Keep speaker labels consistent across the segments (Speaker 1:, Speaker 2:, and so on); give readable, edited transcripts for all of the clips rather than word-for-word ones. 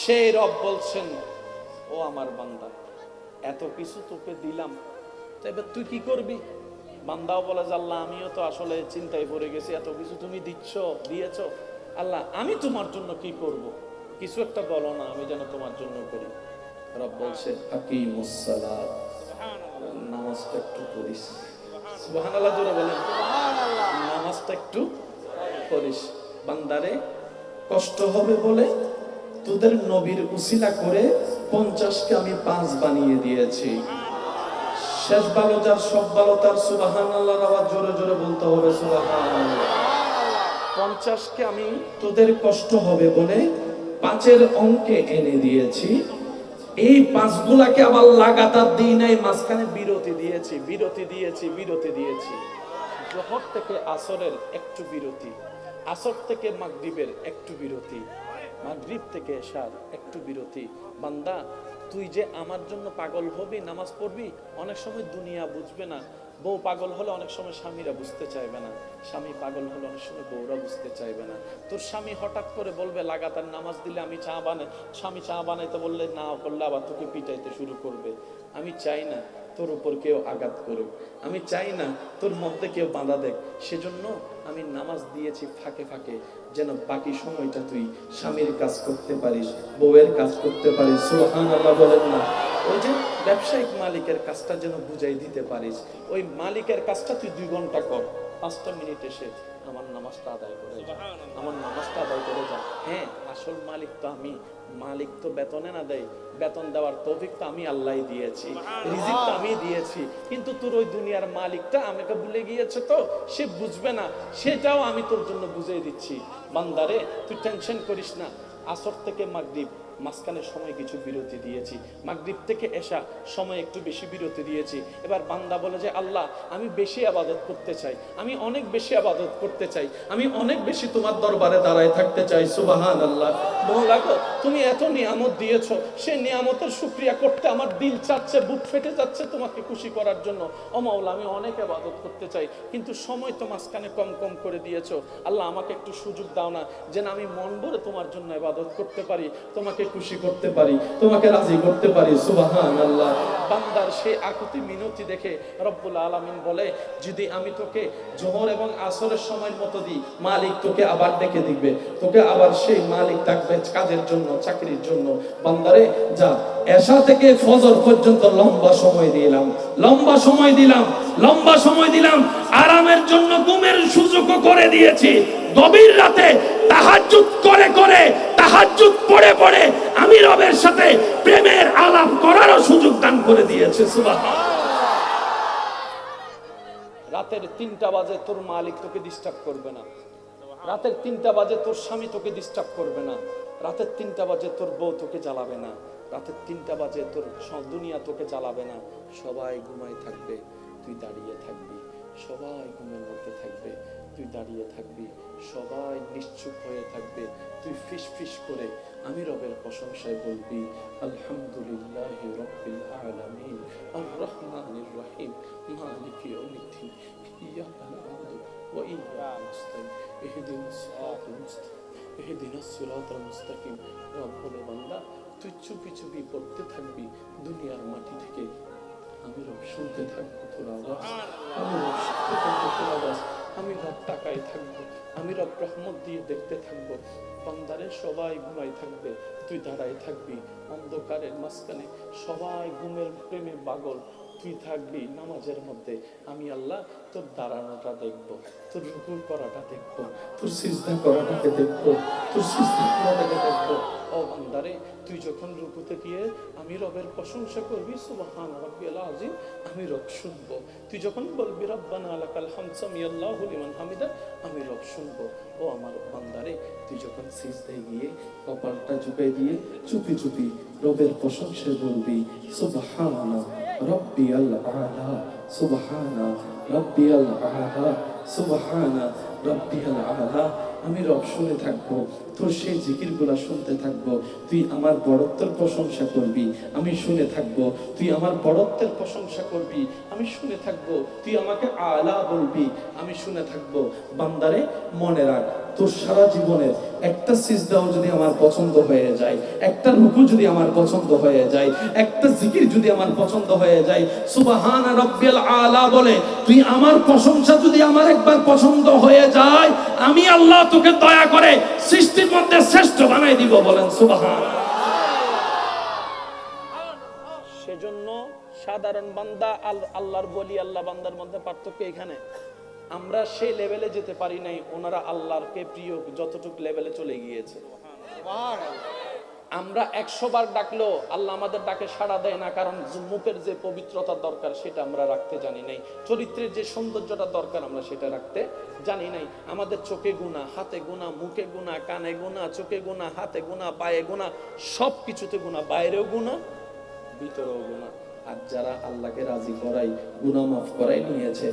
Speaker 1: সেই রব বলছেন, ও আমার বান্দা, এত কিছু তোকে দিলাম, তো এবার তুই কি করবি? বান্দাও বলে যে আল্লাহ আমিও তো আসলে চিন্তায় পড়ে গেছি, এত কিছু তুমি দিয়েছ আল্লাহ, আমি তোমার জন্য কি করব? কিছু একটা বলো না, আমি যেন তোমার জন্য করি। রব বলছে আকিমুস সালাত, নামাজটা একটু পড়িস। সুবহানাল্লাহ জোরে বলেন, নামাজটা একটু পড়িস। বান্দারে, কষ্ট হবে বলে তোদের নবীর উসিলা করে 50কে আমি 5 বানিয়ে দিয়েছি। শেষ ভালো যার, সব ভালো তার। সুবহানাল্লাহর আওয়াজ জোরে জোরে বলতে হবে সুবহানাল্লাহ। 50কে আমি তোদের কষ্ট হবে বলে 5-এর অঙ্কে এনে দিয়েছি। এই 5গুলাকে আবার লাগাতার দিই নাই, মাঝখানে বিরতি দিয়েছি। জোহর থেকে আসরের একটু বিরতি, আসর থেকে মাগরিবের একটু বিরতি, মাগরিব থেকে এশার একটু বিরতি। বান্দা, তুই যে আমার জন্য পাগল হবি, নামাজ পড়বি, অনেক সময় দুনিয়া বুঝবে না। বউ পাগল হলে অনেক সময় স্বামীরা বুঝতে চাইবে না, স্বামী পাগল হলে অনেক সময় বউরা বুঝতে চাইবে না। তোর স্বামী হঠাৎ করে বলবে লাগাতার নামাজ দিলে আমি চা বানাই, স্বামী চা বানাইতে বললে না করলে আবার তোকে পিটাইতে শুরু করবে। আমি চাই না তোর উপর কেউ আঘাত করুক, আমি চাই না তোর মধ্যে কেউ বাধা দেখ। সেজন্য আমি নামাজ দিয়েছি ফাঁকে ফাঁকে, যেন বাকি সময়টা তুই স্বামীর কাজ করতে পারিস, বউয়ের কাজ করতে পারিস। সুবহানাল্লাহ বলেন না? ওই যে ব্যবসায়িক মালিকের কাজটা যেন বুঝাই দিতে পারিস। ওই মালিকের কাজটা তুই 2 ঘন্টা কর, 5টা মিনিট এসে আমার নামাজটা আদায় করে যা, আমার নামাজটা আদায় করে যা। হ্যাঁ, আসল মালিক তো আমি, মালিক তো বেতনে না দেয়, বেতন দেওয়ার তৌফিক তো আমি আল্লাহই দিয়েছি, রিজিক তো আমি দিয়েছি। কিন্তু তোর ওই দুনিয়ার মালিকটা আমাকে ভুলে গিয়েছে, তো সে বুঝবে না, সেটাও আমি তোর জন্য বুঝিয়ে দিচ্ছি। বান্দারে, তুই টেনশন করিস না। আসর থেকে মাগরিব মাঝখানে সময় কিছু বিরতি দিয়েছি, মাগরিব থেকে এশা সময় একটু বেশি বিরতি দিয়েছি। এবার বান্দা বলে যে আল্লাহ, আমি বেশি ইবাদত করতে চাই, আমি অনেক বেশি ইবাদত করতে চাই, আমি অনেক বেশি তোমার দরবারে দাঁড়ায় থাকতে চাই। সুবহানাল্লাহ। মওলা গো, তুমি এত নিয়ামত দিয়েছো, সেই নিয়ামতের শুকরিয়া করতে আমার দিল চাচ্ছে, বুক ফেটে যাচ্ছে তোমাকে খুশি করার জন্য। ও মাওলা, আমি অনেক ইবাদত করতে চাই, কিন্তু সময় তো মাঝখানে কম কম করে দিয়েছো। আল্লাহ, আমাকে একটু সুযোগ দাও না, যেন আমি মন ভরে তোমার জন্য ইবাদত করতে পারি, তোমাকে খুশি করতে পারি, তোমাকে রাজি করতে পারি। সুবহানাল্লাহ। বান্দার সেই আকুতি মিনতি দেখে রব্বুল আলামিন বলে, যদি আমি তোকে জোহর এবং আসরের সময়ের মতো দিই, মালিক তোকে আবার ডেকে দিবে, তোকে আবার সেই মালিক ডাকবে কাজের জন্য, চাকরির জন্য। বান্দারে, যা, এশা থেকে ফজর পর্যন্ত লম্বা সময় দিলাম, আরামের জন্য ঘুমের সুযোগও করে দিয়েছি। গভীর রাতে তাহাজ্জুদ করে তাহাজ্জুদ পড়ে আমি রবের সাথে প্রেমের আলাপ করারও সুযোগ দান করে দিয়েছে। সুবহানাল্লাহ। রাতের 3টা বাজে তোর মালিক তোকে ডিস্টার্ব করবে না, রাতের 3টা বাজে তোর স্বামী তোকে ডিস্টার্ব করবে না, রাতের 3টা বাজে তোর বউ তোকে জ্বালাবে না, রাতের 3টা বাজে তোর দুনিয়া তোকে জ্বালাবে না। সবাই ঘুমায় থাকবে, তুই দাঁড়িয়ে থাকবি, সবাই ঘুমের মধ্যে থাকবে, তুই দাঁড়িয়ে থাকবি, সবাই নিশ্চুপ হয়ে থাকবে, তুই ফিস ফিস করে আমি রবের প্রশংসায় বলবি, আলহামদুলিল্লাহি রাব্বিল আলামিন আর রহমানির রহিম মালিকি ইয়াউমিদ্দিন ইয়াকা না'বুদু ওয়া ইয়াকা নাস্তাইন ইহদিনাস সিরাতাল মুস্তাকিম ইহদিনাস সিরাতাল মুস্তাকিম। রব বলে, বান্দা, তুই চুপি চুপি পড়তে থাকবি দুনিয়ার মাটি থেকে, আমি রব শুনতে থাকবো তোর আওয়াজ, আমি রব শুনতে থাকবো তোর আওয়াজ, আমি রব তাকায় থাকবো, আমি রব রহমত দিয়ে দেখতে থাকবো। বান্দারে, সবাই ঘুমাই থাকবে, তুই দাঁড়ায় থাকবি অন্ধকারের মাঝখানে, সবাই ঘুমের প্রেমে পাগল, তুই থাকবি নামাজের মধ্যে। আমি আল্লাহ তোর দাঁড়ানোটা দেখবো, তোর রুকু করাটা দেখবো, তোর সিজদা করাটাকে দেখবো, তোর সিজদা করাটাকে দেখবো। ও বান্দারে, তুই যখন রুকুতে গিয়ে আমি রবের প্রশংসা করবি, সুবহান রাব্বিয়াল আযীম, আমি রব শুনবো। তুই যখন বলবি রব্বানা লাকাল হামদ সামিআল্লাহু লিমান হামিদা, আমি রব শুনবো। ও আমার বান্দারে, তুই যখন সিজদায় গিয়ে কপালটা ঝুঁকে দিয়ে চুপি চুপি রবের প্রশংসা বলবি, সুবহানা রাব্বিয়াল আ'লা, সুবহানা রাব্বিয়াল আ'লা, সুবহানা রাব্বিয়াল আ'লা, আমি রব শুনে থাকবো, তোর সেই জিকিরগুলা শুনতে থাকবো। তুই আমার বড়ত্বের প্রশংসা করবি, আমি শুনে থাকবো। তুই আমার বড়ত্বের প্রশংসা করবি, আমি শুনে থাকবো। তুই আমাকে আলা বলবি, আমি শুনে থাকবো। বান্দারে, মনে রাখ, তোর সারা জীবনের একটা সিজদাও যদি আমার পছন্দ হয়ে যায়, একটা রুকু যদি আমার পছন্দ হয়ে যায়, একটা জিকির যদি আমার পছন্দ হয়ে যায়, সুবহান রাব্বিল আলা বলে তুই আমার প্রশংসা যদি আমার একবার পছন্দ হয়ে যায়, আমি আল্লাহ তোকে দয়া করে সৃষ্টির মধ্যে শ্রেষ্ঠ বানাই দিব। বলেন সুবহান। সেজন্য সাধারণ বান্দা আল্লাহর বলি, আল্লাহ বান্দার মধ্যে পার্থক্য এখানে। আমরা সেই লেভেলে যেতে পারি নাই, ওনারা আল্লাহরকে প্রিয় যতটুকু লেভেলে চলে গিয়েছে। আমরা 100 বার ডাকলেও আল্লাহ আমাদের ডাকে সাড়া দেয় না, কারণ মুখের যে পবিত্রতা দরকার সেটা আমরা রাখতে জানি নাই, চরিত্রের যে সৌন্দর্যটা দরকার আমরা সেটা রাখতে জানি নাই। আমাদের চোখে গুনাহ, হাতে গুনাহ, মুখে গুনাহ, কানে গুনাহ, চোখে গুনাহ, হাতে গুনাহ, পায়ে গুনাহ, সব কিছুতে গুনাহ, বাইরেও গুনাহ, ভিতরেও গুনাহ। আর যারা আল্লাহকে রাজি করাই, গুনাহ মাফ করাই নিয়েছে,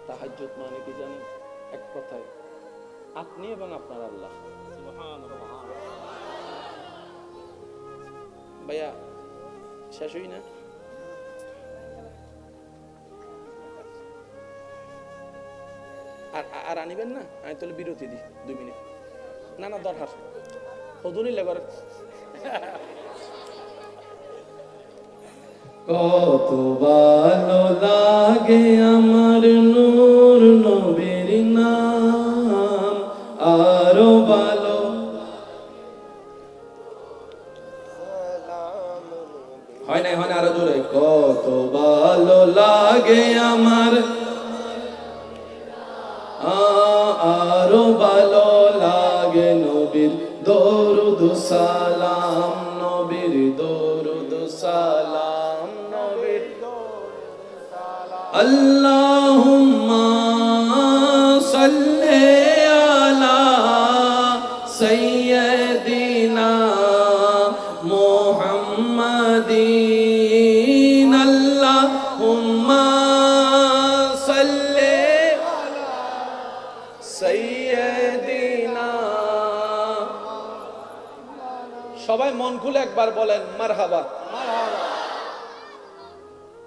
Speaker 1: তাহাজ্জুদ মানে কি জানেন? এক কথায় আপনি এবং আপনার আল্লাহ। ভাইয়া শেষ হই না? আর আনিবেন না? আমি তাহলে বিরতি দিই 2 মিনিট। না না দরকার হদুনি লেবার। কত ভালো লাগে আমার নূর নবীর নাম, আরো ভালো হয় না, হয় না, আরো জোরে। কত ভালো লাগে আমার, আরো ভালো লাগে নবীর দরুদ সালাম, নবীর দরুদ সালাম, নবীর আল্লাহুম্মা সাল্লি আলা সাইয়্যিদিনা মুহাম্মাদিন, আল্লাহুম্মা সাল্লি আলা সাইয়্যিদিনা। সবাই মন খুলে একবার বলেন মারহাবা।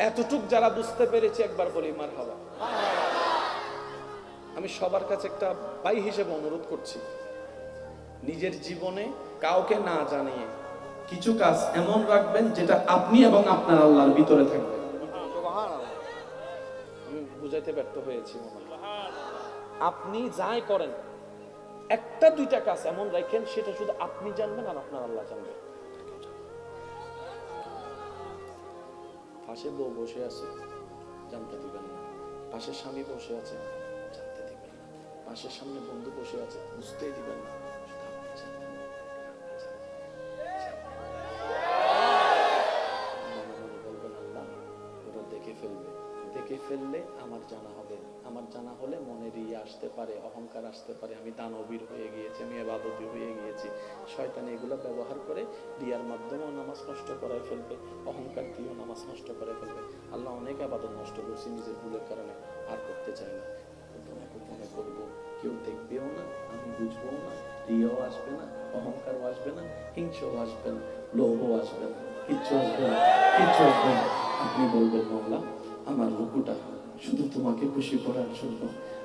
Speaker 1: এতটুক যারা বুঝতে পেরেছে একবার বলি মারহাবা। আমি সবার কাছে একটা ভাই হিসেবে অনুরোধ করছি, নিজের জীবনে কাউকে না জানিয়ে কিছু কাজ এমন রাখবেন যেটা আপনি এবং আপনার আল্লাহর ভিতরে থাকবে। আমি বুঝাইতে ব্যর্থ হয়েছি মনে হয়। আপনি যাই করেন, 1-2টা কাজ এমন রাখেন সেটা শুধু আপনি জানবেন আর আপনার আল্লাহ জানবেন। পাশে বউ বসে আছে, জানতে দিবেন না। পাশের স্বামী বসে আছে, জানতে দিবেন না। পাশের সামনে বন্ধু বসে আছে, বুঝতেই দিবেন না। বলবেন আল্লাহ ওরা দেখে ফেলবে, দেখে ফেললে আমার জানা হবে, আমার জানা হলে মনের ইয়ে আসতে পারে, অহংকার আসতে পারে, আমি দানবীর হয়ে গিয়েছি, আমি ইবাদতী হয়ে গিয়েছি। শয়তান এগুলো ব্যবহার করে রিয়ার মাধ্যমেও নামাজ নষ্ট করায় ফেলবে, অহংকার দিয়েও নামাজ নষ্ট করে ফেলবে। আল্লাহ অনেক ইবাদত নষ্ট করছি নিজের ভুলের কারণে, আর করতে চাই না। গোপনে গোপনে করবো, কেউ দেখবেও না, আমি বুঝবো না, রিয়াও আসবে না, অহংকারও আসবে না, হিংসাও আসবে না, লোভও আসবে না, কিচ্ছু আসবে না, কিচ্ছু আসবে না। আপনি বলবেন মাওলা আমার রুকুটা শুধু তোমাকে খুশি করার জন্য,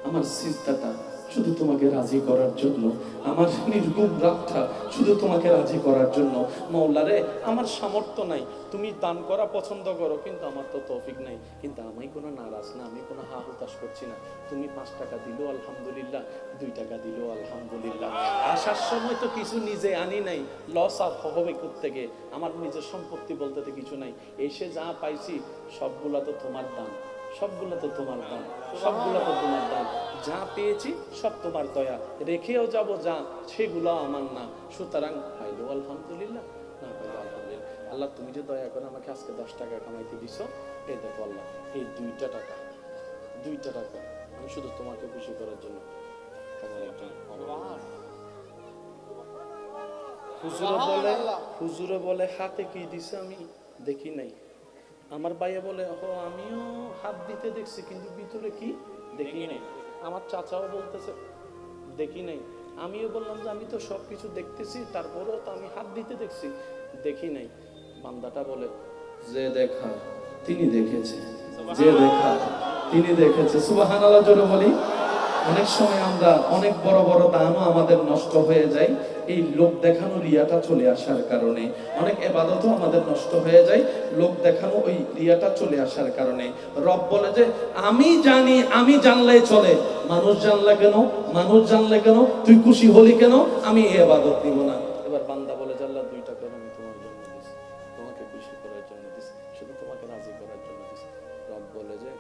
Speaker 1: আমার সিজদাটা শুধু তোমাকে রাজি করার জন্য, আমার নির্গুম রাতটা শুধু তোমাকে রাজি করার জন্য। মাওলারে আমার সামর্থ্য নাই, তুমি দান করা পছন্দ করো, কিন্তু আমার তো তৌফিক নাই। কিন্তু আমি কোনো নারাজ না, আমি কোনো হা হুতাশ করছি না। তুমি 5 টাকা দিলো আলহামদুলিল্লাহ, 2 টাকা দিলো আলহামদুলিল্লাহ। আসার সময় তো কিছু নিজে আনি নাই, লস আর হবে কোত্থেকে? আমার নিজের সম্পত্তি বলতে তো কিছু নাই। এসে যা পাইছি সবগুলা তো তোমার দান, সবগুলো তো তোমার দান, সবগুলো তো তোমার দান। যা পেয়েছি সব তোমার দয়া, রেখেও যাব যা সেগুলো আমার না। সুতরাং পাইলো আলহামদুলিল্লাহ, না পাইলো আলহামদুলিল্লাহ। আল্লাহ তুমি যে দয়া করে আমাকে আজকে 10 টাকা কামাইতে দিছো, এই দেখো আল্লাহ এই 2টা টাকা আমি শুধু তোমাকে খুশি করার জন্য। হুজুরে বলে হাতে কি দিছে আমি দেখি নাই। আমার ভাইয়া বলে আমিও হাত দিতে দেখছি, কিন্তু ভিতরে কি দেখি নাই। আমার চাচাও বলতেছে দেখি নাই। আমিও বললাম যে আমি তো সবকিছু দেখতেছি, তারপরেও তো আমি হাত দিতে দেখছি, দেখি নাই। বান্দাটা বলে যে দেখার তিনি দেখেছে, যে দেখা তিনি দেখেছে। সুবহানাল্লাহ জোরে বলি। অনেক সময় আমরা অনেক বড় বড় দানও আমাদের নষ্ট হয়ে যায় এই লোক দেখানো রিয়াটা চলে আসার কারণে। অনেক ইবাদতও আমাদের নষ্ট হয়ে যায় লোক দেখানো ওই রিয়াটা চলে আসার কারণে। রব বলে যে আমি জানি, আমি জানলেই চলে, মানুষ জানলে কেন, মানুষ জানলে কেন, তুই খুশি হলি কেন, আমি এই ইবাদত নিব না। এবার বান্দা বলে যে আল্লাহ 2 টাকা আমি তোমার জন্য দিছি, তোমাকে খুশি করার জন্য দিছি, শুধু তোমাকে রাজি করার জন্য দিছি। রব বলে যে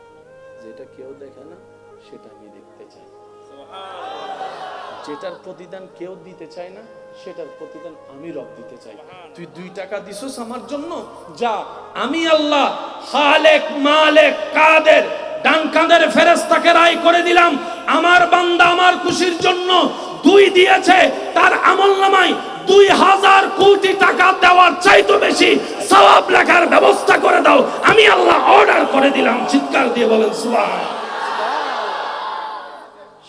Speaker 1: যেটা কেউ দেখে না সেটা আমি দেখতে চাই। যেটার প্রতিদান কেউ দিতে চায় না সেটার প্রতিদান আমি রব দিতে চাই। তুই 2 টাকা দিছস আমার জন্য, যা আমি আল্লাহ খালেক মালিক কাদের ডান কাঁধের ফেরেশতাকে রায় করে দিলাম, আমার বান্দা আমার খুশির জন্য 2 দিয়েছে, তার আমলনামায় 2000 কোটি টাকা দেওয়ার চাইতে বেশি সওয়াব লেখার ব্যবস্থা করে দাও, আমি আল্লাহ অর্ডার করে দিলাম। চিৎকার দিয়ে বলেন সুবহান।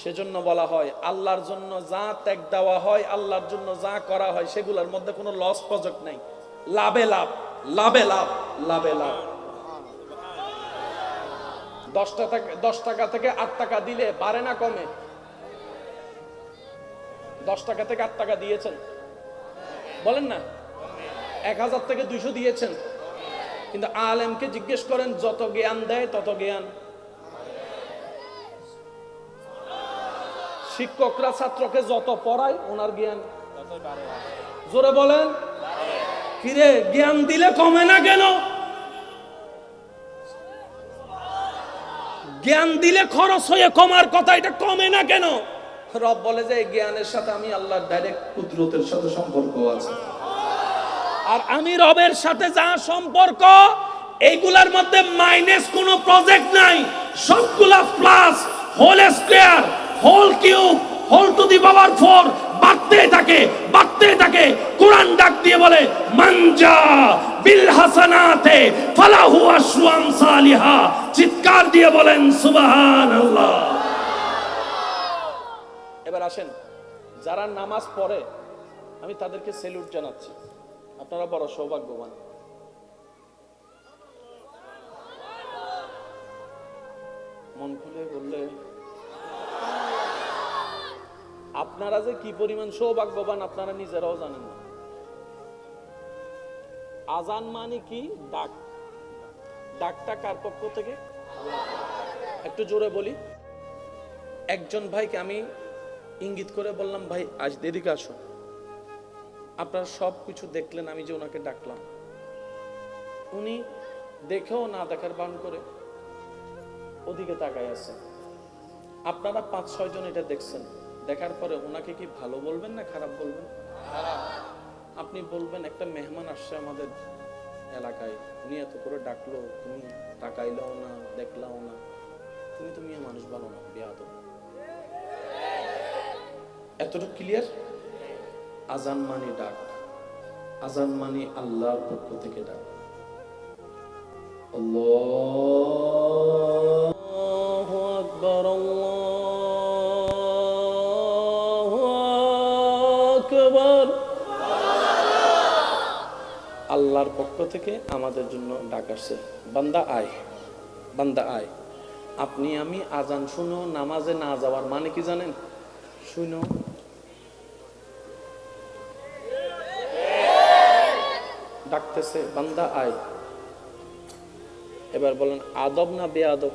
Speaker 1: সেজন্য বলা হয় আল্লাহর জন্য যা ত্যাগ দেওয়া হয়, আল্লাহর জন্য যা করা হয় সেগুলোর মধ্যে কোনো লস প্রজেক্ট নাই, লাভে লাভ, লাভে লাভ, লাভে লাভ। 10 টাকা থেকে 8 টাকা দিলে বাড়ে না কমে? 10 টাকা থেকে 8 টাকা দিয়েছেন বলেন না, 1000 থেকে 200 দিয়েছেন, কিন্তু আলেমকে জিজ্ঞেস করেন যত জ্ঞান দেয় তত জ্ঞান। শিক্ষকরা ছাত্রকে যত পড়ায় ওনার জ্ঞান জোরে বলেন কিরে, জ্ঞান দিলে কমে না কেন? জ্ঞান দিলে খরচ হয়ে কমার কথা, এটা কমে না কেন? রব বলে যে এই জ্ঞানের সাথে আমি আল্লাহর ডাইরেক্ট কুদরতের সাথে সম্পর্ক আছে, আর আমি রবের সাথে যা সম্পর্ক এইগুলার মধ্যে মাইনাস কোনো প্রজেক্ট নাই, সবগুলা plus, whole square, whole cube, whole to the power 4 বাড়তে থাকে, বাড়তে থাকে। কোরআন ডাক দিয়ে বলে মানজা বিল হাসানাতে ফালাহু আশরু আমসালিহা। চিৎকার দিয়ে বলেন সুবহানাল্লাহ। এবার আসেন, যারা নামাজ পড়ে আমি তাদেরকে স্যালুট জানাচ্ছি, আপনারা বড় সৌভাগ্যবান। মন খুলে বললে আপনারা যে কি পরিমাণ সৌভাগ্যবান আপনারা নিজেরাও জানেন না। আজান মানে কি? ডাক। ডাকটা কার পক্ষ থেকে? একটু জোরে বলি। একজন ভাইকে আমি ইঙ্গিত করে বললাম, ভাই আজ এদিকে আসো। আপনারা সব কিছু দেখলেন, আমি যে ওনাকে ডাকলাম, উনি দেখেও না দেখার ভান করে ওদিকে তাকায় আছে। আপনারা 5-6 জন এটা দেখছেন, দেখার পরে ওনাকে কি ভালো বলবেন না খারাপ বলবেন? আপনি বলবেন একটা মেহমান আসছে আমাদের এলাকায়, উনি এত করে ডাকলো, তুমি তাকাইলাও না, দেখলাও না, তুমি তো মেয়ে মানুষ ভালো না, বেয়াদব। এতটুকু ক্লিয়ার? আজান মানে ডাক, আজান মানে আল্লাহর পক্ষ থেকে ডাক। আল্লাহু আকবার, আল্লাহু আকবার। আল্লাহর পক্ষ থেকে আমাদের জন্য ডাক আসছে, বান্দা আয়, বান্দা আয়। আপনি আমি আজান শুনো নামাজে না যাওয়ার মানে কি জানেন? শুনো ডাকতেছে, বান্দা আয়। এবার বলেন আদব না বেয়াদব?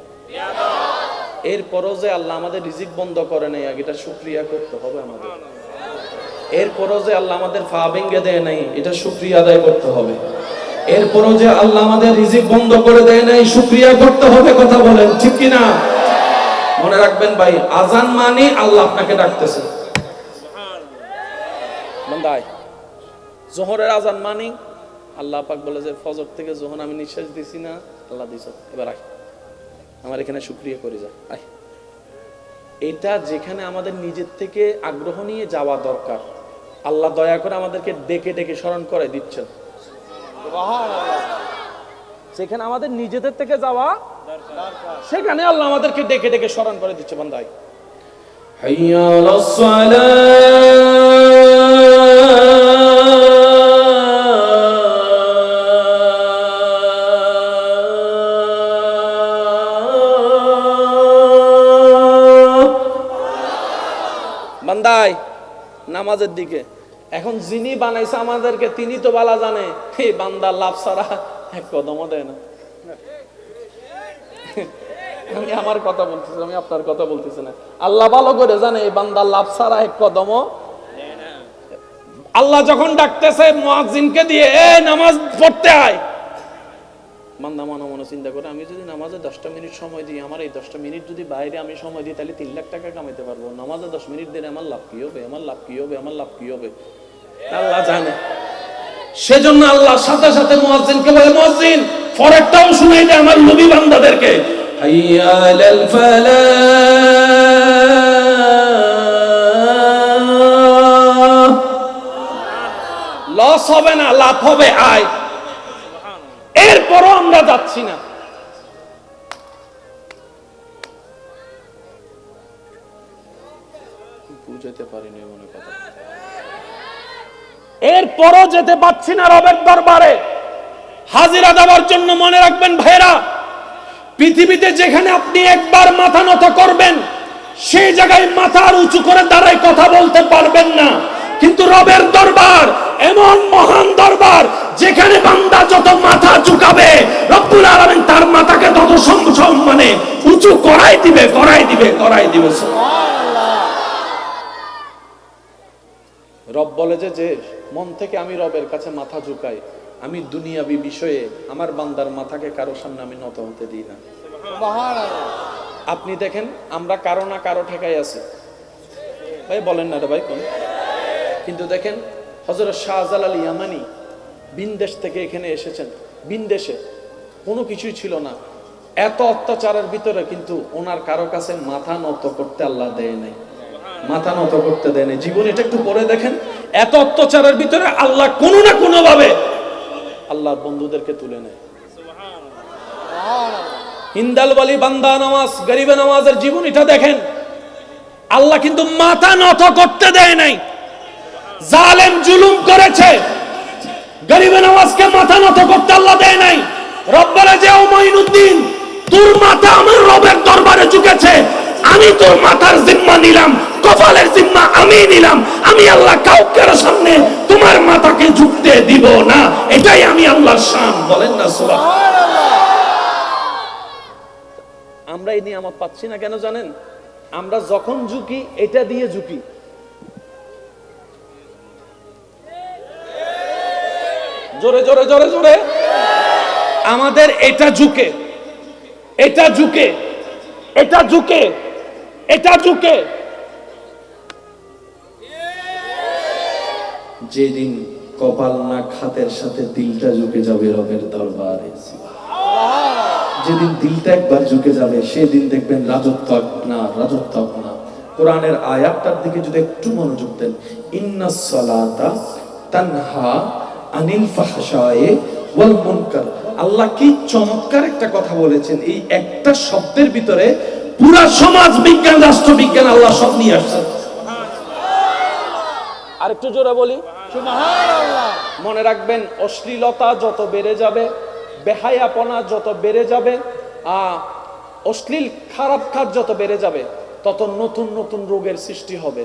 Speaker 1: এরপরও যে আল্লাহ আমাদের রিজিক বন্ধ করে নাই, এটা শুকরিয়া করতে হবে আমাদের। এরপরও যে আল্লাহ আমাদের পা ভেঙে দেয় নাই, এটা শুকরিয়া আদায় করতে হবে। এরপরও যে আল্লাহ আমাদের রিজিক বন্ধ করে দেয় নাই, শুকরিয়া করতে হবে। কথা বলেন ঠিক কি না? মনে রাখবেন ভাই, আজান মানে আল্লাহ আপনাকে ডাকতেছে, বান্দা আয়। জোহরের আজান মানে আল্লাহ পাক বলে যে ফজর থেকে যখন আমি নিঃশ্বাস দিছি না, আল্লাহ দিছ, এবার আয় আমার এখানে শুকরিয়া করে যা, আয়। এটা যেখানে আমাদের নিজের থেকে আগ্রহ নিয়ে যাওয়া দরকার, আল্লাহ দয়া করে আমাদেরকে ডেকে ডেকে স্মরণ করে দিচ্ছেন। যেখানে আমাদের নিজেদের থেকে যাওয়া সেখানে আল্লাহ আমাদেরকে ডেকে ডেকে স্মরণ করে দিচ্ছে, বান্দা আয়। হাইয়া আলাস সালাহ, বান্দাই নামাজের দিকে। এখন যিনি বানাইছে আমাদেরকে তিনি তো বালা জানে এই বান্দা লাভ ছাড়া এক কদমও দেয় না। আমি আমার কথা বলতেছি, আমি আপনার কথা বলতেছি না। আল্লাহ ভালো করে জানে এই বান্দা লাভ ছাড়া এক কদমও। আল্লাহ যখন ডাকতেছে মুয়াজ্জিনকে দিয়ে এ নামাজ পড়তে আয়, বান্দা মনে মনে চিন্তা করে আমি যদি নামাজে 10টা মিনিট সময় দিই, আমার এই 10টা মিনিট যদি বাইরে আমি সময় দিই তাহলে 3 লাখ টাকা কামাইতে পারবো। নামাজে 10 মিনিট দিলে আমার লাভ কি হবে, আমার লাভ কি হবে, আমার লাভ কি হবে, আল্লাহ জানে। সেজন্য আল্লাহ সাথে সাথে মুয়াজ্জিনকে বলে, মুয়াজ্জিন ফরজটাও শুনাই দে আমার নবী বান্দাদেরকে, হাইয়া আলাল ফালাহ, লস হবে না, লাভ হবে, আয়। এরপরও আমরা যাচ্ছি না। বুঝাতে পারিনি মনে কথা। এরপরও যেতে পারছি না রবের দরবারে হাজিরা দেওয়ার জন্য। মনে রাখবেন ভাইরা, পৃথিবীতে যেখানে আপনি একবার মাথা নত করবেন সেই জায়গায় মাথা আর উঁচু করে দাঁড়ায় কথা বলতে পারবেন না। কিন্তু রবের দরবার এমন মহান দরবার যেখানে বান্দা যত মাথা ঝুঁকাবে রব্বুল আলামিন তার মাথাকে তত সম্মানে উঁচু করাই দিবে, করাই দিবে, করাই দিবে। রব বলে যে মন থেকে আমি রবের কাছে মাথা ঝুঁকাই, আমি দুনিয়াবি বিষয়ে আমার বান্দার মাথাকে কারো সামনে আমি নত হতে দিই না। আপনি দেখেন আমরা কারো না কারো ঠেকাই আছি, ভাই বলেন না রে ভাই কোন। কিন্তু দেখেন হযরত শাহজালাল ইয়ামানি বিনদেশ থেকে এখানে এসেছেন। বিনদেশে কোনো কিছুই ছিল না, এত অত্যাচারের ভিতরে কিন্তু ওনার কারো কাছে মাথা নত করতে আল্লাহ দেয় নাই, মাথা নত করতে দেয় নাই। জীবন এটা একটু পড়ে দেখেন, এত অত্যাচারের ভিতরে আল্লাহ কোনো না কোনো ভাবে আল্লাহর বন্ধুদেরকে তুলে নেয়। হিন্দাল ওয়ালি বান্দা নামাজ, গরিবে নামাজের জীবন এটা দেখেন, আল্লাহ কিন্তু মাথা নত করতে দেয় নাই। জালেম জুলুম করেছে, গরিবে নামাজকে মাথা নত করতে আল্লাহ দেয় নাই। রব বলে যে ও মঈনুদ্দিন, তোর মাথা আমার রবের দরবারে ঝুঁকেছে, আমি তোর মাথার জিম্মা নিলাম, কপালের জিম্মা আমি নিলাম। আমি আল্লাহ কাউকে সামনে তোমার মাথাকে ঝুঁকতে দিব না, এটাই আমি আল্লাহর শান। বলেন না সুবহানাল্লাহ। আমরা এই নিয়ামত পাচ্ছি না কেন জানেন? আমরা যখন ঝুঁকি এটা দিয়ে ঝুঁকি। জোরে জোরে জোরে জোরে আমাদের এটা ঝুঁকে, এটা ঝুঁকে, এটা ঝুঁকে, এটা ঝুঁকে। যেদিন কপাল না খাতের সাথে দিলটা ঝুঁকে যাবে রবের দরবারে, যেদিন দিলটা একবার ঝুঁকে যাবে সেদিন দেখবেন রাজত্ব না, রাজত্ব না। কোরআনের আয়াতটার দিকে যদি একটু মনোযোগ দেন, ইন্নাস সালাতা তানহা আনিল ফাহশায়ে ওয়াল মুনকার। আল্লাহ কি চমৎকার একটা কথা বলেছেন, এই একটা শব্দের ভিতরে পুরা সমাজ বিজ্ঞান, রাষ্ট্রবিজ্ঞান আল্লাহ সব নিয়ে আসছেন। আর একটু জোরে বলি সুবহানাল্লাহ। মনে রাখবেন, অশ্লীলতা যত বেড়ে যাবে, বেহায়াপনা যত বেড়ে যাবে, অশ্লীল খারাপ কাজ যত বেড়ে যাবে, তত নতুন নতুন রোগের সৃষ্টি হবে,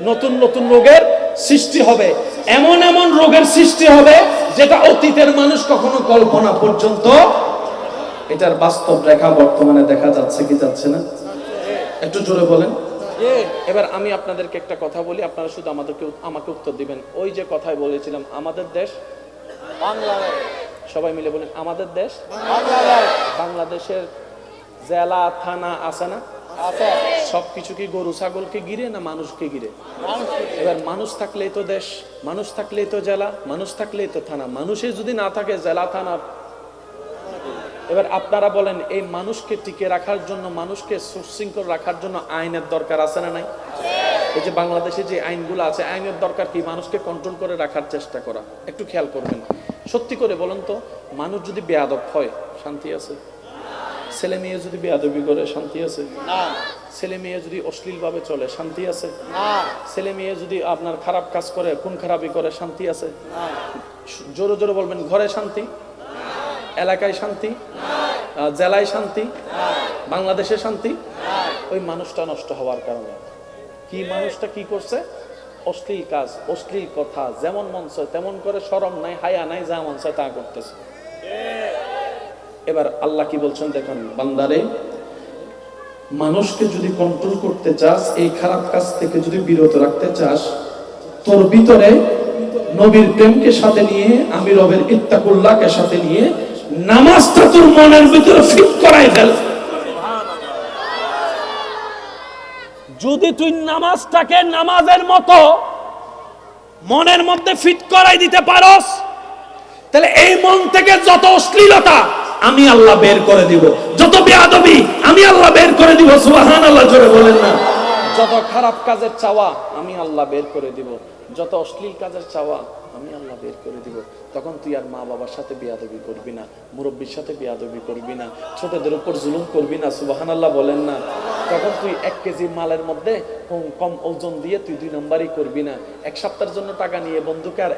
Speaker 1: নতুন নতুন রোগের সৃষ্টি হবে। এমন এমন রোগের সৃষ্টি হবে যেটা অতীতের মানুষ কখনো কল্পনা পর্যন্ত। এটার বাস্তব রেখা বর্তমানে দেখা যাচ্ছে কি যাচ্ছে না? একটু জোরে বলেন। এবার আমি আপনাদেরকে একটা কথা বলি, আপনারা শুধু আমাকে উত্তর দিবেন। ওই যে কথাই বলেছিলাম, আমাদের দেশ বাংলাদেশ, সবাই মিলে বলেন আমাদের দেশ বাংলাদেশ। বাংলাদেশের জেলা থানা আছে না? সবকিছু কি গরু ছাগলকে ঘিরে না মানুষকে ঘিরে? এবার মানুষ থাকলেই তো দেশ, মানুষ থাকলেই তো জেলা, মানুষ থাকলেই তো থানা। মানুষে যদি না থাকে জেলা থানা। এবার আপনারা বলেন, এই মানুষকে টিকে রাখার জন্য, মানুষকে সুশৃঙ্খল রাখার জন্য আইনের দরকার আছে না নাই? এই যে বাংলাদেশে যে আইনগুলো আছে, আইনের দরকার কি? মানুষকে কন্ট্রোল করে রাখার চেষ্টা করা। একটু খেয়াল করবেন, সত্যি করে বলুন তো, মানুষ যদি বেয়াদব হয় শান্তি আছে? ছেলে মেয়ে যদি বেয়াদবি করে শান্তি আছে? ছেলে মেয়ে যদি অশ্লীল ভাবে চলে শান্তি আছে? ছেলে মেয়ে যদি আপনার খারাপ কাজ করে, খুন খারাপি করে শান্তি আছে? জোরে জোরে বলবেন, ঘরে শান্তি, এলাকায় শান্তি, জেলায় শান্তি, বাংলাদেশে শান্তি। ওই মানুষটা নষ্ট হওয়ার কারণে। কি মানুষটা কি করছে? অশ্লীল কাজ, অশ্লীল কথা, যেমন মন চায় তেমন করে, শরম নাই, হায়া নাই, যা মন চায় তা করতেছে। এবার আল্লাহ কি বলছেন দেখেন, বান্দারে মানুষকে যদি কন্ট্রোল করতে চাস, এই খারাপ কাজ থেকে যদি বিরত রাখতে চাস, তোর ভিতরে নবীর প্রেমকে সাথে নিয়ে, আমি রবের ইত্তাকুল্লাহকে সাথে নিয়ে নামাজটা তোর মনের ভিতরে ফিট করাই ফেল। যদি তুই নামাজটাকে নামাজের মতো মনের মধ্যে ফিট করাই দিতে পারস, তাহলে এই মন থেকে যত অশ্লীলতা আমি আল্লাহ বের করে দিব, যত বেয়াদবি আমি আল্লাহ বের করে দিব। সুবহানাল্লাহ জোরে বলেন না। যত খারাপ কাজের চাওয়া আমি আল্লাহ বের করে দিব, যত অশ্লীল কাজের চাওয়া আমি আল্লাহ বের করে দিব। তখন তুই আর মা বাবার সাথে বেয়াদবি করবি না, মুরব্বীর সাথে বেয়াদবি করবি না, ছোটদের উপর জুলুম করবি না। সুবহানাল্লাহ বলেন না। তখন তুই 1 কেজি মালের মধ্যে কম ওজন দিয়ে তুই 2 নম্বরই করবি না। 1 সপ্তাহের জন্য টাকা নিয়ে বন্ধুকে আর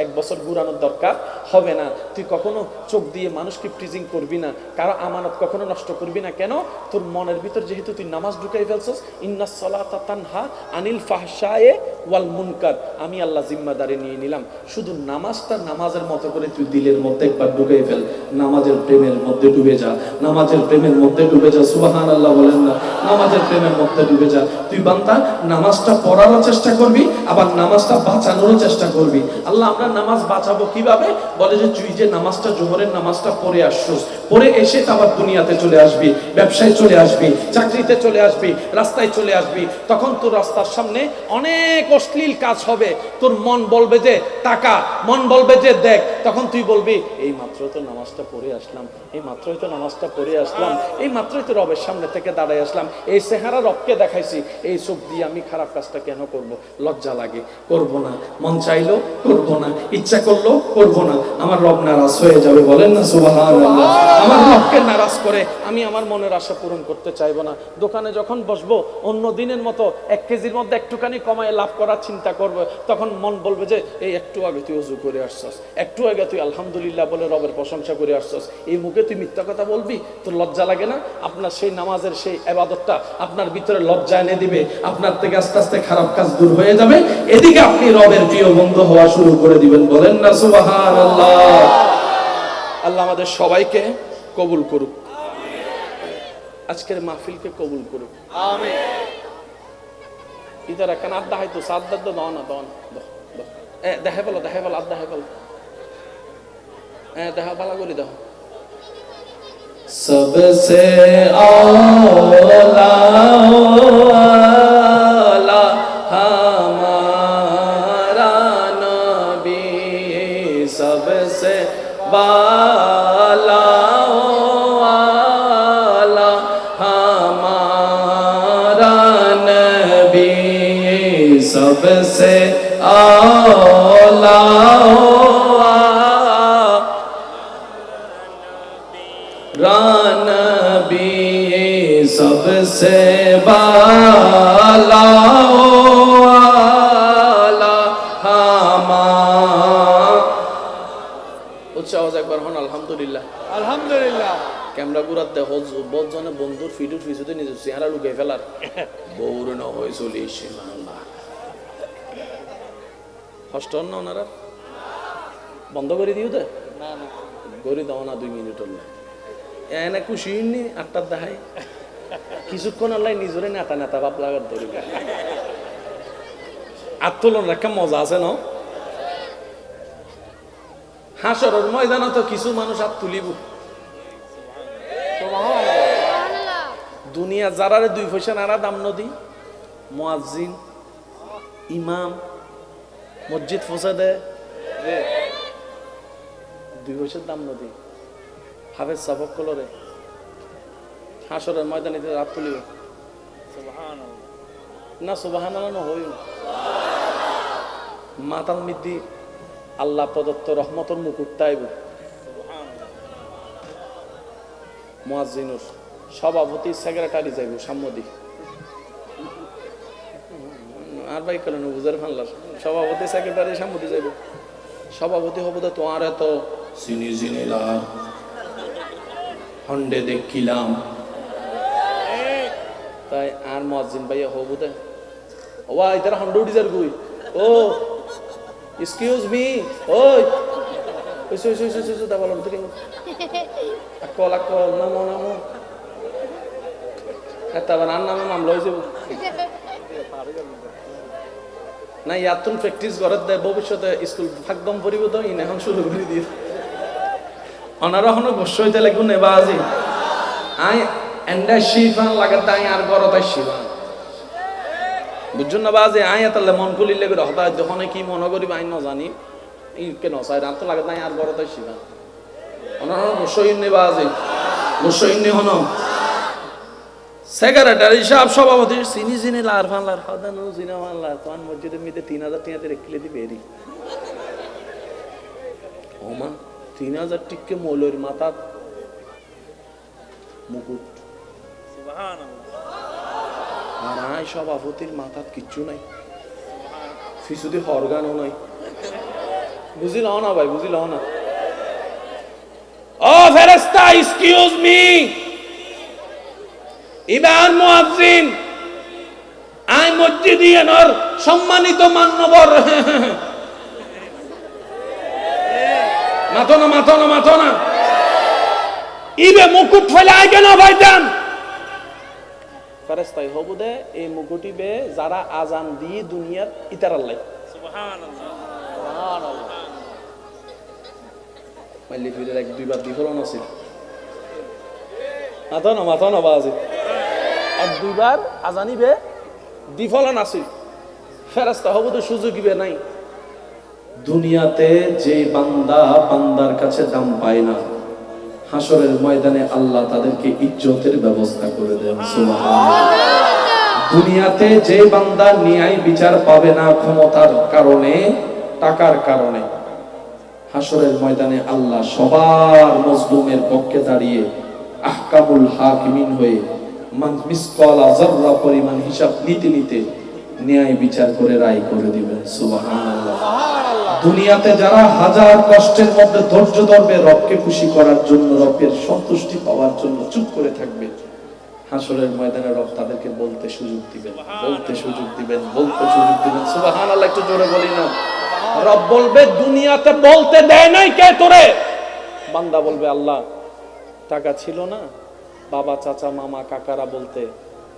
Speaker 1: 1 বছর ঘুরানোর দরকার হবে না। তুই কখনো চোখ দিয়ে মানুষকে প্রিজিং করবি না, কারো আমানত কখনো নষ্ট করবি না। কেন? তোর মনের ভিতর যেহেতু তুই নামাজ ঢুকাই ফেলছস, ইন্নাস সালাতা তানহা আনিল ফাহশায়ে ওয়াল মুনকার, আমি আল্লাহ জিম্মাদারি নিয়ে নিলাম। শুধু নামাজটা নামাজের মতো করে তুই দিলের মধ্যে একবার ঢুকাই ফেল, নামাজের প্রেমের মধ্যে ডুবে যা, নামাজের প্রেমের মধ্যে ডুবে যা। সুবহানাল্লাহ বলেন না। নামাজের প্রেমের মধ্যে ডুবে যা। তুই বান্দা নামাজটা পড়ারও চেষ্টা করবি, আবার নামাজটা বাঁচানোরও চেষ্টা করবি। আল্লাহ আমরা নামাজ বাঁচাবো কিভাবে? বলে যে তুই যে নামাজটা, জোহরের নামাজটা পড়ে আসছস, পড়ে এসে আবার দুনিয়াতে চলে আসবি, ব্যবসায় চলে আসবি, চাকরিতে চলে আসবি, রাস্তায় চলে আসবি। তখন তোর রাস্তার সামনে অনেক অশ্লীল কাজ হবে। তোর মন বলবে যে টাকা, মন বলবে যে দেখ। তখন তুই বলবি এই মাত্রই তো নামাজটা পড়ে আসলাম, এই মাত্রই তো নামাজটা পড়ে আসলাম, এই মাত্রই তো রবের সামনে থেকে দাঁড়ায় আসলাম, এই চেহারা রবকে দেখাইছি, এই চোখ দিয়ে আমি খারাপ কাজটা কেন করব? লজ্জা লাগে, করব না। মন চাইলো করব না, ইচ্ছা করলো করব না। আমার রব নারাজ হয়ে যাবে, বলেন না সুবহানাল্লাহ। আমার রবকে নারাজ করে আমি আমার মনের আশা পূরণ করতে চাইবো না। দোকানে যখন বসবো অন্য দিনের মতো 1 কেজির মধ্যে একটুখানি কমায় লাভ করার চিন্তা করবো, তখন মন বলবে যে এই একটু আগে তুই ওযু করে আসছস, একটু আগে তুই আলহামদুলিল্লাহ বলে রবের প্রশংসা করে আসছস, এই মুখে তুই মিথ্যা কথা বলবি? তোর লজ্জা লাগে না? আপনার সেই নামাজের সেই ইবাদতটা আপনার ভিতরে লজ্জা এনে দিবে, আপনার থেকে আস্তে আস্তে খারাপ কাজ দূর হয়ে যাবে, এদিকে আপনি রবের প্রিয় বন্ধু হওয়া শুরু করে দিবেন। বলেন না সুবহানাল্লাহ। আল্লাহ আমাদের সবাইকে কবুল করুক, আজকের মাহফিলকে কবুল করুক, আমিন। ইদারা কান আদা হয়তো সাদ্দাদ দাও না, দাও না, দেখে বলো, দেখে বলো, আদা হে বলো, দেখা ভালো করে দাও। सबसे औला हमारा नबी, सबसे बाला हमारा नबी, सबसे औला नबी, सबसे बाला উচ্চ আওয়াজ একবার হন আলহামদুলিল্লাহ। আলহামদুলিল্লাহ। ক্যামেরা ঘুরাত দেহ বহুত জনে বন্ধুর ফিডুর ফিসুতে নিজের চেহারা লুকাই ফেলার বউর না হয়ে চলে এসে কষ্ট হন না ওনারা? বন্ধ করে দিও দে না, না করে দাও না, 2 মিনিট হল এনে খুশি নি 8টার দেখায় কিছুক্ষণ আল্লাহ নিজরে নেতা নেতা ভাব লাগার ধরে আত্মলন রেখা মজা আছে না? হাসরের ময়দানে তো কিছু মানুষ হাত তুলিব, দুনিয়া যারারে 2 পয়সা নারা দাম নদী, মুয়াজ্জিন, ইমাম, মসজিদ ফসা দেয় 2 পয়সার দাম নদী, হাফেজ সাবক কলরে হাসরের ময়দানে হাত তুলিব না। সুবহানাল্লাহ না হই মাতাল মিদ্দি আল্লাহ প্রদত্ত রহমতের মুকুট তাইব। মুয়াজ্জিনুর সভাপতি সেক্রেটারি যাইব সাম্মদি আর ভাই কেন বুঝার ফানলার সভাপতি সেক্রেটারি সাম্মদি যাইব। সভাপতি হব তো তোমার এত চিনি চিনিলাম হন্ডে দেখিলাম, তাই আর মুয়াজ্জিন ভাইয়া হব দে ওয়া ইতারা হন্ডুডিজার গুই ও এক্সকিউজ মি ওই ওই দা বলুন তো আকল নামো নামো এটা বানান নামে মামলা হয়ে যাব না ইয়াতুন প্র্যাকটিস করে দেয় ভবিষ্যতে স্কুল ফাকদম পড়িব তো ইন এখন শুরু করে দিয়ে অনারা হনো গোস্ব হইতে লাগবে নেবাজি আই এন্ডা শিফান লাগাতে আই আর গরতাই শিফান বুঝছেন না বাজে আই তাহলে মন খুলিলে করে হতা যখন কি মনে করিব আই না জানি কেন চাই রাত লাগাতে আই আর গরতাই শিফান অনারা গোস্ব ইন্নে বাজে গোস্ব ইন্নে হনো সেক্রেটারি সাহেব সভাপতি চিনি লার ফানলার ফাদানো জিনা ফানলার তোর মসজিদের মধ্যে 3000 টাকা রেখলে দিবে এরি ওমা 3000 টিকে মৌলর মাথা মুকুট সুবহানাল্লাহ আর আই সভাপতির মাথা কিচ্ছু নাই ফিসুদি হরগানও নাই বুঝিলাও না ভাই বুঝিলাও না ও ফেরেশতা এক্সকিউজ মি ইমাম মুয়াজ্জিন আই মসজিদিয়ানর সম্মানিত মান্যবর মাথো না ইবে মুকুট ফেলাই কেন ভাইজান ফেরেশতাই হবুদে এই মুকুটি বে যারা আজান দিয়ে দুনিয়ার ইতারাল্লাই সুবহানাল্লাহ সুবহানাল্লাহ মাইলি ফিরে এক দুইবার দিফরন আছে মাথো না বাজে আর দুইবার আজানিবে বিফলন আছে ফেরেশতা হবো তো সুযোগিবে নাই দুনিয়াতে যে বান্দা বান্দার কাছে দাম পায় না হাসরের ময়দানে আল্লাহ তাদেরকে ইজ্জতের ব্যবস্থা করে দেন সুবহানাল্লাহ দুনিয়াতে যে বান্দা ন্যায় বিচার পাবে না ক্ষমতার কারণে টাকার কারণে হাসরের ময়দানে আল্লাহ সবার মজলুমের পক্ষে দাঁড়িয়ে আহকামুল হাকিমিন হয়ে মিসকালা যাররা পরিমাণ হিসাব নিতে ন্যায় বিচার করে রায় করে দিবেন সুবহানাল্লাহ দুনিয়াতে যারা হাজার কষ্টের মধ্যে ধৈর্য ধরবে রবকে খুশি করার জন্য রবের সন্তুষ্টি পাওয়ার জন্য চুপ করে থাকবে হাসরের ময়দানে রব তাদেরকে বলতে সুযোগ দিবেন সুবহানাল্লাহ একটু জোরে বলি না রব বলবে দুনিয়াতে বলতে দেয় নাই কে তোরে বান্দা বলবে আল্লাহ টাকা ছিল না বাবা চাচা মামা কাকারা বলতে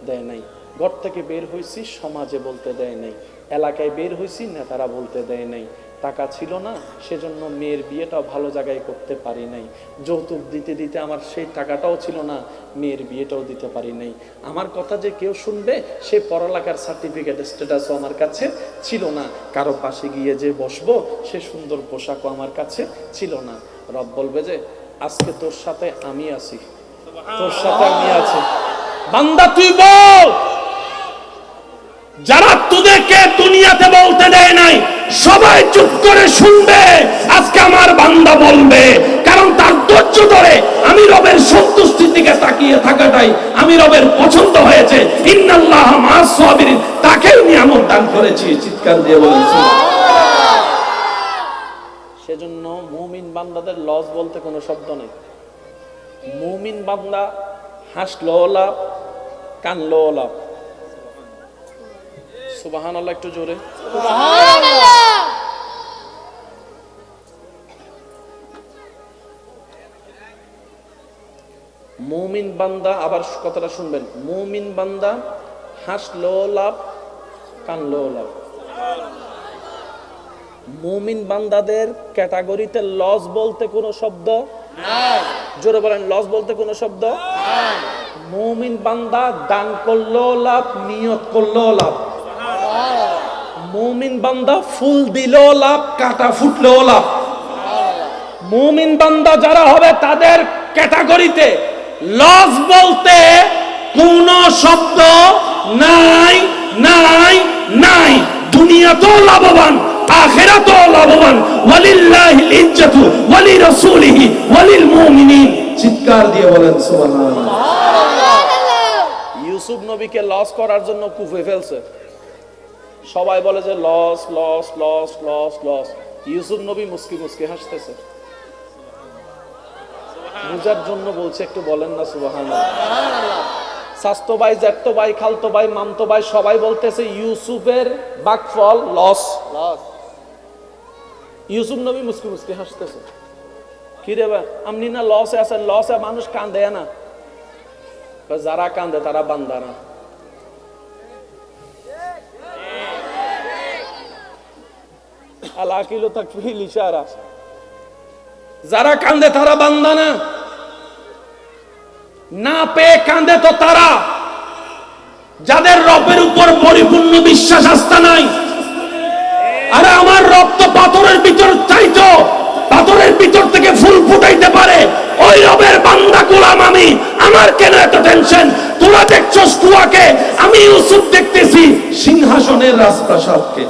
Speaker 1: দেয় নাই ঘর থেকে বের হইছি সমাজে বলতে দেয় নাই এলাকায় বের হইছি নেতারা বলতে দেয় নাই টাকা ছিল না সেজন্য মেয়ের বিয়েটাও ভালো জায়গায় করতে পারি নাই যৌতুক দিতে আমার সেই টাকাটাও ছিল না মেয়ের বিয়েটাও দিতে পারি নাই আমার কথা যে কেউ শুনবে সে পড়ালেখার সার্টিফিকেট স্ট্যাটাসও আমার কাছে ছিল না কারো পাশে গিয়ে যে বসবো সে সুন্দর পোশাকও আমার কাছে ছিল না রব বলবে যে আজকে তোর সাথে আমি আছি বান্দা তুই বল যারা তোদেরকে দুনিয়াতে বলতে দেয় নাই সবাই চুপ করে শুনবে আজকে আমার বান্দা বলবে কারণ তার ধৈর্য ধরে আমি রবের সন্তুষ্টির দিকে তাকিয়ে থাকাটাই আমি রবের পছন্দ হয়েছে ইন্নাল্লাহা মা'আস সাবিরিন তাকেও নিয়ামত দান করেছি চিৎকার দিয়ে বলেন সেজন্য মুমিন বান্দাদের লস বলতে কোনো শব্দ নেই মুমিন বান্দা হাসলো লাভ কানলো লাভ সুবহানাল্লাহ একটু জোরে সুবহানাল্লাহ মুমিন বান্দা আবার কথাটা শুনবেন মুমিন বান্দা হাসলো লাভ কানলো লাভ মুমিন বান্দাদের ক্যাটাগরিতে লস বলতে কোনো শব্দ নাই জোরে বলেন লস বলতে কোনো শব্দ নাই মুমিন বান্দা দান করলো লাভ নিয়ত করলো লাভ মুমিন বান্দা ফুল দিলো লাভ কাটা ফুটলো লাভ মুমিন বান্দা যারা হবে তাদের ক্যাটাগরিতে লস বলতে কোনো শব্দ নাই নাই নাই দুনিয়াতেও লাভবান আখিরাতেও লাভবান ওয়ালিল্লাহিল ইজ্জাতু ওয়ালি রাসূলিহি ওয়ালিল মুমিনিন চিৎকার দিয়ে বলেন সুবহানাল্লাহ ইউসুফ নবীকে লস করার জন্য কুফে ফেলছে সবাই বলে যে লস লস লস লস লস ইউসুফ নবী মুস্কি মুস্কি হাসতেছে বুঝার জন্য বলছে একটু বলেন না সুবহানাল্লাহ স্বাস্থ্য ভাই, জ্যাঠতো ভাই, খালতো ভাই, মামতো ভাই সবাই বলতেছে ইউসুফের বাকফল লস। ইউসুফ নবী মুস্কি মুস্কি হাসতেছে, কি রে ভাই আপনি না লসে আছেন? লসে মানুষ কান্দে না, যারা কান্দে তারা বান্দা না। আলাকিলু তাকফিল ইশারা, যারা কান্দে তারা বান্দা না। না পেয়ে কান্দে তো তারা যাদের রবের উপর পরিপূর্ণ বিশ্বাস আস্থা নাই। আরে আমার রব তো পাথরের ভিতর চাইতো, পাথরের ভিতর থেকে ফুল ফুটাইতে পারে, ওই রবের বান্দা গোলাম আমি। আমার কেন এত টেনশন? তোরা দেখছস কুয়াকে, আমি ইউসুফ দেখতেছি সিংহাসনের রাজপ্রাসাদকে।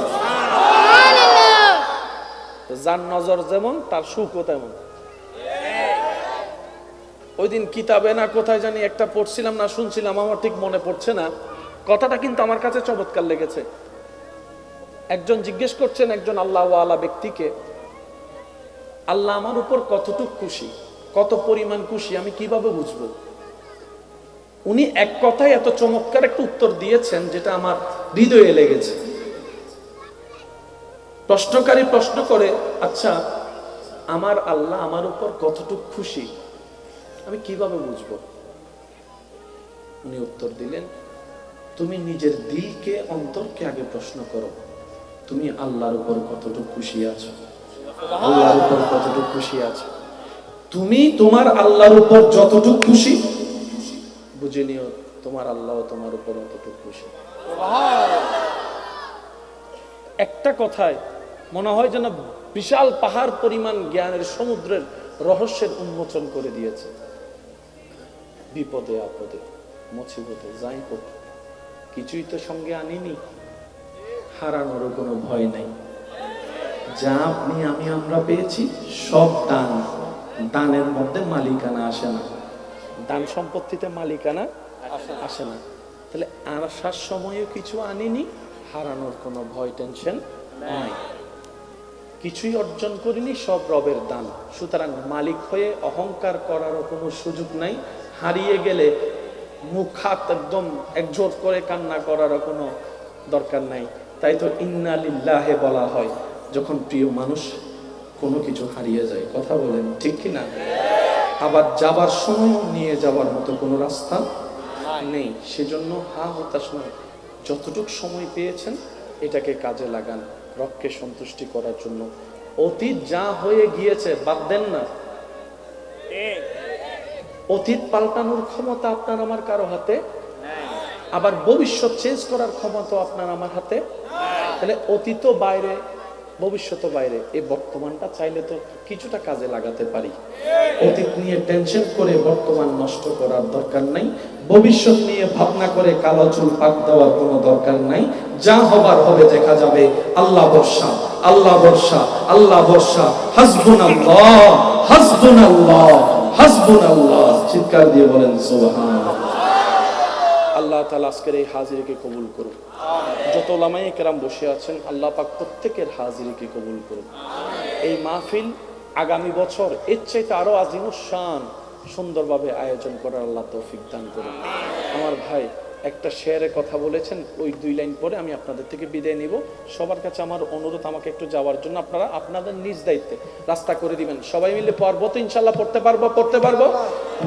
Speaker 1: যার নজর যেমন তার সুখও তেমন। ওই দিন কিতাবে না কোথায় জানি একটা পড়ছিলাম না শুনছিলাম, আমার ঠিক মনে পড়ছে না, কথাটা কিন্তু আমার কাছে চমৎকার লেগেছে। একজন জিজ্ঞেস করছেন একজন আল্লাহওয়ালা ব্যক্তিকে, আল্লাহ আমার উপর কতটুকু খুশি, কত পরিমাণ খুশি আমি কিভাবে বুঝবো? উনি এক কথায় এত চমৎকার একটা উত্তর দিয়েছেন যেটা আমার হৃদয়ে লেগেছে। প্রশ্নকারী প্রশ্ন করে, আচ্ছা আমার আল্লাহ আমার উপর কতটুকু খুশি আমি কিভাবে বুঝবো? উনি উত্তর দিলেন, তুমি নিজের দিলকে, অন্তরকে আগে প্রশ্ন করো, তুমি আল্লাহর উপর কতটুকু খুশি আছো, আল্লাহর উপর কতটুকু খুশি আছো। তুমি তোমার আল্লাহর উপর যতটুকু খুশি বুঝে নিও, তোমার আল্লাহ তোমার উপর অতটুকু খুশি। একটা কথায় মনে হয় যেন বিশাল পাহাড় পরিমাণ জ্ঞানের সমুদ্রের রহস্যের উন্মোচন করে দিয়েছে। বিপদে আপদে মুসিবতে যাই হোক কিছুই তো সঙ্গে আনিনি, হারানোরও কোনো ভয় নাই। যা আপনি আমি আমরা পেয়েছি সব দান, দানের মধ্যে মালিকানা আসে না, দান সম্পত্তিতে মালিকানা আসে না। তাহলে আসার সময়ও কিছু আনিনি, হারানোর কোনো ভয় টেনশন নাই। কিছুই অর্জন করিনি, সব রবের দান। সুতরাং মালিক হয়ে অহংকার করারও কোনো সুযোগ নাই। হারিয়ে গেলে মুখ হাত একদম একজোট করে কান্না করারও কোনো দরকার নাই। তাই তো ইন্না লিল্লাহে বলা হয় যখন প্রিয় মানুষ কোনো কিছু হারিয়ে যায়। কথা বলেন ঠিক কি না? আবার যাবার সময়ও নিয়ে যাবার মতো কোনো রাস্তা নেই। সেজন্য হতাশ নয়, যতটুকু সময় পেয়েছেন এটাকে কাজে লাগান রবকে সন্তুষ্টি করার জন্য। অতীত যা হয়ে গিয়েছে বাদ দেন না। অতীত পাল্টানোর ক্ষমতা আপনার আমার কারো হাতে, আবার ভবিষ্যৎ চেঞ্জ করার ক্ষমতা আপনার আমার হাতে। তাহলে অতীত বাইরে, ভবিষ্যৎ বাইরে, এই বর্তমানটা চাইলে তো কিছুটা কাজে লাগাতে পারি। অতীত নিয়ে টেনশন করে বর্তমান নষ্ট করার দরকার নাই, ভবিষ্যৎ নিয়ে ভাবনা করে কালো চুল পাক দেওয়ার কোনো দরকার নাই। যা হবার হবে দেখা যাবে। আল্লাহ ভরসা, আল্লাহ ভরসা, আল্লাহ ভরসা। হাসবুনাল্লাহ, হাসবুনাল্লাহ, হাসবুনাল্লাহ। চিৎকার দিয়ে বলেন সুবহানাল্লাহ। আল্লাহ তাআলা আজকের এই হাজিরিকে কবুল করুন। যত ওলামায়ে কেরাম বসে আছেন আল্লাহ পাক প্রত্যেকের হাজিরিকে কবুল করুন। এই মাহফিল আগামী বছর এর চাইতে আরো আজিমুশান সুন্দরভাবে আয়োজন করার আল্লাহ তৌফিক দান করুন। আমার ভাই একটা শেয়ারের কথা বলেছেন, ওই 2 লাইন পরে আমি আপনাদের থেকে বিদায় নিব। সবার কাছে আমার অনুরোধ আমাকে একটু যাওয়ার জন্য, আপনারা আপনাদের নিজ দায়িত্বে রাস্তা করে দিবেন। সবাই মিলে পড়বো তো ইনশাআল্লাহ, পড়তে পারবো, পড়তে পারবো।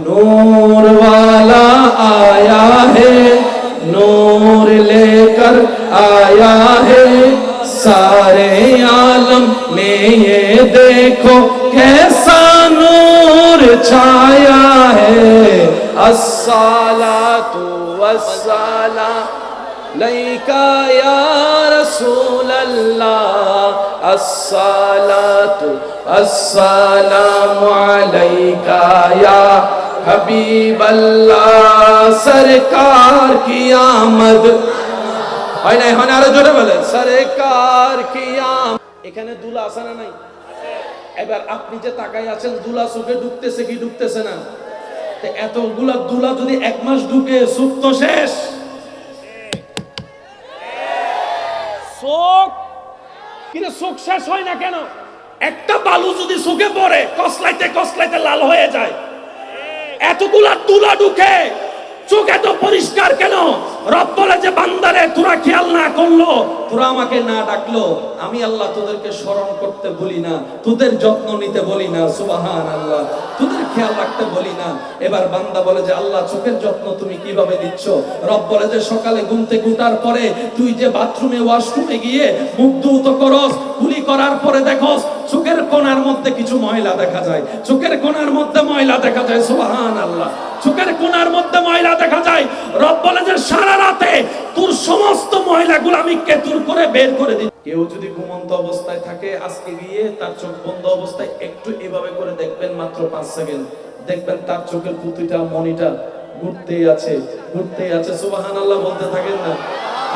Speaker 1: নূর ওয়ালা আয়া হে, नूर लेकर आया है, सारे आलम में ये देखो कैसा नूर छाया है। अस्सलातु वस्सलाम लैका या रसूल अल्लाह, अस्सलातु अस्सलामु अलैका या हबीब अल्लाह। सरकार की आमद হয় না, এখন আরো জোরে বলেন সরকার কি আম। এখানে দুলা আছে না নাই? এবার আপনি যে তাকাই আছেন, দুলা চোখে ঢুকতেছে কি ঢুকতেছে না? এতগুলা দুলা যদি 1 মাস ঢুকে, সুখ তো শেষ। চোখ কিরে চোখ শেষ হয় না কেন? একটা বালু যদি চোখে পড়ে কসলাইতে কসলাইতে লাল হয়ে যায়। এতগুলা দুলা ঢুকে চোখ এত পরিষ্কার কেন? রব বলে যে বান্দারে তোরা খেয়াল না করলো, তোরা আমাকে না ডাকলো, আমি আল্লাহ তোদেরকে স্মরণ করতে বলি না, তোদের যত্ন নিতে বলি না, সুবহানাল্লাহ, তোদের খেয়াল রাখতে বলি না। এবার বান্দা বলে যে আল্লাহ চোখের যত্ন তুমি কিভাবে দিচ্ছ? রব বলে যে সকালে ঘুম থেকে উঠার পরে তুই যে বাথরুমে ওয়াশরুমে গিয়ে মুখ ধুত করস, কুলি করার পরে দেখস চোখের কোণার মধ্যে কিছু ময়লা দেখা যায়, চোখের কোণার মধ্যে ময়লা দেখা যায়, সুবহানাল্লাহ, চোখের কোণার মধ্যে ময়লা দেখা যায়। রব বলে যে সারা রাতে তোর সমস্ত ময়লাগুলো আমি কেতুর করে বের করে দিই। কেউ যদি ঘুমন্ত অবস্থায় থাকে আজকে গিয়ে তার চোখ বন্ধ অবস্থায় একটু এভাবে করে দেখবেন, মাত্র 5 সেকেন্ড দেখবেন তার চোখের প্রতিটা মনিটা ঘুরতেই আছে, ঘুরতেই আছে, সুবহানাল্লাহ বলতে থাকেন না।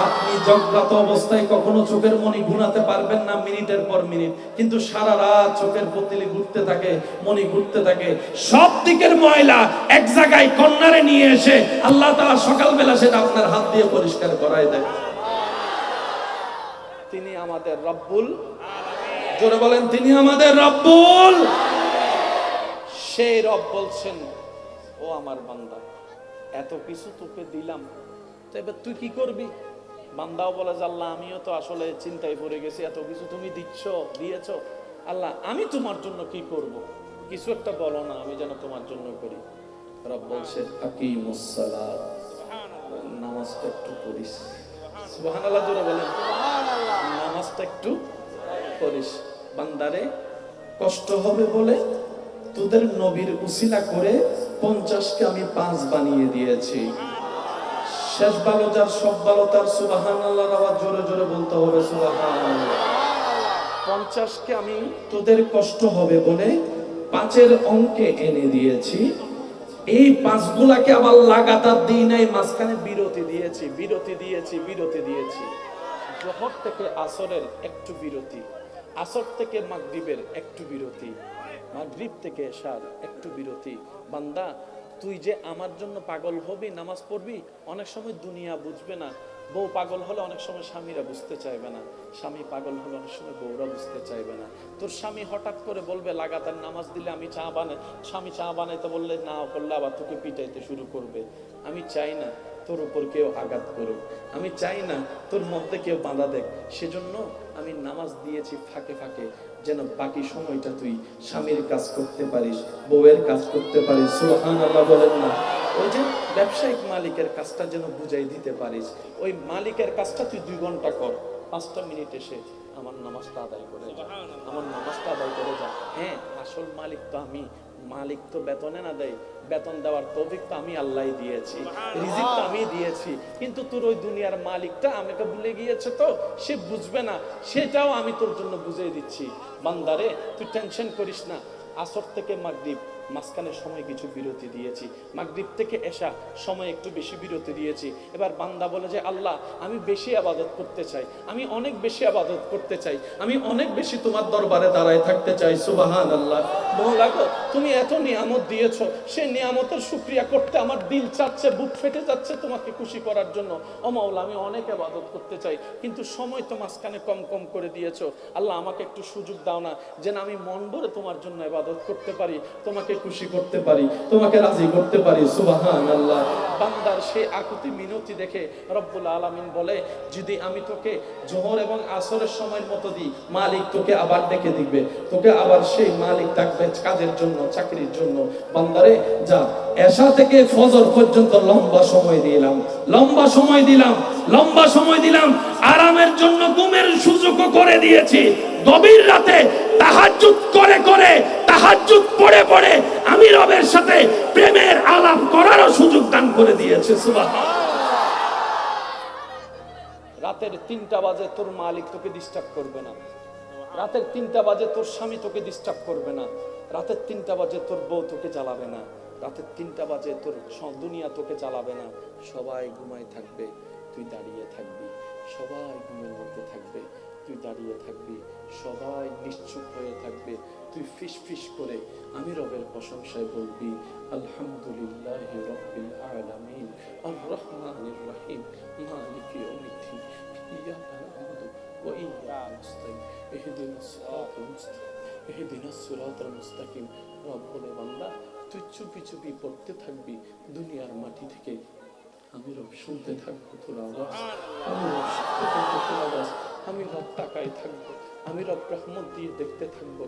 Speaker 1: আপনি জাগ্রত অবস্থায় কখনো চোখের মনি ঘুরাতে পারবেন না মিনিটের পর মিনিট, কিন্তু সারা রাত চোখের পুতলি ঘুরতে থাকে, মনি ঘুরতে থাকে, সব দিকের ময়লা এক জায়গায় কর্নারে নিয়ে এসে আল্লাহ তাআলা সকালবেলা সেটা আপনার হাত দিয়ে পরিষ্কার করায় দেয়। তিনি আমাদের রব্বুল আলামিন, জোরে বলেন তিনি আমাদের রব্বুল। সেই রব বলছেন ও আমার বান্দা এত কিছু তোকে দিলাম, তো এবার তুই কি করবি? বান্দাও বলে যে আল্লাহ আমিও তো আসলে চিন্তায় পড়ে গেছি, এত কিছু তুমি দিয়েছো আল্লাহ, আমি তোমার জন্য কি করব? কিছু একটা বলো না, আমি যেন তোমার জন্য করি। রব বলছে আকিমুস সালাত, নামাজটা একটু পড়িস, সুবহানাল্লাহ, জোরে বলেন সুবহানাল্লাহ, নামাজটা একটু পড়িস। বান্দারে কষ্ট হবে বলে তোদের নবীর উসিলা করে 50কে আমি 5 বানিয়ে দিয়েছি। শেষ ভালো যার সব ভালো তার, সুবহানাল্লাহর আওয়াজ জোরে জোরে বলতে হবে, সুবহানাল্লাহ। 50কে আমি তোদের কষ্ট হবে বলে 5-এর অঙ্কে এনে দিয়েছি। এই 5গুলাকে আবার লাগাতার দিই নাই, মাঝখানে বিরতি দিয়েছি। জোহর থেকে আসরের একটু বিরতি, আসর থেকে মাগরিবের একটু বিরতি, মাগরিব থেকে এশার একটু বিরতি। বান্দা তুই যে আমার জন্য পাগল হবি, নামাজ পড়বি, অনেক সময় দুনিয়া বুঝবে না। বউ পাগল হলে অনেক সময় স্বামীরা বুঝতে চাইবে না, স্বামী পাগল হলে অনেক সময় বউরা বুঝতে চাইবে না। তোর স্বামী হঠাৎ করে বলবে লাগাতার নামাজ দিলে আমি স্বামী চা বানাইতে বললে না করলে আবার তোকে পিটাইতে শুরু করবে। আমি চাই না তোর উপর কেউ আঘাত করুক, আমি চাই না তোর মধ্যে কেউ বাধা দেখ, সেজন্য আমি নামাজ দিয়েছি ফাঁকে ফাঁকে, যেন বাকি সময়টা তুই স্বামীর কাজ করতে পারিস, বউয়ের কাজ করতে পারিস, সুবহানাল্লাহ বলেন না। ওই যে ব্যবসায়িক মালিকের কাজটা যেন বুঝাই দিতে পারিস, ওই মালিকের কাজটা তুই 2 ঘন্টা কর, 5টা মিনিট এসে আমার নামাজটা আদায় করে যা, আমার নামাজটা আদায় করে যা। হ্যাঁ, আসল মালিক তো আমি, মালিক তো বেতনে না দেয়, বেতন দেওয়ার তৌফিক তো আমি আল্লাহই দিয়েছি, রিজিক তো আমি দিয়েছি, কিন্তু তোর ওই দুনিয়ার মালিকটা আমাকে ভুলে গিয়েছে, তো সে বুঝবে না, সেটাও আমি তোর জন্য বুঝিয়ে দিচ্ছি। বান্দারে তুই টেনশন করিস না, আসর থেকে মাগরিব মাঝখানে সময় কিছু বিরতি দিয়েছি, মাগরিব থেকে এশা সময় একটু বেশি বিরতি দিয়েছি। এবার বান্দা বলে যে আল্লাহ আমি বেশি ইবাদত করতে চাই, আমি অনেক বেশি ইবাদত করতে চাই, আমি অনেক বেশি তোমার দরবারে দাঁড়ায় থাকতে চাই, সুবহানাল্লাহ। মওলা গো তুমি এত নিয়ামত দিয়েছো, সেই নিয়ামতের শুকরিয়া করতে আমার দিল চাচ্ছে, বুক ফেটে যাচ্ছে তোমাকে খুশি করার জন্য। ও মওলা আমি অনেক ইবাদত করতে চাই, কিন্তু সময় তো মাঝখানে কম কম করে দিয়েছো, আল্লাহ আমাকে একটু সুযোগ দাও না, যেন আমি মন ভরে তোমার জন্য ইবাদত করতে পারি, তোমাকে খুশি করতে পারি, তোমাকে রাজি করতে পারি, সুবহানাল্লাহ। বান্দার সেই আকুতি মিনতি দেখে রব্বুল আলামিন বলে যদি আমি তোকে জোহর এবং আসরের সময়ের মতো দিই, মালিক তোকে আবার ডেকে দিবে, তোকে আবার সেই মালিক ডাকবে কাজের জন্য, চাকরির জন্য। বান্দারে যা, এশা থেকে ফজর পর্যন্ত লম্বা সময় দিলাম, আরামের জন্য ঘুমের সুযোগও করে দিয়েছি, গভীর রাতে তাহাজ্জুদ করে তাহাজ্জুদ পড়ে আমি রবের সাথে প্রেমের আলাপ করারও সুযোগ দান করে দিয়েছে, সুবহানাল্লাহ। রাতের 3টা বাজে তোর মালিক তোকে ডিস্টার্ব করবে না, রাতের 3টা বাজে তোর স্বামী তোকে ডিস্টার্ব করবে না, রাতের 3টা বাজে তোর বউ তোকে জ্বালাবে না, রাতের 3টা বাজে তোর দুনিয়া তোকে জ্বালাবে না। সবাই ঘুমায় থাকবে, তুই দাঁড়িয়ে থাকবি, সবাই ঘুমের মধ্যে থাকবে, তুই দাঁড়িয়ে থাকবি, সবাই নিশ্চুপ হয়ে থাকবে, তুই ফিস ফিস করে আমি রবের প্রশংসায় বলবি আলহামদুলিল্লাহি রাব্বিল আলামিন আর রহমানির রহিম মালিকি ইয়াউমিদ্দিন ইয়াকা না'বুদু ওয়া ইয়াকা নাস্তাইন ইহদিনাস সিরাতাল মুস্তাকিম। রব বলে বান্দা তুই চুপি চুপি পড়তে থাকবি, দুনিয়ার মাটি থেকে আমি রব শুনতে থাকবো তোর আওয়াজ, আমি রব শুনতে থাকবো তোর আওয়াজ, আমি রব তাকায় থাকবো, আমি রব রহমত দিয়ে দেখতে থাকবো।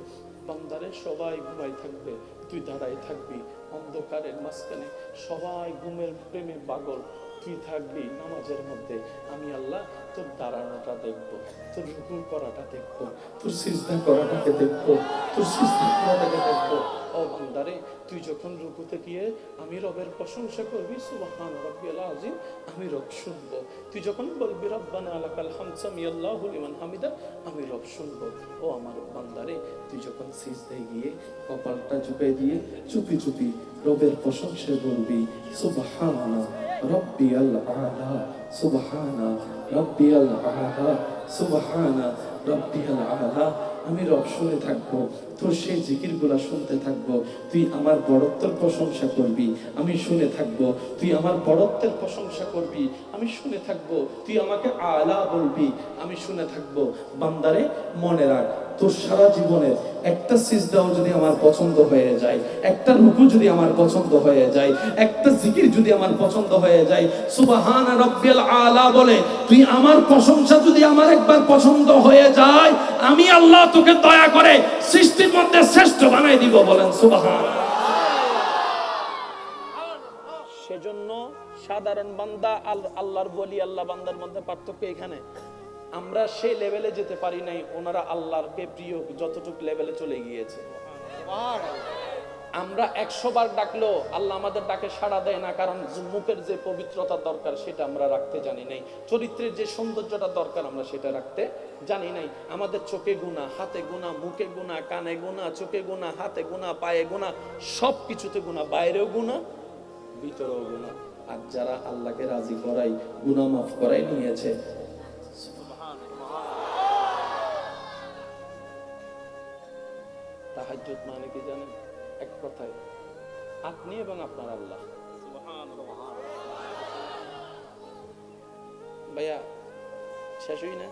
Speaker 1: বান্দারে সবাই ঘুমাই থাকবে, তুই দাঁড়ায় থাকবি অন্ধকারের মাঝখানে, সবাই ঘুমের প্রেমে পাগল, তুই থাকবি নামাজের মধ্যে। আমি আল্লাহ তোর দাঁড়ানোটা দেখবো, তোর রুকু করাটা দেখবো, তোর সিজদা করাটাকে দেখবো, তোর সিজদা করাটাকে দেখবো। ও বান্দারে, তুই যখন রুকুতে গিয়ে আমি রবের প্রশংসা করবি সুবহান রাব্বিয়াল আযীম, আমি রব শুনবো। তুই যখন বলবি রব্বানা লাকাল হামদ সামিআল্লাহু লিমান হামিদা, আমি রব শুনবো। ও আমার বান্দারে, তুই যখন সিজদায় গিয়ে কপালটা ঝুঁকে দিয়ে চুপি চুপি রবের প্রশংসা বলবি সুবহানা রাব্বিয়াল আ'লা, সুবহানা রাব্বিয়াল আ'লা, সুবহানা রাব্বিয়াল আ'লা, আমি রব শুনে থাকবো, তোর সেই জিকিরগুলা শুনতে থাকবো। তুই আমার বড়ত্বের প্রশংসা করবি, আমি শুনে থাকবো। তুই আমার বড়ত্বের প্রশংসা করবি, আমি শুনে থাকবো। তুই আমাকে আলা বলবি, আমি শুনে থাকবো। বান্দারে মনে রাখ, তোর সারা জীবনের একটা সিজদাও যদি আমার পছন্দ হয়ে যায়, একটা রুকু যদি আমার পছন্দ হয়ে যায়, একটা জিকির যদি আমার পছন্দ হয়ে যায়, সুবহান রাব্বিয়াল আলা বলে তুই আমার প্রশংসা যদি আমার একবার পছন্দ হয়ে যায়, আমি আল্লাহ তোকে দয়া করে সৃষ্টির মধ্যে শ্রেষ্ঠ বানাই দিব। বলেন সুবহান। সেজন্য সাধারণ বান্দা আল্লাহর বলি, আল্লাহ বান্দার মধ্যে পার্থক্য এখানে। আমরা সেই লেভেলে যেতে পারি নাই, ওনারা আল্লাহরকে প্রিয় যতটুকু লেভেলে চলে গিয়েছে। আমরা 100 বার ডাকলো আল্লাহ আমাদের ডাকে সাড়া দেয় না, কারণ মুখের যে পবিত্রতা দরকার সেটা আমরা রাখতে জানি নাই, চরিত্রের যে সৌন্দর্যটা দরকার আমরা সেটা রাখতে জানি নাই। আমাদের চোখে গুনাহ, হাতে গুনাহ, মুখে গুনাহ, কানে গুনাহ, চোখে গুনাহ, হাতে গুনাহ, পায়ে গুনাহ, সব কিছুতে গুনাহ, বাইরেও গুনাহ, ভিতরেও গুনাহ। আর যারা আল্লাহকে রাজি করাই, গুনাহ মাফ করাই নিয়েছে, তাহাজ্জুদ মানে কি জানেন? এক কথায় আপনি এবং আপনার আল্লাহ। ভাইয়া শেষ হই না?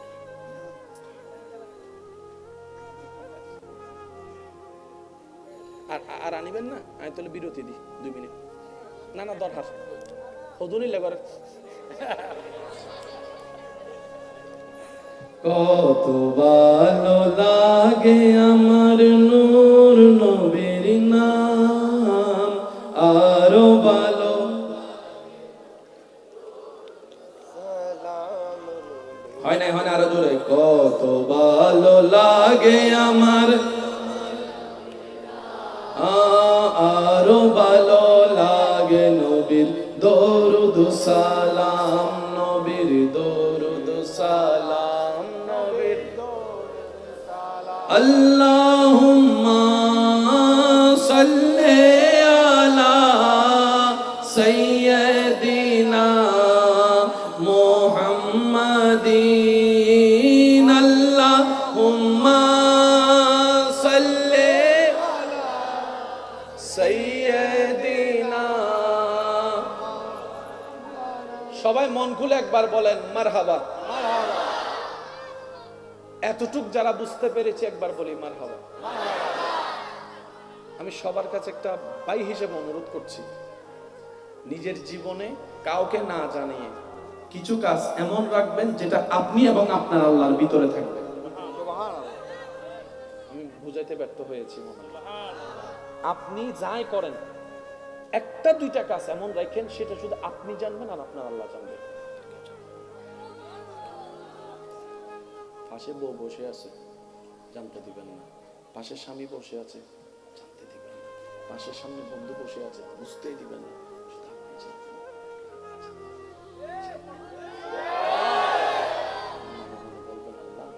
Speaker 1: আর আনিবেন না? আমি তাহলে বিরতি দিই 2 মিনিট। না না দরকার, হদুনিলে করে। কত ভালো লাগে আমার নূর নবীর নাম, আরো ভালো হয় না, হয় না, আরো জোরে। কত ভালো লাগে আমার, আরো ভালো লাগে নবীর দরুদ সালাম, নবীর দরুদ সালাম, নবীর আল্লাহুম্মা সাল্লি আলা সাইয়্যিদিনা মুহাম্মাদিন, আল্লাহুম্মা সাল্লি আলা সাইয়্যিদিনা। সবাই মন খুলে একবার বলেন মারহাবা। এতটুক যারা বুঝতে পেরেছে একবার বলি মারহাবা। আমি সবার কাছে একটা ভাই হিসেবে অনুরোধ করছি, নিজের জীবনে কাউকে না জানিয়ে কিছু কাজ এমন রাখবেন যেটা আপনি এবং আপনার আল্লাহর ভিতরে থাকবে। আমি বুঝাইতে ব্যর্থ হয়েছি মনে হয়। আপনি যাই করেন, 1-2টা কাজ এমন রাখেন সেটা শুধু আপনি জানবেন আর আপনার আল্লাহ জানবেন। পাশে বউ বসে আছে, জানতে দিবেন না। পাশে স্বামী বসে আছে, জানতে দিবেন না। পাশের সামনে বন্ধু বসে আছে, বুঝতেই দিবেন না, শুধু আপনি জানবেন। বলবেন আল্লাহ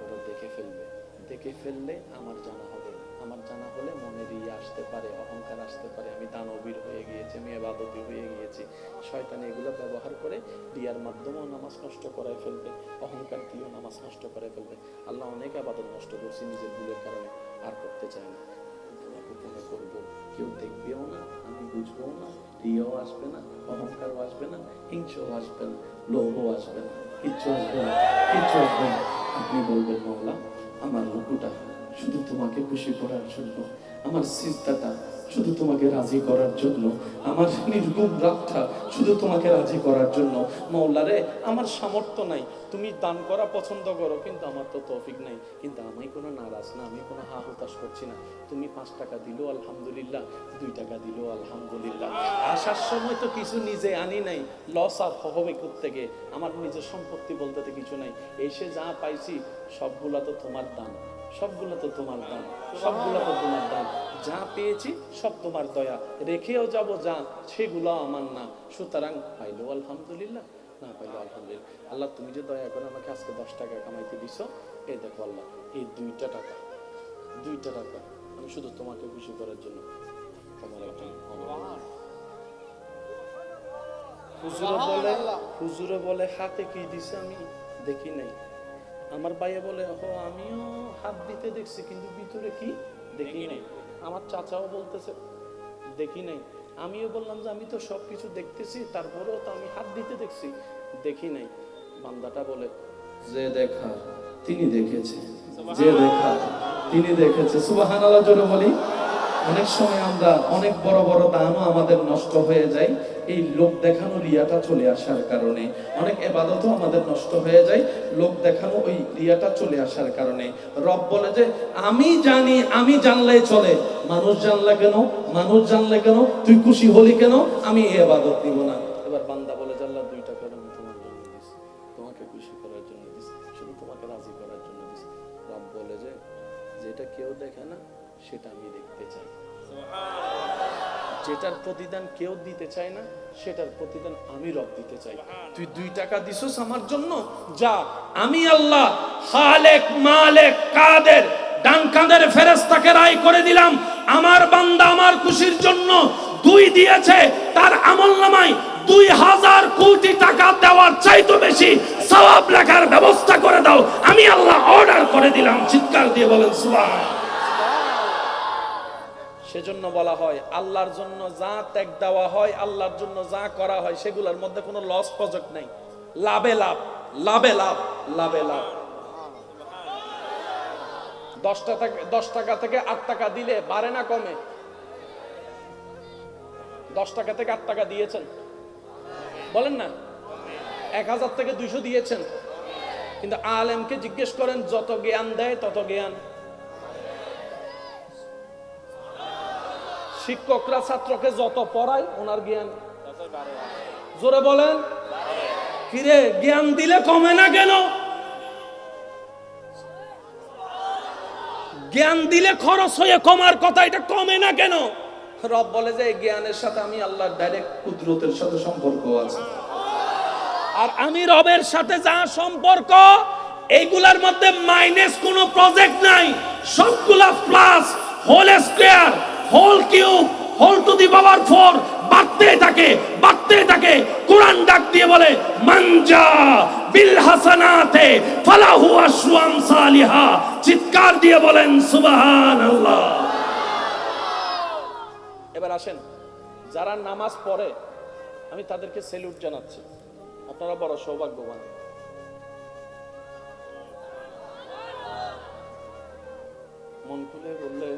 Speaker 1: ওরা দেখে ফেলবে, দেখে ফেললে আমার জানা হবে, আমার জানা হলে মনের ইয়ে আসতে পারে, অহংকার আসতে পারে, আমি দানবীর হয়ে গিয়েছি, আমি ইবাদতি হয়ে গিয়েছি। শয়তান এগুলো ব্যবহার করে রিয়ার মাধ্যমেও নামাজ নষ্ট করায় ফেলবে, অহংকার দিয়েও নামাজ নষ্ট করে ফেলবে। আল্লাহ অনেক ইবাদত নষ্ট করছি নিজের ভুলের কারণে, আর করতে চাই না। গোপনে করবো, কেউ দেখবেও না, আমি বুঝবো না, রিয়াও আসবে না, অহংকারও আসবে না, হিংসাও আসবে না, লোভও আসবে না, কিচ্ছু আসবে না, কিচ্ছু আসবে না। আপনি বলবেন মাওলা আমার রুকুটা শুধু তোমাকে খুশি করার জন্য, আমার সিজদাটা শুধু তোমাকে রাজি করার জন্য, আমার নির্গুম রাতটা শুধু তোমাকে রাজি করার জন্য। মওলারে আমার সামর্থ্য নাই, তুমি দান করা পছন্দ করো, কিন্তু আমার তো তৌফিক নাই। কিন্তু আমি কোনো নারাজ না, আমি কোনো হা হুতাশ করছি না। তুমি 5 টাকা দিলো আলহামদুলিল্লাহ, 2 টাকা দিলো আলহামদুলিল্লাহ। আসার সময় তো কিছু নিজে আনি নাই, লস আর হবে থেকে, আমার নিজের সম্পত্তি বলতে তো কিছু নাই। এসে যা পাইছি সবগুলা তো তোমার দান, সবগুলো তো তোমার দান, সবগুলো তো তোমার দান। যা পেয়েছি সব তোমার দয়া, রেখেও যাব যা সেগুলো আমার না। সুতরাং পাইলো আলহামদুলিল্লাহ, না পাইলো আলহামদুলিল্লাহ। আল্লাহ তুমি যে দয়া করে আমাকে আজকে 10 টাকা কামাইতে দিছো, এই দেখো আল্লাহ, এই 2টা টাকা আমি শুধু তোমাকে খুশি করার জন্য হুজুরে বলে হাতে কি দিছে আমি দেখি নাই। আমার ভাইয়া বলে আমিও হাত দিতে দেখছি, কিন্তু ভিতরে কি দেখি নাই। আমার চাচাও বলতেছে দেখি নাই। আমিও বললাম যে আমি তো সবকিছু দেখতেছি, তারপরেও তো আমি হাত দিতে দেখছি, দেখি নাই। বান্দাটা বলে যে দেখা তিনি দেখেছে, যে দেখা তিনি দেখেছে। সুবহানাল্লাহ জোরে বলি। অনেক সময় আমরা অনেক বড় বড় দানও আমাদের নষ্ট হয়ে যায় এই লোক দেখানো রিয়াটা চলে আসার কারণে। অনেক ইবাদতও আমাদের নষ্ট হয়ে যায় লোক দেখানো ওই রিয়াটা চলে আসার কারণে। রব বলে যে আমি জানি, আমি জানলেই চলে, মানুষ জানলে কেন, মানুষ জানলে কেন, তুই খুশি হলি কেন, আমি এই ইবাদত নিব না। এবার বান্দা বলে যে আল্লাহ 2 টাকা আমি তোমার জন্য দিছি, তোমাকে খুশি করার জন্য দিছি, শুধু তোমাকে রাজি করার জন্য দিছি। রব বলে যে যেটা কেউ দেখে না সেটা আমি দেখতে চাই। যেটার প্রতিদান কেউ দিতে চায় না সেটার প্রতিদান আমি রব দিতে চাই। তুই 2 টাকা দিছস আমার জন্য, যা আমি আল্লাহ খালেক মালিক কাদের ডান কাঁধের ফেরেশতাকে রায় করে দিলাম, আমার বান্দা আমার খুশির জন্য 2 দিয়েছে, তার আমলনামায় 2000 কোটি টাকা দেওয়ার চাইতে বেশি সওয়াব লেখার ব্যবস্থা করে দাও, আমি আল্লাহ অর্ডার করে দিলাম। চিৎকার দিয়ে বলেন সুবহান। সেজন্য বলা হয় আল্লাহর জন্য যা ত্যাগ দেওয়া হয়, আল্লাহর জন্য যা করা হয়, সেগুলোর মধ্যে কোনো লস প্রজেক্ট নাই, লাভে লাভ, লাভে লাভ, লাভে লাভ। 10 টাকা থেকে 8 টাকা দিলে বাড়ে না কমে? 10 টাকা থেকে 8 টাকা দিয়েছেন, বলেন না? 1000 থেকে 200 দিয়েছেন, কিন্তু আলেমকে জিজ্ঞেস করেন যত জ্ঞান দেয় তত জ্ঞান। শিক্ষকরা ছাত্রকে যত পড়ায় ওনার জ্ঞান জোরে বলেন। কিরে জ্ঞান দিলে কমে না কেন? জ্ঞান দিলে খরচ হয়ে কমার কথা, এটা কমে না কেন? রব বলে যে এই জ্ঞানের সাথে আমি আল্লাহর ডাইরেক্ট কুদরতের সাথে সম্পর্ক আছে, আর আমি রবের সাথে যা সম্পর্ক এইগুলার মধ্যে মাইনাস কোনো প্রজেক্ট নাই, সবগুলা plus, whole square, whole cube, whole to the power 4 বাড়তে থাকে, বাড়তে থাকে। কোরআন ডাক দিয়ে বলে মানজা বিল হাসানাতে ফালাহু আশরু আমসালিহা। চিৎকার দিয়ে বলেন সুবহানাল্লাহ। এবার আসেন, যারা নামাজ পড়ে আমি তাদেরকে স্যালুট জানাচ্ছি, আপনারা বড় সৌভাগ্যবান। মন খুলে বললে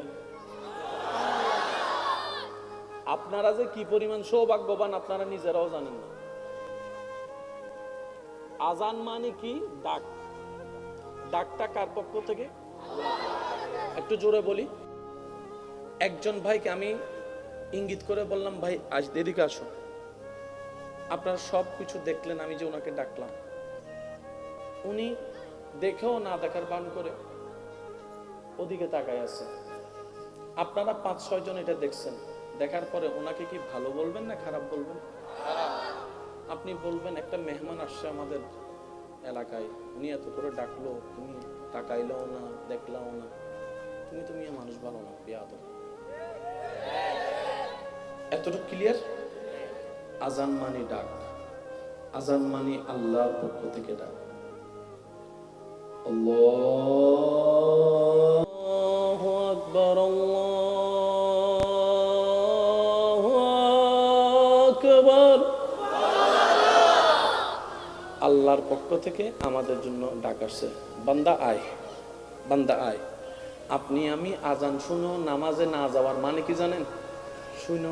Speaker 1: আপনারা যে কি পরিমাণ সৌভাগ্যবান আপনারা নিজেরাও জানেন না। আজান মানে কি? ডাক। ডাকটা কার পক্ষ থেকে? একটু জোরে বলি। একজন ভাইকে আমি ইঙ্গিত করে বললাম, ভাই আজ এদিকে আসো। আপনারা সব কিছু দেখলেন, আমি যে ওনাকে ডাকলাম, উনি দেখেও না দেখার ভান করে ওদিকে তাকায় আছে। আপনারা 5-6 জন এটা দেখছেন, দেখার পরে ওনাকে কি ভালো বলবেন না খারাপ বলবেন? আপনি বলবেন একটা মেহমান আসছে আমাদের এলাকায়, উনি এত করে ডাকলো, তুমি তাকাইলেও না, দেখলাও না, তুমি তো মেয়ে মানুষ ভালো না, বেয়াদব। এতটুকু ক্লিয়ার? আজান মানে ডাক, আজান মানে আল্লাহর পক্ষ থেকে ডাক। আল্লাহু আকবার, আল্লাহু আকবার। আল্লাহর পক্ষ থেকে আমাদের জন্য ডাক আসছে, বান্দা আয়, বান্দা আয়। আপনি আমি আজান শুনো নামাজে না যাওয়ার মানে কি জানেন? শুনো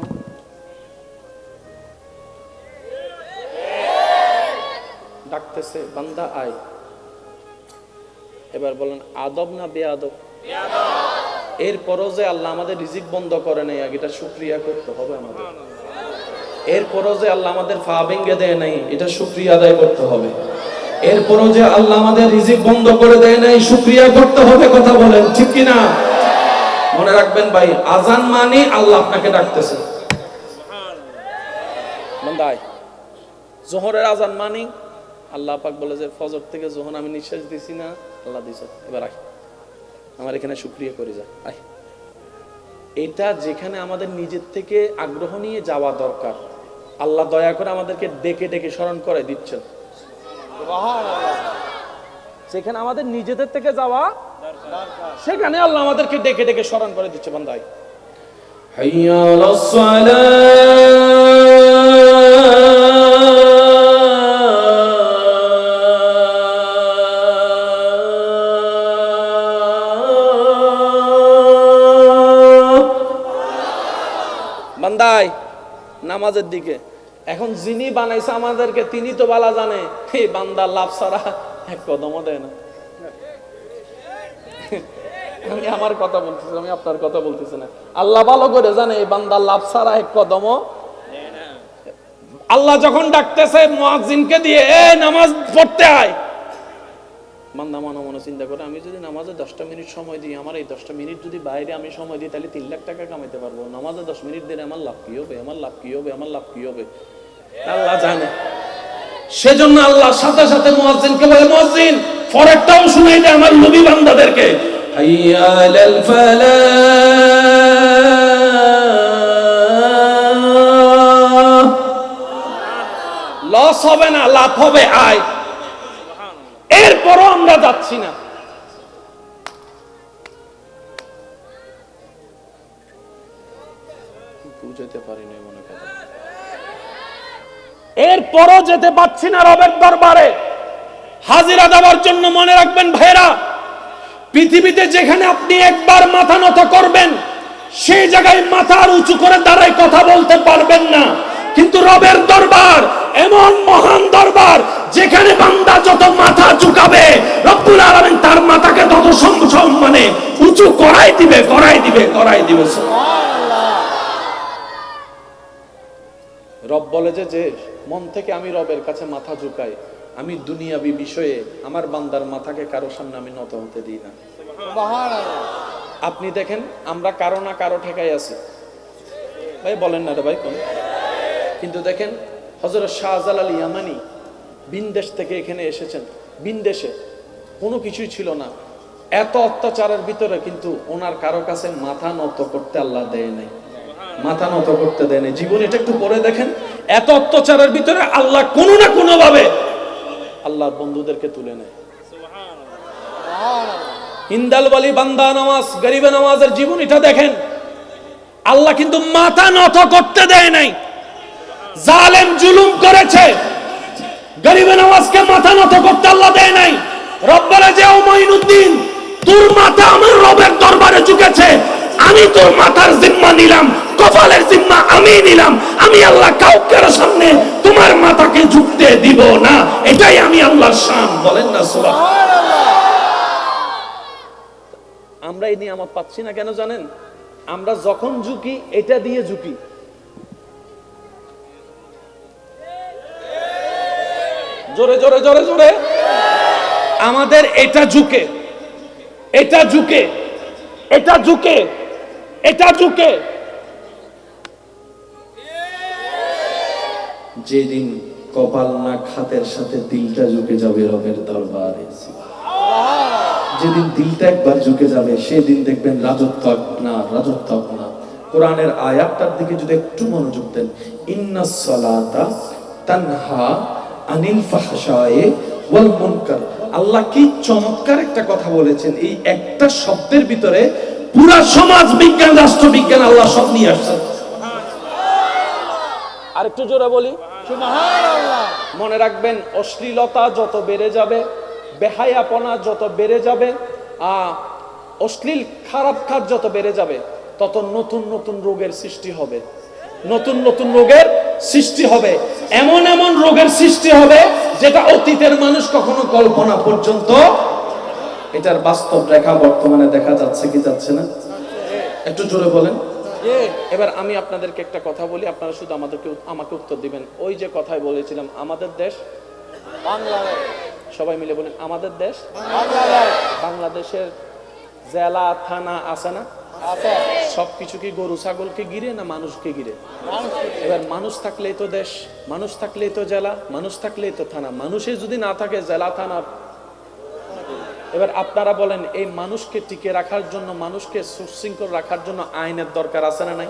Speaker 1: ডাকতেছে বান্দা আয়, এবার বলেন আদব না বেআদব? এরপরও যে আল্লাহ আমাদের রিজিক বন্ধ করে নাই, এটা শুকরিয়া করতে হবে আমাদের। এরপরও যে আল্লাহ আমাদের পা ভেঙে দেয় নাই, এটা শুকরিয়া আদায় করতে হবে। এরপরও যে আল্লাহ আমাদের রিজিক বন্ধ করে দেয় নাই, শুকরিয়া করতে হবে। কথা বলেন ঠিক কিনা? মনে রাখবেন ভাই, আজান মানে আল্লাহ আপনাকে ডাকতেছে। বান্দাই জোহরের আজান মানে আল্লাহ পাক বলে যে ফজর থেকে যখন আমি নিঃশ্বাস দিছি না, আল্লাহ দিছ, এবার আয় আমার এখানে শুকরিয়া করে যা, আয়। এটা যেখানে আমাদের নিজের থেকে আগ্রহ নিয়ে যাওয়া দরকার, আল্লাহ দয়া করে আমাদেরকে ডেকে ডেকে স্মরণ করে দিচ্ছেন। যেখানে আমাদের নিজেদের থেকে যাওয়া সেখানে আল্লাহ আমাদেরকে ডেকে ডেকে স্মরণ করে দিচ্ছে। বান্দাই হাইয়া আলাস সালাহ, বান্দাই নামাজের দিকে। এখন যিনি বানাইছে আমাদেরকে তিনি তো বালা জানে এই বান্দা লাভ ছাড়া এক কদমও দেয় না। আমি আমার কথা বলতেছি, আমি আপনার কথা বলতেছি না। আল্লাহ ভালো করে জানে এই বান্দা লাভ ছাড়া এক কদমও। আল্লাহ যখন ডাকতেছে মুয়াজ্জিনকে দিয়ে এ নামাজ পড়তে আয়, বান্দা মনে মনে চিন্তা করে আমি যদি নামাজে 10টা মিনিট সময় দিই, আমার এই 10টা মিনিট যদি বাইরে আমি সময় দিই তাহলে 3 লাখ টাকা কামাইতে পারবো। নামাজে 10 মিনিট দিলে আমার লাভ কি হবে, আমার লাভ কি হবে, আমার লাভ কি হবে? আল্লাহ জানে। সেজন্য আল্লাহ সাথে সাথে মুয়াজ্জিনকে বলে, মুয়াজ্জিন পরেরটাও শুনাই দে আমার নবী বান্দাদেরকে, হাইয়া আলাল ফালাহ। লস হবে না, লাভ হবে, আয়। এরপরও আমরা যাচ্ছি না। বুঝাতে পারি না মনে কথা। এরপরও যেতে পারছি না রবের দরবারে হাজিরা দেওয়ার জন্য। মনে রাখবেন ভাইরা, পৃথিবীতে যেখানে আপনি একবার মাথা নত করবেন সেই জায়গায় মাথা আর উঁচু করে দাঁড়ায় কথা বলতে পারবেন না। কিন্তু রবের দরবার এমন মহান দরবার যেখানে বান্দা যত মাথা ঝুঁকাবে রব্বুল আলামিন তার মাথাকে তত সম্মানে উঁচু করাই দিবে, করাই দিবে, করাই দিবে। রব বলে যে মন থেকে আমি রবের কাছে মাথা ঝুঁকাই, আমি দুনিয়াবি বিষয়ে আমার বান্দার মাথাকে কারো সামনে আমি নত হতে দিই না। আপনি দেখেন আমরা কারো না কারো ঠেকাই আছি ভাই, বলেন না রে ভাই কোন? কিন্তু দেখেন হযরত শাহজালাল ইয়ামানি বিনদেশ থেকে এখানে এসেছেন। বিনদেশে কোনো কিছুই ছিল না, এত অত্যাচারের ভিতরে কিন্তু ওনার কারো কাছে মাথা নত করতে আল্লাহ দেয় নাই, মাথা নত করতে দেয় নাই। জীবন এটা একটু পড়ে দেখেন, এত অত্যাচারের ভিতরে আল্লাহ কোনো না কোনো ভাবে আল্লাহর বন্ধুদেরকে তুলে নেয়। ইন্দাল ওয়ালি বান্দা নামাজ, গরিবে নামাজের জীবন এটা দেখেন, আল্লাহ কিন্তু মাথা নত করতে দেয় নাই। জালেম জুলুম করেছে, গরিবে নামাজকে মাথা নত করতে আল্লাহ দেয় নাই। রব বলে যে ও মঈনুদ্দিন, তোর মাথা আমার রবের দরবারে ঝুঁকেছে, আমি তোর মাথার জিম্মা নিলাম, কপালের জিম্মা আমি নিলাম। আমি আল্লাহ কাউকে সামনে তোমার মাথাকে ঝুঁকতে দিব না, এটাই আমি আল্লাহর শান। বলেন না সুবহানাল্লাহ। আমরা এই নিয়ামত পাচ্ছি না কেন জানেন? আমরা যখন ঝুঁকি এটা দিয়ে ঝুঁকি। জোরে জোরে জোরে জোরে আমাদের এটা ঝুঁকে, এটা ঝুঁকে, এটা ঝুঁকে, এটা ঝুঁকে। যেদিন কপাল না খাতের সাথে দিলটা ঝুঁকে যাবে রবের দরবারে, যেদিন দিলটা একবার ঝুঁকে যাবে সেদিন দেখবেন রাজত্ব না, রাজত্ব না। কোরআনের আয়াতটার দিকে যদি একটু মনোযোগ দেন, ইন্নাস সালাতা তানহা আনিল ফাহশায়ে ওয়াল মুনকার। আল্লাহ কি চমৎকার একটা কথা বলেছেন, এই একটা শব্দের ভিতরে পুরা সমাজ বিজ্ঞান, রাষ্ট্রবিজ্ঞান আল্লাহ সব নিয়ে আসছেন। আর একটু জোরে বলি সুবহানাল্লাহ। মনে রাখবেন, অশ্লীলতা যত বেড়ে যাবে, বেহায়াপনা যত বেড়ে যাবে, অশ্লীল খারাপ কাজ যত বেড়ে যাবে তত নতুন নতুন রোগের সৃষ্টি হবে, নতুন নতুন রোগের সৃষ্টি হবে, এমন এমন রোগের সৃষ্টি হবে যেটা অতীতের মানুষ কখনো কল্পনা পর্যন্ত। এটার বাস্তব রেখা বর্তমানে দেখা যাচ্ছে কি যাচ্ছে না? একটু জোরে বলেন। এবার আমি আপনাদেরকে একটা কথা বলি, আপনারা শুধু আমাকে উত্তর দিবেন। ওই যে কথাই বলেছিলাম, আমাদের দেশ বাংলাদেশ, সবাই মিলে বলেন আমাদের দেশ বাংলাদেশ। বাংলাদেশের জেলা থানা আছে না? সবকিছু কি গরু ছাগলকে ঘিরে না মানুষকে ঘিরে? এবার মানুষ থাকলেই তো দেশ, মানুষ থাকলেই তো জেলা, মানুষ থাকলেই তো থানা। মানুষে যদি না থাকে জেলা থানা। এবার আপনারা বলেন, এই মানুষকে টিকে রাখার জন্য, মানুষকে সুশৃঙ্খল রাখার জন্য আইনের দরকার আছে না নাই?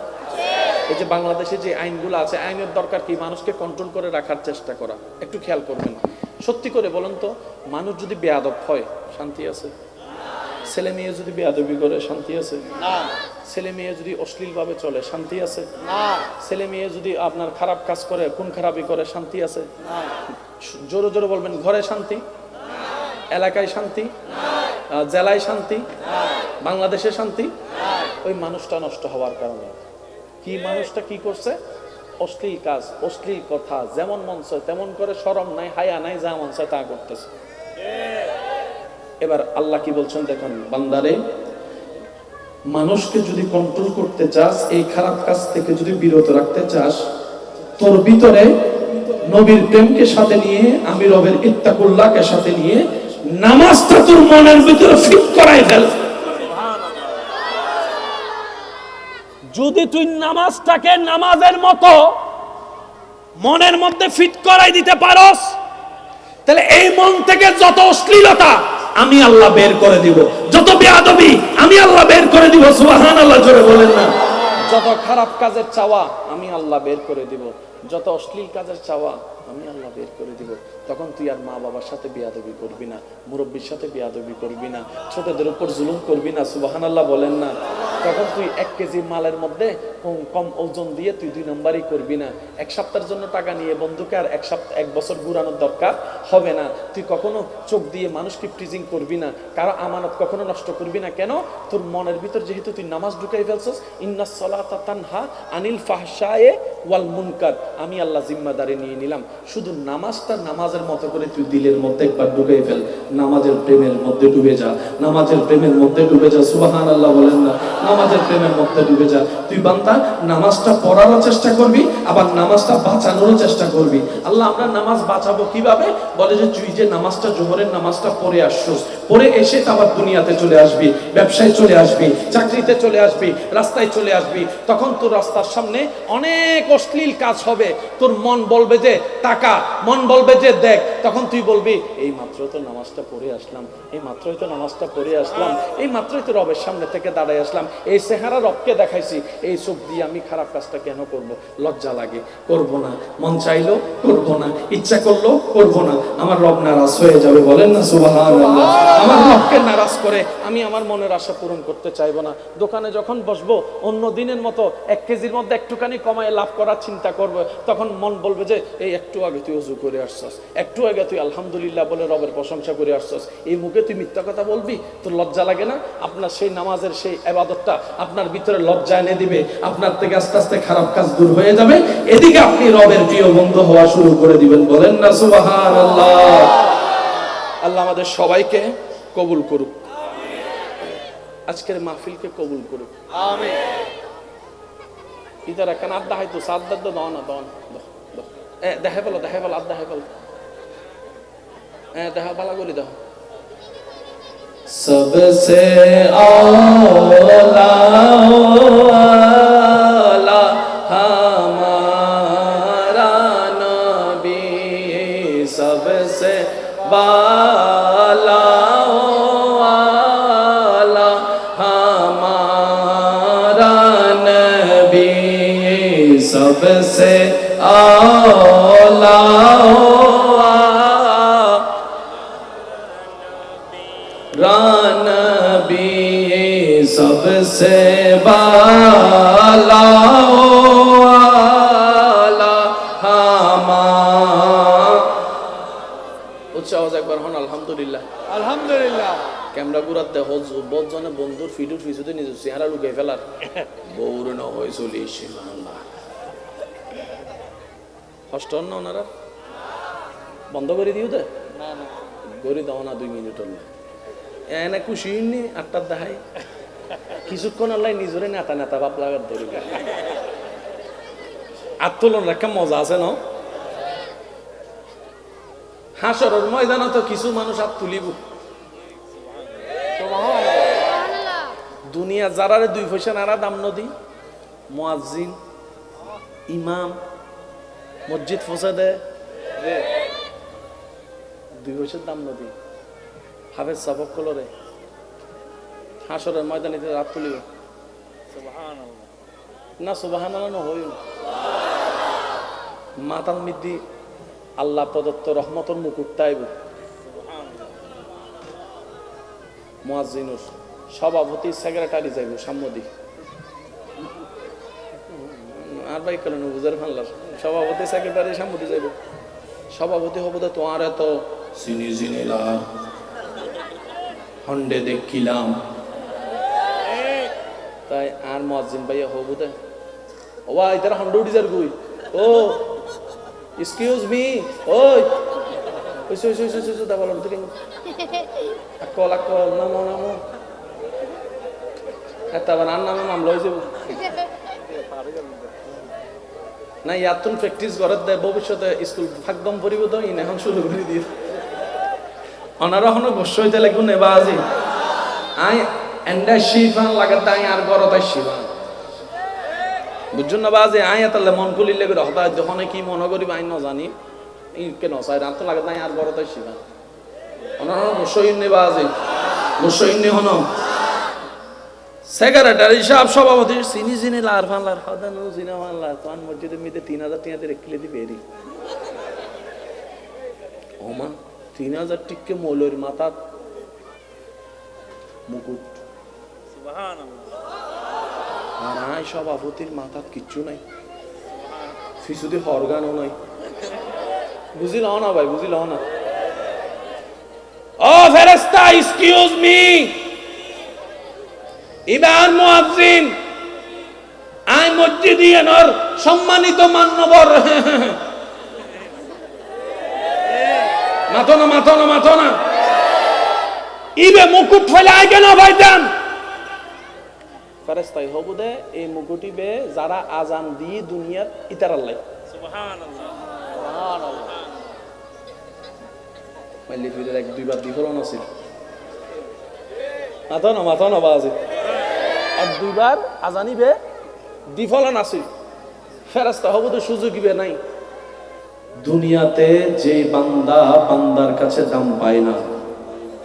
Speaker 1: এই যে বাংলাদেশে যে আইনগুলো আছে, আইনের দরকার কি? মানুষকে কন্ট্রোল করে রাখার চেষ্টা করা। একটু খেয়াল করবেন, সত্যি করে বলেন তো, মানুষ যদি বেয়াদব হয় শান্তি আছে? ছেলে মেয়ে যদি বেয়াদবি করে শান্তি আছে? ছেলে মেয়ে যদি অশ্লীল ভাবে চলে শান্তি আছে? ছেলে মেয়ে যদি আপনার খারাপ কাজ করে, কোন খারাপই করে শান্তি আছে? জোরে জোরে বলবেন, ঘরে শান্তি, এলাকায় শান্তি, জেলায় শান্তি, বাংলাদেশে শান্তি। ওই মানুষটা নষ্ট হওয়ার কারণে। কি মানুষটা কি করছে? অশ্লীল কাজ, অশ্লীল কথা, যেমন মন চায় তেমন করে, শরম নাই, হায়া নাই, যা মন চায় তা করতেছে। এবার আল্লাহ কি বলছেন দেখেন, বান্দারে, মানুষকে যদি কন্ট্রোল করতে চাস, এই খারাপ কাজ থেকে যদি বিরত রাখতে চাস, তোর ভিতরে নবীর প্রেমকে সাথে নিয়ে, আমি রবের ইত্তাকুল্লাহকে সাথে নিয়ে নামাজটা তোর মনের ভিতরে ফিট করাই ফেল। যদি তুই নামাজটাকে নামাজের মতো মনের মধ্যে ফিট করাই দিতে পারস, তাহলে এই মন থেকে যত অশ্লীলতা আমি আল্লাহ বের করে দিব, যত বেয়াদবি আমি আল্লাহ বের করে দিব। সুবহানাল্লাহ, জোরে বলেন না। যত খারাপ কাজের চাওয়া আমি আল্লাহ বের করে দিব, যত অশ্লীল কাজের চাওয়া আমি আল্লাহ বের করে দিব। তখন তুই আর মা বাবার সাথে বেয়াদবি করবি না, মুরব্বীর সাথে বেয়াদবি করবি না, ছোটদের উপর জুলুম করবি না। সুবহানাল্লাহ বলেন না। তখন তুই 1 কেজি মালের মধ্যে কম ওজন দিয়ে তুই 2 নম্বরই করবি না। 1 সপ্তাহের জন্য টাকা নিয়ে বন্ধুকে আর 1 বছর ঘুরানোর দরকার হবে না। তুই কখনো চোখ দিয়ে মানুষকে প্রিজিং করবি না, কারো আমানত কখনো নষ্ট করবি না। কেন? তোর মনের ভিতর যেহেতু তুই নামাজ ঢুকাই ফেলছস, ইন্নাস সালাতা তানহা আনিল ফাহশায়ে ওয়াল মুনকার, আমি আল্লাহ জিম্মাদারি নিয়ে নিলাম। শুধু নামাজটা নামাজের মতো করে তুই দিলের মধ্যে একবার ঢুকাই ফেল, নামাজের প্রেমের মধ্যে ডুবে যা, নামাজের প্রেমের মধ্যে ডুবে যা। সুবহানাল্লাহ বলেন না। নামাজের প্রেমের মধ্যে ডুবে যা। তুই বান্দা নামাজটা পড়ারও চেষ্টা করবি, আবার নামাজটা বাঁচানোরও চেষ্টা করবি। আল্লাহ, আমরা নামাজ বাঁচাবো কিভাবে? বলে যে তুই যে নামাজটা, জোহরের নামাজটা পড়ে আসছস, পড়ে এসে আবার দুনিয়াতে চলে আসবি, ব্যবসায় চলে আসবি, চাকরিতে চলে আসবি, রাস্তায় চলে আসবি। তখন তোর রাস্তার সামনে অনেক অশ্লীল কাজ হবে। তোর মন বলবে যে টাকা, মন বলবে যে দেখ। তখন তুই বলবি, এই মাত্র তো নামাজটা পড়ে আসলাম, এই মাত্রই তো নামাজটা পড়ে আসলাম, এই মাত্রই তো রবের সামনে থেকে দাঁড়াই আসলাম, এই চেহারা রবকে দেখাইছি, এই চোখ দিয়ে আমি খারাপ কাজটা কেন করব? লজ্জা লাগে, করব না। মন চাইলো করব না, ইচ্ছা করলো করব না। আমার রব নারাজ হয়ে যাবে, বলেন না সুবহানাল্লাহ। আমার রবকে নারাজ করে আমি আমার মনের আশা পূরণ করতে চাইবো না। দোকানে যখন বসবো, অন্য দিনের মতো 1 কেজির মধ্যে একটুখানি কমায় লাভ করার চিন্তা করবো। তখন মন বলবে যে এই একটু আগে তুই ওযু করে আসছস, একটু আগে তুই আলহামদুলিল্লাহ বলে রবের প্রশংসা করে আসছস, এই মুখে তুই মিথ্যা কথা বলবি? তোর লজ্জা লাগে না? আপনার সেই নামাজের সেই ইবাদতটা আপনার ভিতরে লজ্জা এনে দিবে, আপনার থেকে আস্তে আস্তে খারাপ কাজ দূর হয়ে যাবে, এদিকে আপনি রবের প্রিয় বন্ধু হওয়া শুরু করে দিবেন। বলেন না সুবহানাল্লাহ। আল্লাহ আমাদের সবাইকে কবুল করুক, আজকের মাহফিলকে কবুল করুক, আমিন। ইদারা কান আড্ডা হয়তো সাদ্দাদ দাও না, দাও না, দেখে বলো, দেখে বলো, আড্ডা বলো, দেখা ভালো করে দাও। सबसे औला हमारा नबी, सबसे बाला हमारा नबी, सबसे औला नबी, सबसे बाला उच्च आवाज एक बार होना। अल्हम्दुलिल्लाह, अल्हम्दुलिल्लाह। ক্যামেরা ঘুরাতে বজনে বন্ধুর ফিডুর ফিসুতে নিজের চেহারা লুকিয়ে ফেলার বউরে ন হয়ে চলিস কষ্ট হন না ওনারা বন্ধ করে দিও দে গড়ি দাও না 2 মিনিট হল এনে খুশি নি 8টার দেখাই কিছুক্ষণ আল্লাহ নিজরে নেতা নেতা ভাব লাগার ধরি আত্মলন রেখা মজা আছে না হাসরের ময়দানে তো কিছু মানুষ হাত তুলিব দুনিয়া যারারে 2 পয়সা নারা দাম নদী মুয়াজ্জিন ইমাম মসজিদ ফসে দে 2 পয়সার দাম নদী হাফেজ সাবক কলরে হাসরের ময়দানে রাত তুলিব না সুবহানাল্লাহ না হইল মাতাল মিদ্দি আল্লাহ প্রদত্ত রহমতর মুকুট তাইব মুয়াজ্জিনুর সভাপতি সেক্রেটারি যাইব সাম্মদি আর ভাই কেন বুঝার ফানলার সভাপতি সেক্রেটারি সাম্মদি যাইব সভাপতি হবো তো তোমার এত চিনি চিনিলা হন্ডে দেখিলাম তাই আর মুয়াজ্জিন ভাইয়া হবো দে ও ভাই তারা হন্ডে উঠি যার গুই ও এক্সকিউজ মি ওই ওইসো ওইসো ওইসো ওইসো দা বলো তো কেন আকল আকল নামো নামো এটা আবার আর নামে মামলা হয়ে যাবো না ইয়াতুন প্র্যাকটিস করে দেয় ভবিষ্যতে স্কুল ফাঁকদম পড়িব তো ইন এখন শুরু করে দিয়ে ওনারা এখনো বসে হইতে লাগবে নেবা আজি আই এন্ডা শিফান লাগাতে আই আর গরতাই শিফান বুঝছেন না বাজে আই এতালে মন খুলিলে করে হঠাৎ যখন কি মনে করি আইন ন জানি কেন চাই রাত তো লাগে তাই আর গরতাই শিফান ওনারা বসে নেবা আজি বসে নে হনো সেক্রেটারি সাহেব সভাপতি চিনি চিনি লার ফানলার হদানো চিনা ফানলার তখন মসজিদের মধ্যে 3000 টাকা দিয়ে রেখে দিবে এরি ওমা 3000 টিকে মৌলের মাথা মুকুট সুবহানাল্লাহ আর আই সভাপতির মাথা কিচ্ছু নাই ফিসুদি হরগানও নাই বুঝিল না ভাই বুঝিল না ও ফেরেশতা এক্সকিউজ মি ইমাম মুয়াজ্জিন আই মসজিদিয়ানর সম্মানিত মান্যবর মাথো না ইবে মুকুট ফেলে আই কেন ভাইজান ফেরেশতাই হবু দে এই মুকুটিবে যারা আজান দি দুনিয়ার ইতার আল্লাহ সুবহানাল্লাহ সুবহানাল্লাহ মাইলি ফিরে এক দুইবার দিফলন আছে মাথো না বাজে এক দুইবার আজানিবে দিফলন আছে ফেরেশতা হবু তো সুযোগ দিবে নাই দুনিয়াতে যে বান্দা বান্দার কাছে দাম পায় না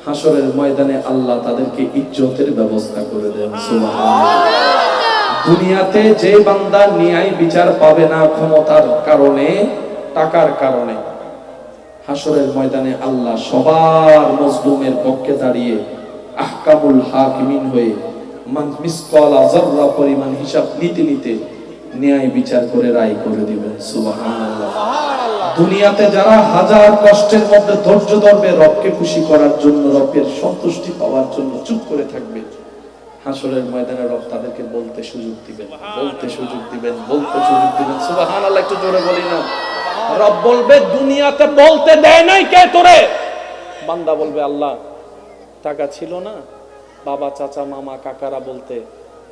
Speaker 1: হাসরের ময়দানে আল্লাহ তাদেরকে ইজ্জতের ব্যবস্থা করে দেন সুবহানাল্লাহ দুনিয়াতে যে বান্দা ন্যায় বিচার পাবে না ক্ষমতার কারণে টাকার কারণে হাসরের ময়দানে আল্লাহ সবার মজলুমের পক্ষে দাঁড়িয়ে আহকামুল হাকিমিন হয়ে মিসকালা যাররা পরিমাণ হিসাব নিতে ন্যায় বিচার করে রায় করে দিবেন সুবহানাল্লাহ দুনিয়াতে যারা হাজার কষ্টের মধ্যে ধৈর্য ধরবে রবকে খুশি করার জন্য রবের সন্তুষ্টি পাওয়ার জন্য চুপ করে থাকবে হাসরের ময়দানে রব তাদেরকে বলতে সুযোগ দিবেন সুবহানাল্লাহ একটু জোরে বলি না রব বলবে দুনিয়াতে বলতে দেয় নাই কে তোরে বান্দা বলবে আল্লাহ টাকা ছিল না বাবা চাচা মামা কাকারা বলতে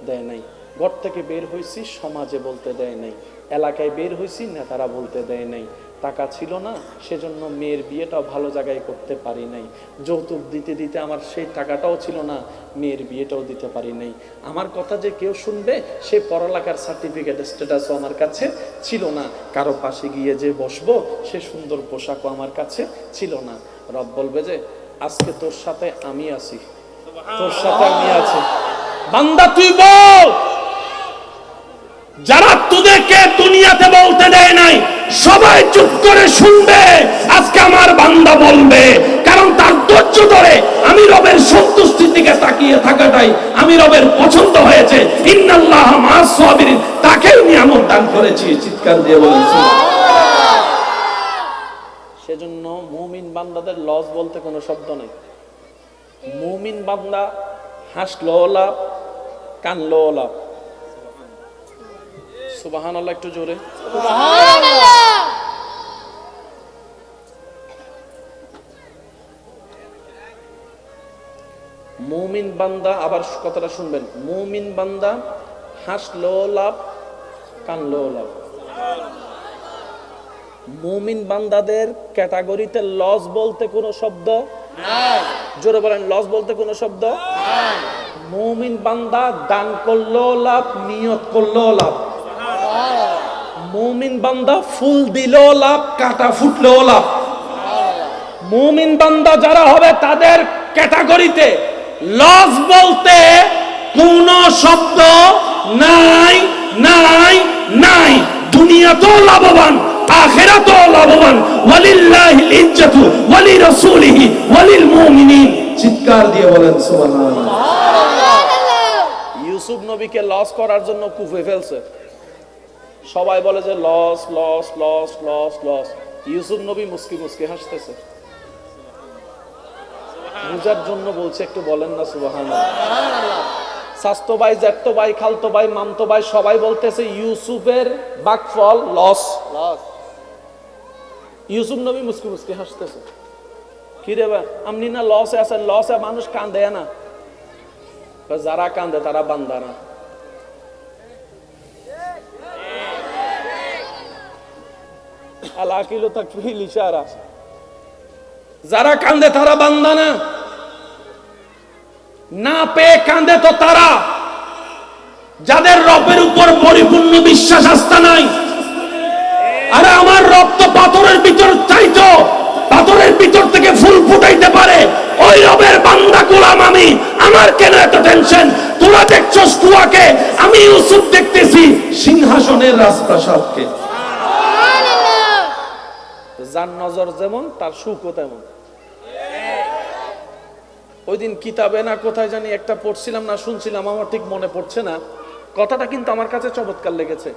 Speaker 1: দেয় নাই ঘর থেকে বের হইছি সমাজে বলতে দেয় নাই এলাকায় বের হইছি নেতারা বলতে দেয় নাই টাকা ছিল না সেজন্য মেয়ের বিয়েটাও ভালো জায়গায় করতে পারি নাই যৌতুক দিতে দিতে আমার সেই টাকাটাও ছিল না মেয়ের বিয়েটাও দিতে পারি নাই আমার কথা যে কেউ শুনবে সে পড়ালেখার সার্টিফিকেট স্ট্যাটাসও আমার কাছে ছিল না কারো পাশে গিয়ে যে বসবো সে সুন্দর পোশাকও আমার কাছে ছিল না রব বলবে যে আজকে তোর সাথে আমি আছি বান্দা তুই বল যারা তোদেরকে দুনিয়াতে বলতে দেয় নাই সবাই চুপ করে শুনবে আজকে আমার বান্দা বলবে কারণ তার ধৈর্য ধরে আমি রবের সন্তুষ্টির দিকে তাকিয়ে থাকাটাই আমি রবের পছন্দ হয়েছে ইন্নাল্লাহা মা'আস সাবিরিন তাকেই নিয়ামত দান করেছি চিৎকার দিয়ে বলেছি সেজন্য মুমিন বান্দাদের লস বলতে কোনো শব্দ নেই মুমিন বান্দা হাসলেও লাভ, কানলেও লাভ। সুবহানাল্লাহ, একটু জোরে। মুমিন বান্দা, আবার কথাটা শুনবেন, মুমিন বান্দা হাসলেও লাভ, কানলেও লাভ। মুমিন বান্দাদের ক্যাটাগরিতে লস বলতে কোনো শব্দ নাই। জোরে বলেন, লস বলতে কোনো শব্দ নাই। মুমিন বান্দা দান করলেও লাভ, নিয়ত করলেও লাভ। মুমিন বান্দা ফুল দিলেও লাভ, কাঁটা ফুটলেও লাভ। মুমিন বান্দা যারা হবে তাদের ক্যাটাগরিতে লস বলতে কোন শব্দ নাই, নাই, নাই। দুনিয়াতেও লাভবান, আখিরাতেও লাভবান। ওয়ালিল্লাহিল ইজ্জাতু ওয়ালি রাসূলিহি ওয়ালিল মুমিনিন। চিৎকার দিয়ে বলেন সুবহানাল্লাহ। ইউসুফ নবীকে লস করার জন্য কুফে ফেলছে। সবাই বলে যে লস লস লস লস লস। ইউসুফ নবী মুস্কি মুস্কি হাসতেছে। বুঝার জন্য বলছে, একটু বলেন না সুবহানাল্লাহ। স্বাস্থ্য ভাই, জ্যাঠতো ভাই, খালতো ভাই, মামতো ভাই সবাই বলতেছে ইউসুফের বাকফল লস লস। ইউসুফ নবী মুস্কি মুস্কি হাসতেছে। কি রে ভাই, আপনি না লসে আছেন? লসে মানুষ কান্দে না, যারা কান্দে তারা বান্দা না। আলাকিলু তাকফিল ইশারা, যারা কান্দে তারা বান্দা না। না পেয়ে কান্দে তো তারা যাদের রবের উপর পরিপূর্ণ বিশ্বাস আস্থা নাই। আরে আমার রব তো পাথরের ভিতর চাইতো, পাথরের ভিতর থেকে ফুল ফুটাইতে পারে। ওই রবের বান্দা গোলাম আমি, আমার কেন এত টেনশন? তোরা দেখছস কুয়াকে, আমি ইউসুফ দেখতেছি সিংহাসনের রাজপ্রাসাদকে। যার নজর যেমন তার সুখও তেমন। ওই দিন কিতাবে না কোথায় জানি একটা পড়ছিলাম না শুনছিলাম, আমার ঠিক মনে পড়ছে না, কথাটা কিন্তু আমার কাছে চমৎকার লেগেছে।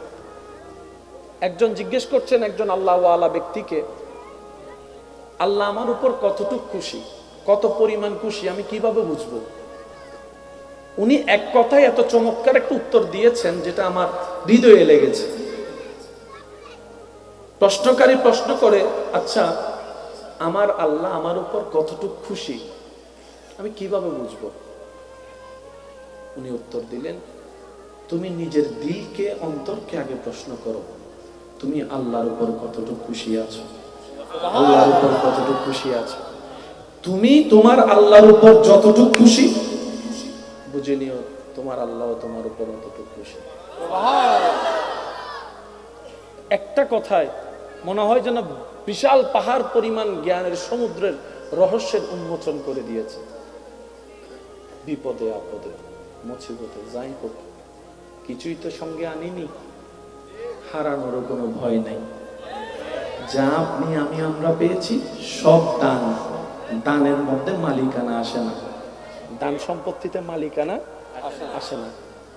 Speaker 1: একজন জিজ্ঞেস করছেন একজন আল্লাহওয়ালা ব্যক্তিকে, আল্লাহ আমার উপর কতটুক খুশি, কত পরিমাণ খুশি আমি কিভাবে বুঝবো? উনি এক কথায় এত চমৎকার একটা উত্তর দিয়েছেন যেটা আমার হৃদয়ে লেগেছে। প্রশ্নকারী প্রশ্ন করে, আচ্ছা আমার আল্লাহ আমার উপর কতটুক খুশি আমি কিভাবে বুঝবো? উনি উত্তর দিলেন, তুমি নিজের দিলকে, অন্তরকে আগে প্রশ্ন করো, তুমি আল্লাহর উপর কতটুকু খুশি আছো? আল্লাহর উপর কতটুকু খুশি আছো? তুমি তোমার আল্লাহর উপর যতটুকু খুশি বুঝে নিও, তোমার আল্লাহ তোমার উপর ততটুকু খুশি। একটা কথায় মনে হয় যেন বিশাল পাহাড় পরিমাণ জ্ঞানের সমুদ্রের রহস্যের উন্মোচন করে দিয়েছে। বিপদে আপদে মুসিবতে যাই হোক কিছুই তো সঙ্গে আনিনি, হারানোরও কোনো ভয় নাই। যা আপনি আমি আমরা পেয়েছি সব দান। দানের মধ্যে মালিকানা আসে না, দান সম্পত্তিতে মালিকানা আসে না।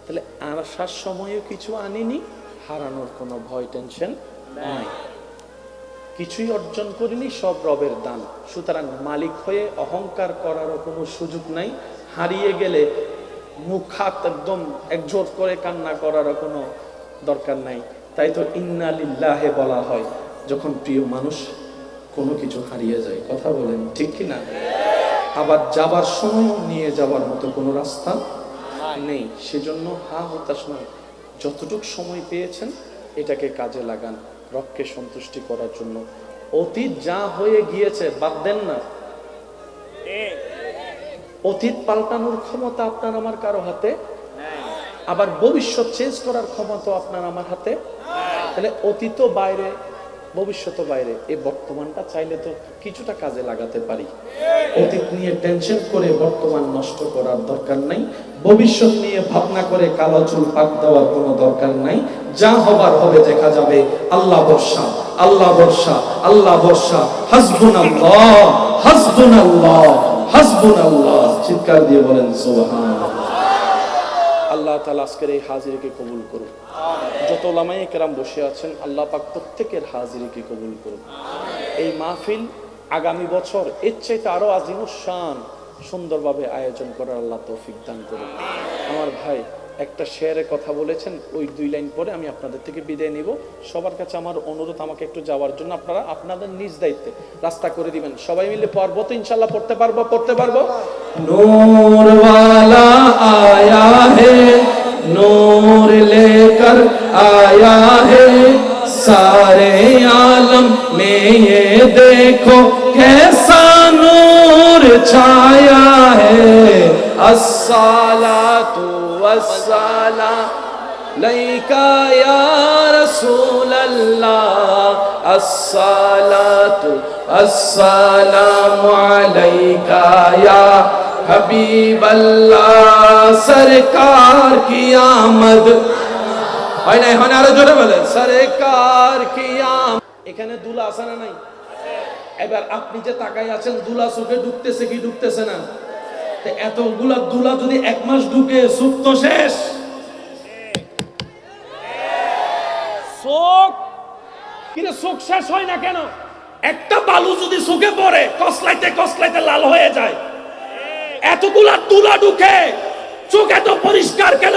Speaker 1: তাহলে আসার সময়ও কিছু আনিনি, হারানোর কোনো ভয় টেনশন নাই। কিছুই অর্জন করিনি, সব রবের দান। সুতরাং মালিক হয়ে অহংকার করারও কোনো সুযোগ নাই। হারিয়ে গেলে মুখ হাত একদম একজোট করে কান্না করারও কোনো দরকার নাই। তাই তো ইন্না লিল্লাহে বলা হয় যখন প্রিয় মানুষ কোনো কিছু হারিয়ে যায়। কথা বলেন ঠিক কি না? আবার যাবার সময় নিয়ে যাবার মতো কোনো রাস্তা নেই। সেজন্য হতাশ নয়, যতটুক সময় পেয়েছেন এটাকে কাজে লাগান রবকে সন্তুষ্টি করার জন্য। অতীত যা হয়ে গিয়েছে বাদ দেন না। অতীত পাল্টানোর ক্ষমতা আপনার আমার কারো হাতে, আবার ভবিষ্যৎ চেঞ্জ করার ক্ষমতা আপনার আমার হাতে। তাহলে অতীত বাইরে, ভবিষ্যৎ বাইরে, এই বর্তমানটা চাইলে তো কিছুটা কাজে লাগাতে পারি। অতীত নিয়ে টেনশন করে বর্তমান নষ্ট করার দরকার নাই। ভবিষ্যৎ নিয়ে ভাবনা করে কালো চুল পাক দেওয়ার কোনো দরকার নাই। যা হবার হবে দেখা যাবে। আল্লাহ ভরসা, আল্লাহ ভরসা, আল্লাহ ভরসা। হাসবুনাল্লাহ, হাসবুনাল্লাহ, হাসবুনাল্লাহ। চিৎকার দিয়ে বলেন সুবহানাল্লাহ। আল্লাহ তাআলা আজকের এই হাজিরিকে কবুল করুন। যত ওলামায়ে কেরাম বসে আছেন আল্লাহ পাক প্রত্যেকের হাজিরিকে কবুল করুন। এই মাহফিল আগামী বছর এর চাইতে আরো আজিমুস শান সুন্দরভাবে আয়োজন করার আল্লাহ তৌফিক দান করুন। আমার ভাই একটা শেয়ারে কথা বলেছেন, ওই 2 লাইন পরে আমি আপনাদের থেকে বিদায় নিব। সবার কাছে আমার অনুরোধ, আমাকে একটু যাওয়ার জন্য আপনারা আপনাদের নিজ দায়িত্বে রাস্তা করে দিবেন। সবাই মিলে পড়বো তো ইনশাল্লাহ, পড়তে পারবো। নূর ওয়ালা আয়া হে, नूर लेकर आया है, सारे आलम में ये देखो कैसा नूर छाया है। अस्सलातु वस्सलाम लैका या रसूल अल्लाह, अस्सलातु वस्सलामु अलैका या हबीब अल्लाह, सरकार की आमद হয় না, হয় না, আরো জোরে বলেন সরকার কি আমদ। এখানে দুলা আছে না নাই? এবার আপনি যে তাকাই আছেন, দুলা চোখে ঢুকতেছে কি ঢুকতেছে না? তো এতগুলা দুলা যদি 1 মাস ঢুকে, চোখ তো শেষ। চোখ কিরে, চোখ শেষ হয় না কেন? একটা বালু যদি চোখে পড়ে, কসলাইতে কসলাইতে লাল হয়ে যায়। এতগুলা তুলা ঢুকে, চোখ এত পরিষ্কার কেন?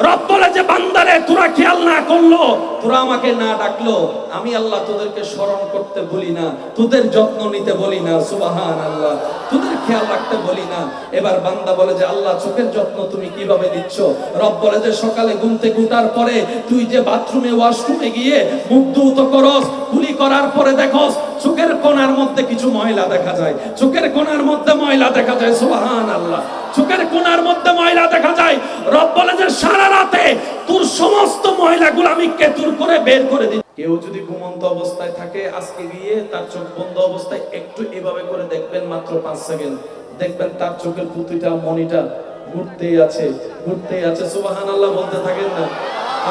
Speaker 1: রব বলে যে বান্দারে তোরা খেয়াল না করলো, তোরা আমাকে না ডাকলো, আমি আল্লাহ তোদেরকে স্মরণ করতে বলি না, তোদের যত্ন নিতে বলি না, সুবহানাল্লাহ, তোদের খেয়াল রাখতে বলি না। এবার বান্দা বলে যে আল্লাহ চোখের যত্ন তুমি কিভাবে দিচ্ছ? রব বলে যে সকালে ঘুম থেকে উঠার পরে তুই যে বাথরুমে ওয়াশরুমে গিয়ে মুখ ধুত করস, কুলি করার পরে দেখোস চোখের কোণার মধ্যে কিছু ময়লা দেখা যায়, চোখের কোণার মধ্যে ময়লা দেখা যায়, সুবহানাল্লাহ, চোখের কোণার মধ্যে ময়লা দেখা যায়। রব বলে যে সারা রাতে তোর সমস্ত ময়লাগুলো আমি কেতুর করে বের করে দিই। কেউ যদি ঘুমন্ত অবস্থায় থাকে, আজকে গিয়ে তার চোখ বন্ধ অবস্থায় একটু এভাবে করে দেখবেন, মাত্র 5 সেকেন্ড দেখবেন তার চোখের পুঁতিটা মনিটা ঘুরতেই আছে, সুবহানাল্লাহ বলতে থাকেন না।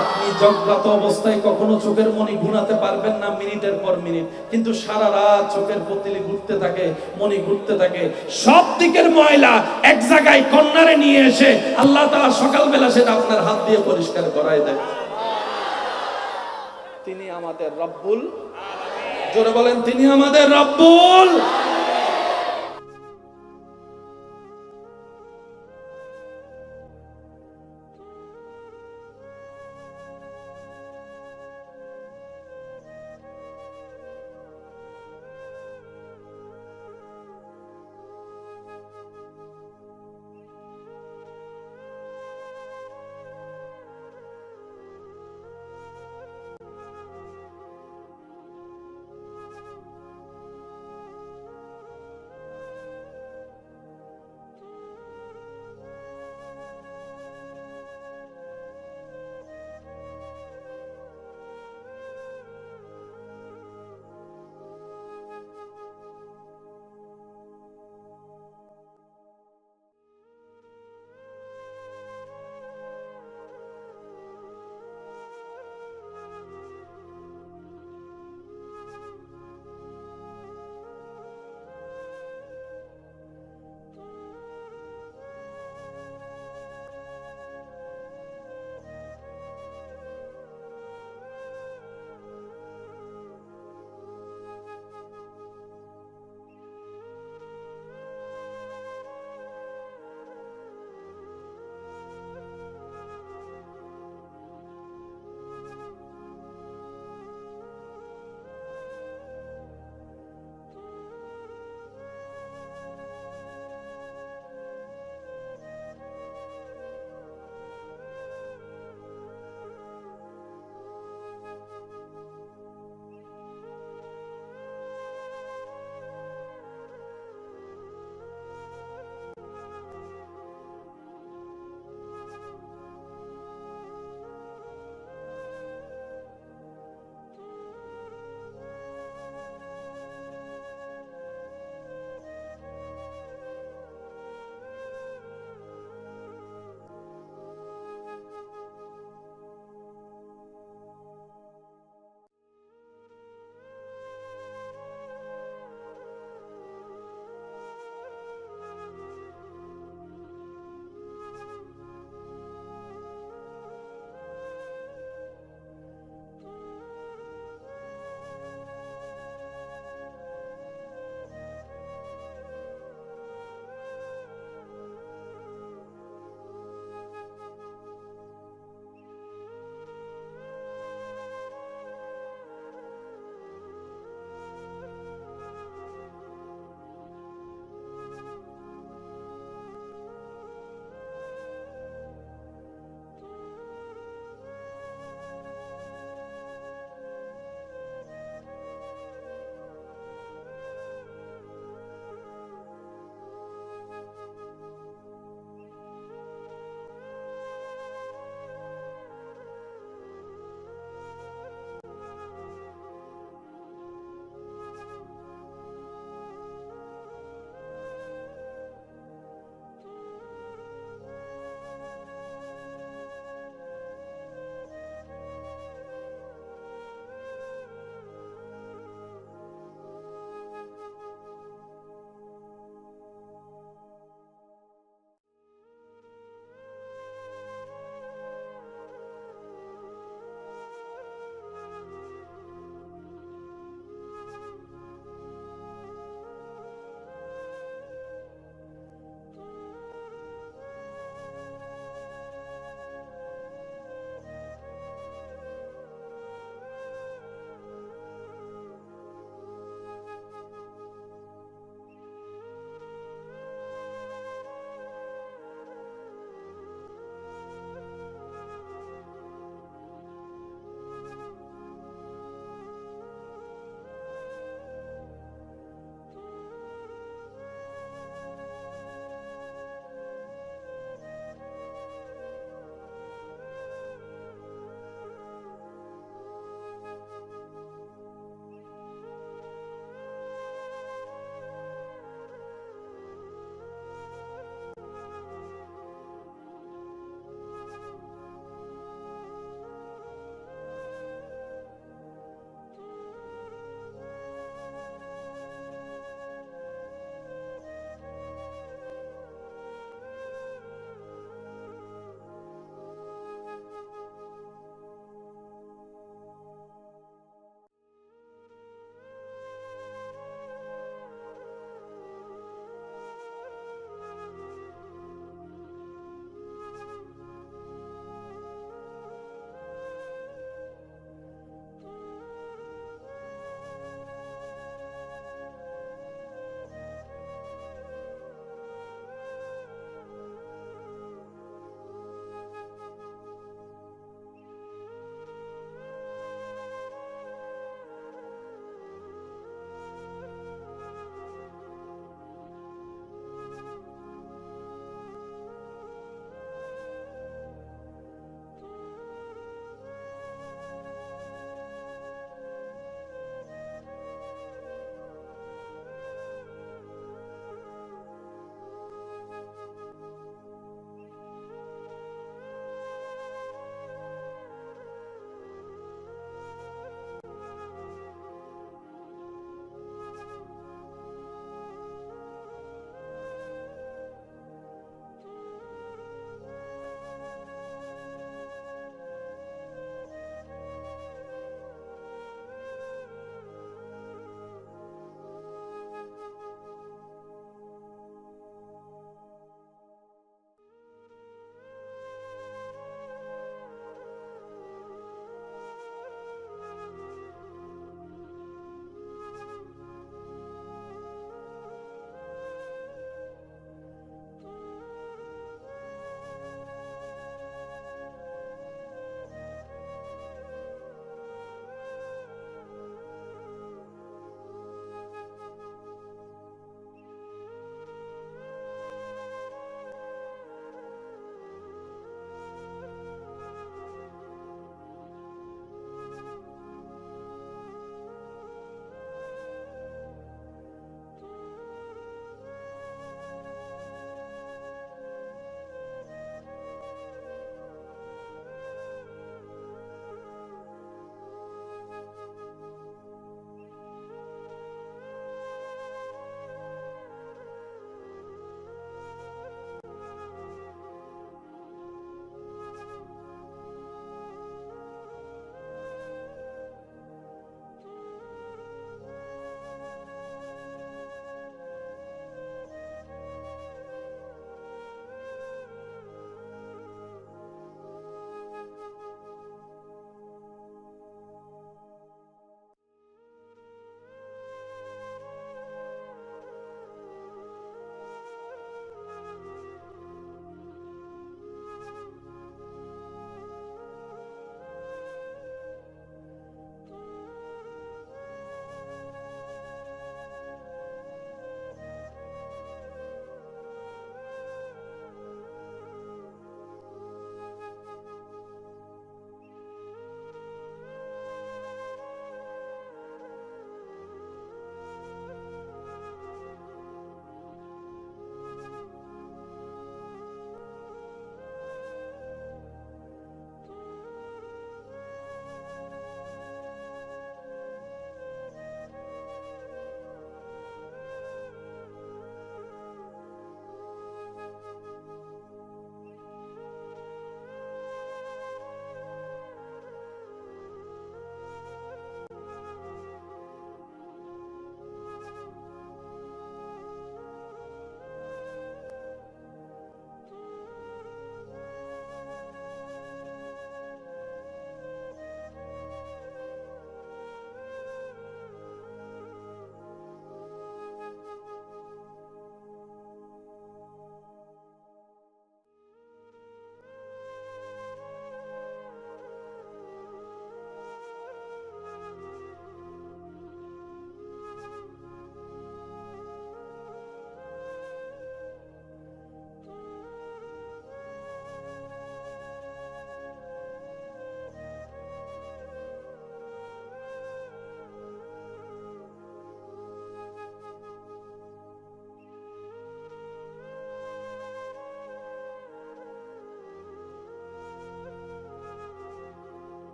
Speaker 1: আপনি জাগ্রত অবস্থায় কখনো চোখের মনি গুনাতে পারবেন না, মিনিটের পর মিনিট, কিন্তু সারা রাত চোখের পুঁতিলি ঘুরতে থাকে, মনি ঘুরতে থাকে, সব দিকের ময়লা এক জায়গায় কর্নারে নিয়ে এসে আল্লাহ তাআলা সকালবেলা সেটা আপনার হাত দিয়ে পরিষ্কার করায় দেয়। তিনি আমাদের রব্বুল আলামিন, জোরে বলেন তিনি আমাদের রব্বুল।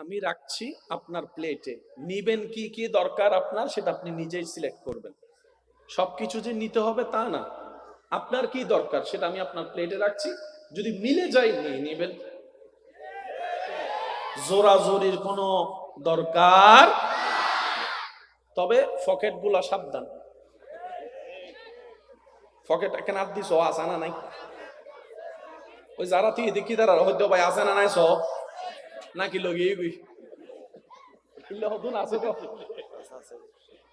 Speaker 1: আমি রাখছি আপনার প্লেটে, নিবেন কি কি দরকার আপনার সেটা আপনি নিজেই সিলেক্ট করবেন। সবকিছু যে নিতে হবে তা না, আপনার কি দরকার সেটা আমি আপনার প্লেটে রাখছি, যদি মিলে যায় নিয়ে নিবেন। জোরাজোরির কোনো দরকার, তবে পকেট গুলা সাবধান। পকেট কেন দিস আছে না নাই, ওই যারা তুই দেখি তারা হয়তো ভাই আছে না নাই স নাকি লগিয়ে গই ইল্লা হদুন আছে তো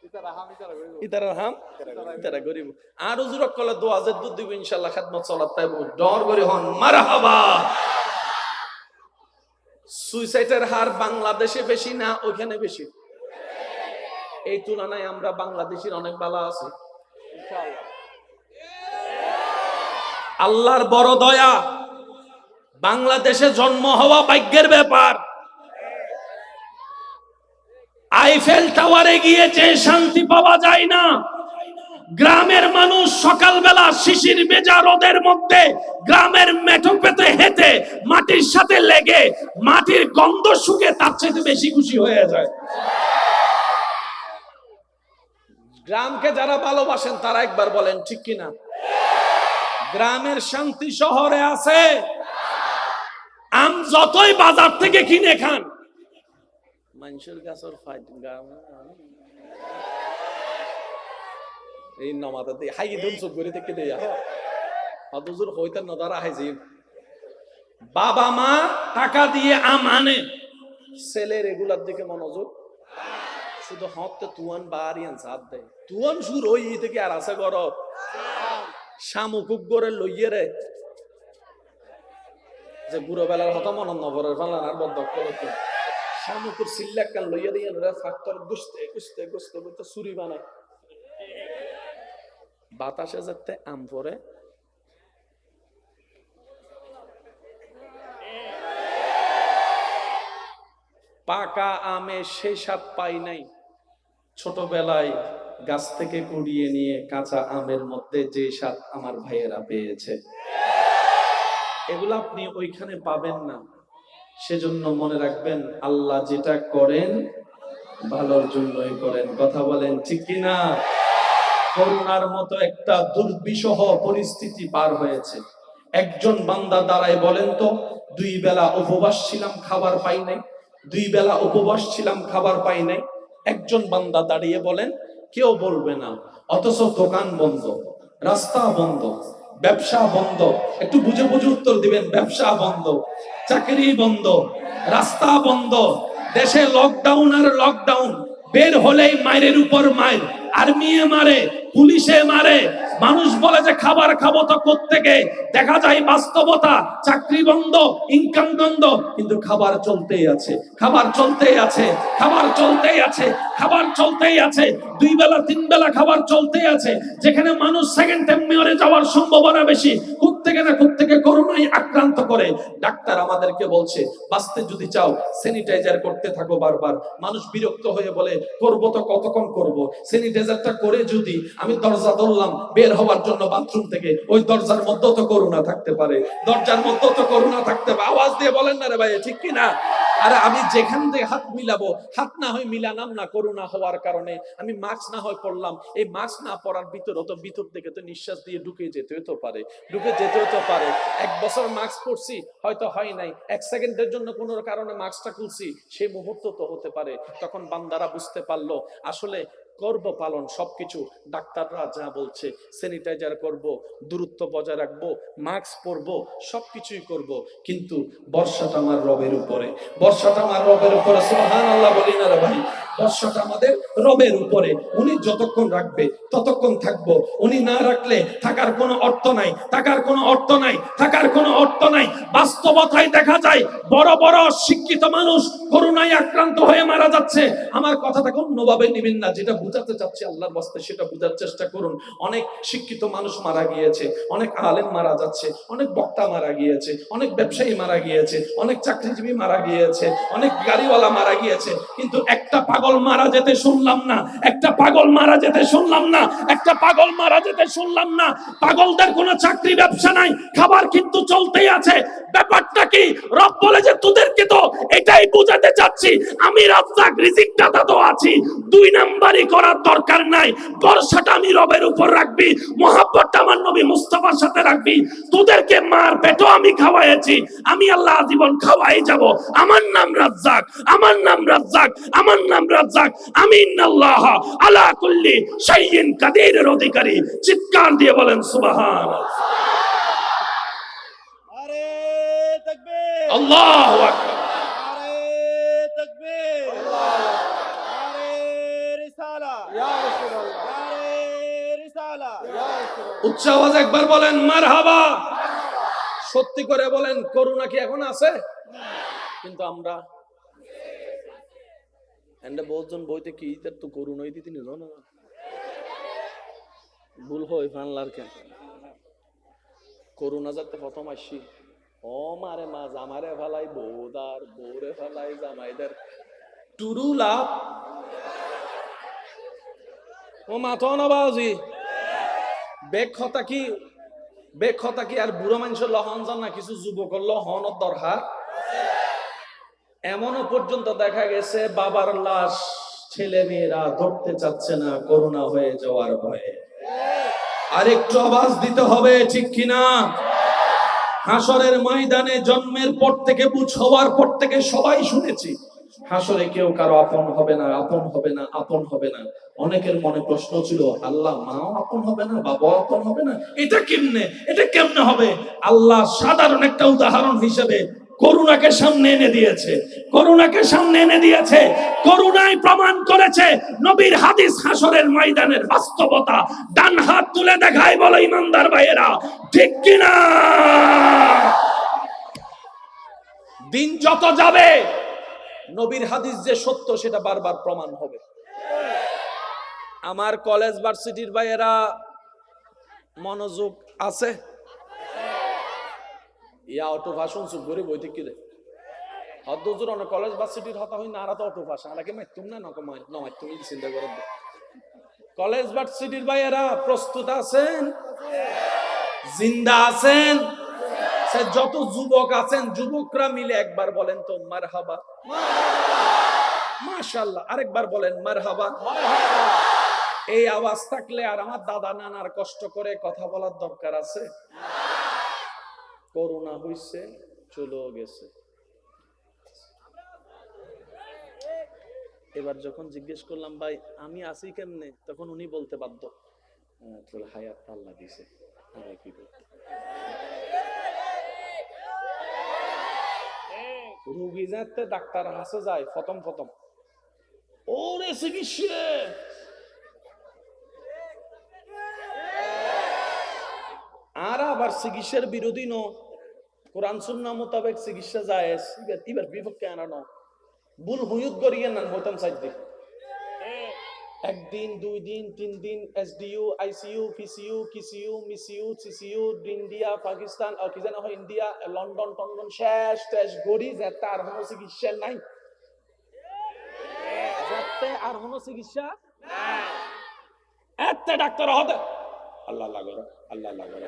Speaker 1: ইতারা হাম ইতারা গরিব আর হুজুরক কলে দোয়া যে দুধ দিব ইনশাআল্লাহ খিদমত চলাত তাইব ডর করে হন মারহাবা। সুইসাইডের হার বাংলাদেশে বেশি না ওখানে বেশি? এই তুলনায় আমরা বাংলাদেশের অনেক ভালো আছি ইনশাআল্লাহ। আল্লাহর বড় দয়া, বাংলাদেশে জন্ম হওয়া ভাগ্যের ব্যাপার। আইফেল টাওয়ারে গিয়ে যে শান্তি পাওয়া যায় না, গ্রামের মানুষ সকালবেলা শিশির ভেজা রোদের মধ্যে গ্রামের মেঠো পেতে হেঁটে মাটির সাথে লেগে মাটির গন্ধ শুকে তার চাইতে বেশি খুশি হয়ে যায়। গ্রামকে যারা ভালোবাসেন তারা একবার বলেন ঠিক কিনা? গ্রামের শান্তি শহরে আছে। আম যতই বাজার থেকে কিনে খান, মানুষের গাছের এই নমাতে হাই দুন চোখ করে থেকে দেয়া অতজুর হইতে নদারা হাইজি। বাবা মা টাকা দিয়ে আম আনে, ছেলে রেগুলার দিকে মনোযোগ শুধু হতে তুয়ান বাড়িয়ান সাথ দেয়, তুয়ান সুর ওই থেকে আর আছে গর শামুকুক গড়ে লইয়ে রে যে বুড়ো বেলার হত মন নবরের ফালান আর বদ্ধ করতে শামুকুর সিল্লাক কান লইয়া দিয়ে ফ্যাক্টর গুছতে গুছতে গুছতে গুছতে চুরি বানায়। বাতাসে যেতে আম পরে পাকা আমে সেই স্বাদ পাই নাই ছোটবেলায় গাছ থেকে কুড়িয়ে নিয়ে কাঁচা আমের মধ্যে যে স্বাদ আমার ভাইয়েরা পেয়েছে, এগুলো আপনি ওইখানে পাবেন না। সেজন্য মনে রাখবেন, আল্লাহ যেটা করেন ভালোর জন্যই করেন। কথা বলেন ঠিক কিনা? করোনার মতো একটা দুর্বিষহ পরিস্থিতি পার হয়েছে, একজন বান্দা দাঁড়ায় বলেন তো, 2 বেলা উপবাস ছিলাম খাবার পাই নাই, 2 বেলা উপবাস ছিলাম খাবার পাই নাই। একজন বান্দা দাঁড়িয়ে বলেন, কেউ বলবে না। অথচ দোকান বন্ধ, রাস্তা বন্ধ, ব্যবসা বন্ধ। একটু বুঝে বুঝে উত্তর দিবেন। ব্যবসা বন্ধ, চাকরি বন্ধ, রাস্তা বন্ধ, দেশে লকডাউন আর লকডাউন। বের হলেই মায়ের উপর মায়ের, আর্মি মারে, পুলিশে মারে। মানুষ বলে যে খাবার খাবো তো কোত্থেকে, দেখা যায় বাস্তবতা চাকরি বন্ধ, ইনকাম বন্ধ, কিন্তু খাবার চলতেই আছে, খাবার চলতেই আছে, খাবার চলতেই আছে, খাবার চলতেই আছে। 2 বেলা 3 বেলা খাবার চলতেই আছে। যেখানে মানুষ সেকেন্ড টাইম মরে যাওয়ার সম্ভাবনা বেশি, কোত্থেকে না কোত্থেকে করোনায় আক্রান্ত করে। ডাক্তার আমাদেরকে বলছে, বাঁচতে যদি চাও স্যানিটাইজার করতে থাকো বারবার। মানুষ বিরক্ত হয়ে বলে, করবো তো কতক্ষণ করব, স্যানিটাইজারটা করে যদি আমি দরজা ধরলাম বের হওয়ার জন্য বাথরুম থেকে, ওই দরজার মধ্যে তো করোনা থাকতে পারে, দরজার মধ্যে তো করোনা থাকতে পারে। আওয়াজ দিয়ে বলেন না রে ভাই, ঠিক কি না? আরে আমি যেখান থেকে হাত মিলাবো, হাত না হয় মিলানাম না করোনা হওয়ার কারণে, আমি মাস্ক না হয় পরলাম, এই মাস্ক না পরার ভিতর থেকে তো নিঃশ্বাস দিয়ে ঢুকে যেতেও তো পারে, ঢুকে যেতেও তো পারে। 1 বছর মাস্ক পরছি, হয়তো হয় নাই, 1 সেকেন্ডের জন্য কোনো কারণে মাস্কটা খুলছি, সেই মুহূর্ত তো হতে পারে। তখন বান্দারা বুঝতে পারলো আসলে করব পালন সবকিছু ডাক্তাররা যা বলছে, স্যানিটাইজার করব, দূরত্ব বজায় রাখবো, মাস্ক পরবো, সবকিছুই করব। কিন্তু বর্ষাটা আমার রবের উপরে, বর্ষাটা আমার রবের উপরে। সুবহানাল্লাহ বলি না রে ভাই? বর্ষাটা আমাদের রবের উপরে। উনি যতক্ষণ রাখবে ততক্ষণ থাকবো, উনি না রাখলে থাকার কোনো অর্থ নাই, থাকার কোনো অর্থ নাই, থাকার কোনো অর্থ নাই। বাস্তবতায় দেখা যায় বড় বড় শিক্ষিত মানুষ করোনায় আক্রান্ত হয়ে মারা যাচ্ছে। আমার কথাটা অন্যভাবে নেবেন না, যেটা বুঝাতে চাচ্ছি আল্লাহর ওয়াস্তে সেটা বুঝার চেষ্টা করুন। অনেক শিক্ষিত মানুষ মারা গিয়েছে, অনেক আলেম মারা যাচ্ছে, অনেক বক্তা মারা গিয়েছে, অনেক ব্যবসায়ী মারা গিয়েছে, অনেক চাকরিজীবী মারা গিয়েছে, অনেক গাড়িওয়ালা মারা গিয়েছে। কিন্তু একটা পাগল পাগল মারা যেতে শুনলাম না, একটা পাগল মারা যেতে শুনলাম না, একটা পাগল মারা যেতে শুনলাম না। পাগলদের কোনো চাকরি ব্যবসা নাই, খাবার কিন্তু চলতেই আছে। ব্যাপারটা কি? রব বলে যে তোদেরকে তো এটাই বোঝাতে চাচ্ছি, আমি রাজ্জাক রিজিক দাতা তো আছি, দুই নাম্বারই করার দরকার নাই। ভরসাটা আমি রবের উপর রাখবি, মহাব্বতটা আমার নবী মুস্তাফার সাথে রাখবি। তোদেরকে মার পেটও আমি খাওয়াইছি, আমি আল্লাহ আজীবন খাওয়াই যাব। আমার নাম রাজ্জাক, আমার নাম রাজ্জাক, আমার নাম রাজ্জাক। আমি ইন্নাল্লাহ আলা কুল্লি শাইইন কাদিরের অধিকারী। চিৎকার দিয়ে বলেন সুবহানাল্লাহ।
Speaker 2: আরে তাকবীর,
Speaker 1: আল্লাহু আকবার।
Speaker 2: আরে তাকবীর, আরে রিসালা, ইয়া রাসূলুল্লাহ, আরে রিসালা, ইয়া রাসূলুল্লাহ।
Speaker 1: উচ্চ আওয়াজে একবার বলেন মারহাবা। সত্যি করে বলেন, করুণা কি এখন আছে? কিন্তু আমরা এন্ড বহুজন বইতে কি তার তো করুণাই দিতে নিল না, ভুল হয় ফানলার কেন করুণা যাতে প্রথম আসি ও মারে মা জামারে ফেলাই বউদার, বউরে ফেলাই জামাইদার, টুরু লাভ ও মাথা না বাজি বেগ কথা কি, বেগ কথা কি আর বুড়ো মানুষের লহন যান না, কিছু যুবকের লহনের দরকার। এমনও পর্যন্ত দেখা গেছে বাবার লাশ ছেলে মেয়েরা ধরতে চাচ্ছে না করোনা হয়ে যাওয়ার ভয়ে। আরেকটু আওয়াজ দিতে হবে, ঠিক কিনা? হাসরের ময়দানে জন্মের পর থেকে বুঝ হওয়ার পর থেকে সবাই শুনেছি হাসরে কেউ কারো আপন হবে না, আপন হবে না, আপন হবে না। অনেকের মনে প্রশ্ন ছিল, আল্লাহ মাও আপন হবে না, বাবাও আপন হবে না, এটা কেমনে, এটা কেমনে হবে? আল্লাহ সাধারণ একটা উদাহরণ হিসেবে করুণাকে সামনে এনে দিয়েছে, করুণাকে সামনে এনে দিয়েছে। করুণায় প্রমাণ করেছে নবীর হাদিস হাসরের ময়দানের বাস্তবতা। ডান হাত তুলে দেখায় বলো ইমানদার ভাইয়েরা, ঠিক কিনা? দিন যত যাবে নবীর হাদিস যে সত্য সেটা বারবার প্রমাণ হবে। আমার কলেজ ভার্সিটির ভাইয়েরা মনোযোগ আছে? ইয়া অটো ভাষণ চুপ করে বইতে কি রে হদ্দুজুর অনেক কলেজ ভার্সিটির হতা হই না, আর তো অটো ভাষা আলাকে মাইতুম না নমাই তুমি চিন্তা করে। কলেজ ভার্সিটির ভাইয়েরা প্রস্তুত আছেন? জিন্দা আছেন? সে যত যুবক আছেন যুবকরা মিলে একবার বলেন তো মারহাবা, মাশাআল্লাহ। আরেকবার বলেন মারহাবা। এই আওয়াজ থাকলে আর আমার দাদা নানার কষ্ট করে কথা বলার দরকার আছে? করোনা হইছে, চলে গেছে। এবার যখন জিজ্ঞেস করলাম ভাই আমি আছি কেমনে, তখন উনি বলতে বাধ্য, হায়াত আল্লাহ দিছে, কি করতে। রুগী যাতে ডাক্তার হাসে যায় প্রথম প্রথম, ওরে চিকিৎসা আর আবার চিকিৎসার বিরোধী ন, কোরআন সুন্নাহ মোতাবেক চিকিৎসা যায় এবার বিপক্ষে আনা ন, ভুল হুয়ুত করিয়ে না হতাম সাইড দিক। একদিন, দুই দিন, তিন দিন, এসডিইউ, আইসিইউ, পিসিইউ, কিসিইউ, মিসিইউ, সিসিইউ, ইন্ডিয়া, পাকিস্তান, কি জানা হয় ইন্ডিয়া, লন্ডন, টন্ডন, শেষ টেস গড়ি যাতে আর কোনো চিকিৎসা নাই, যাতে আর কোনো চিকিৎসা এত ডাক্তার হতে আল্লাহ আল্লাহ করো, আল্লাহ আল্লাহ করো।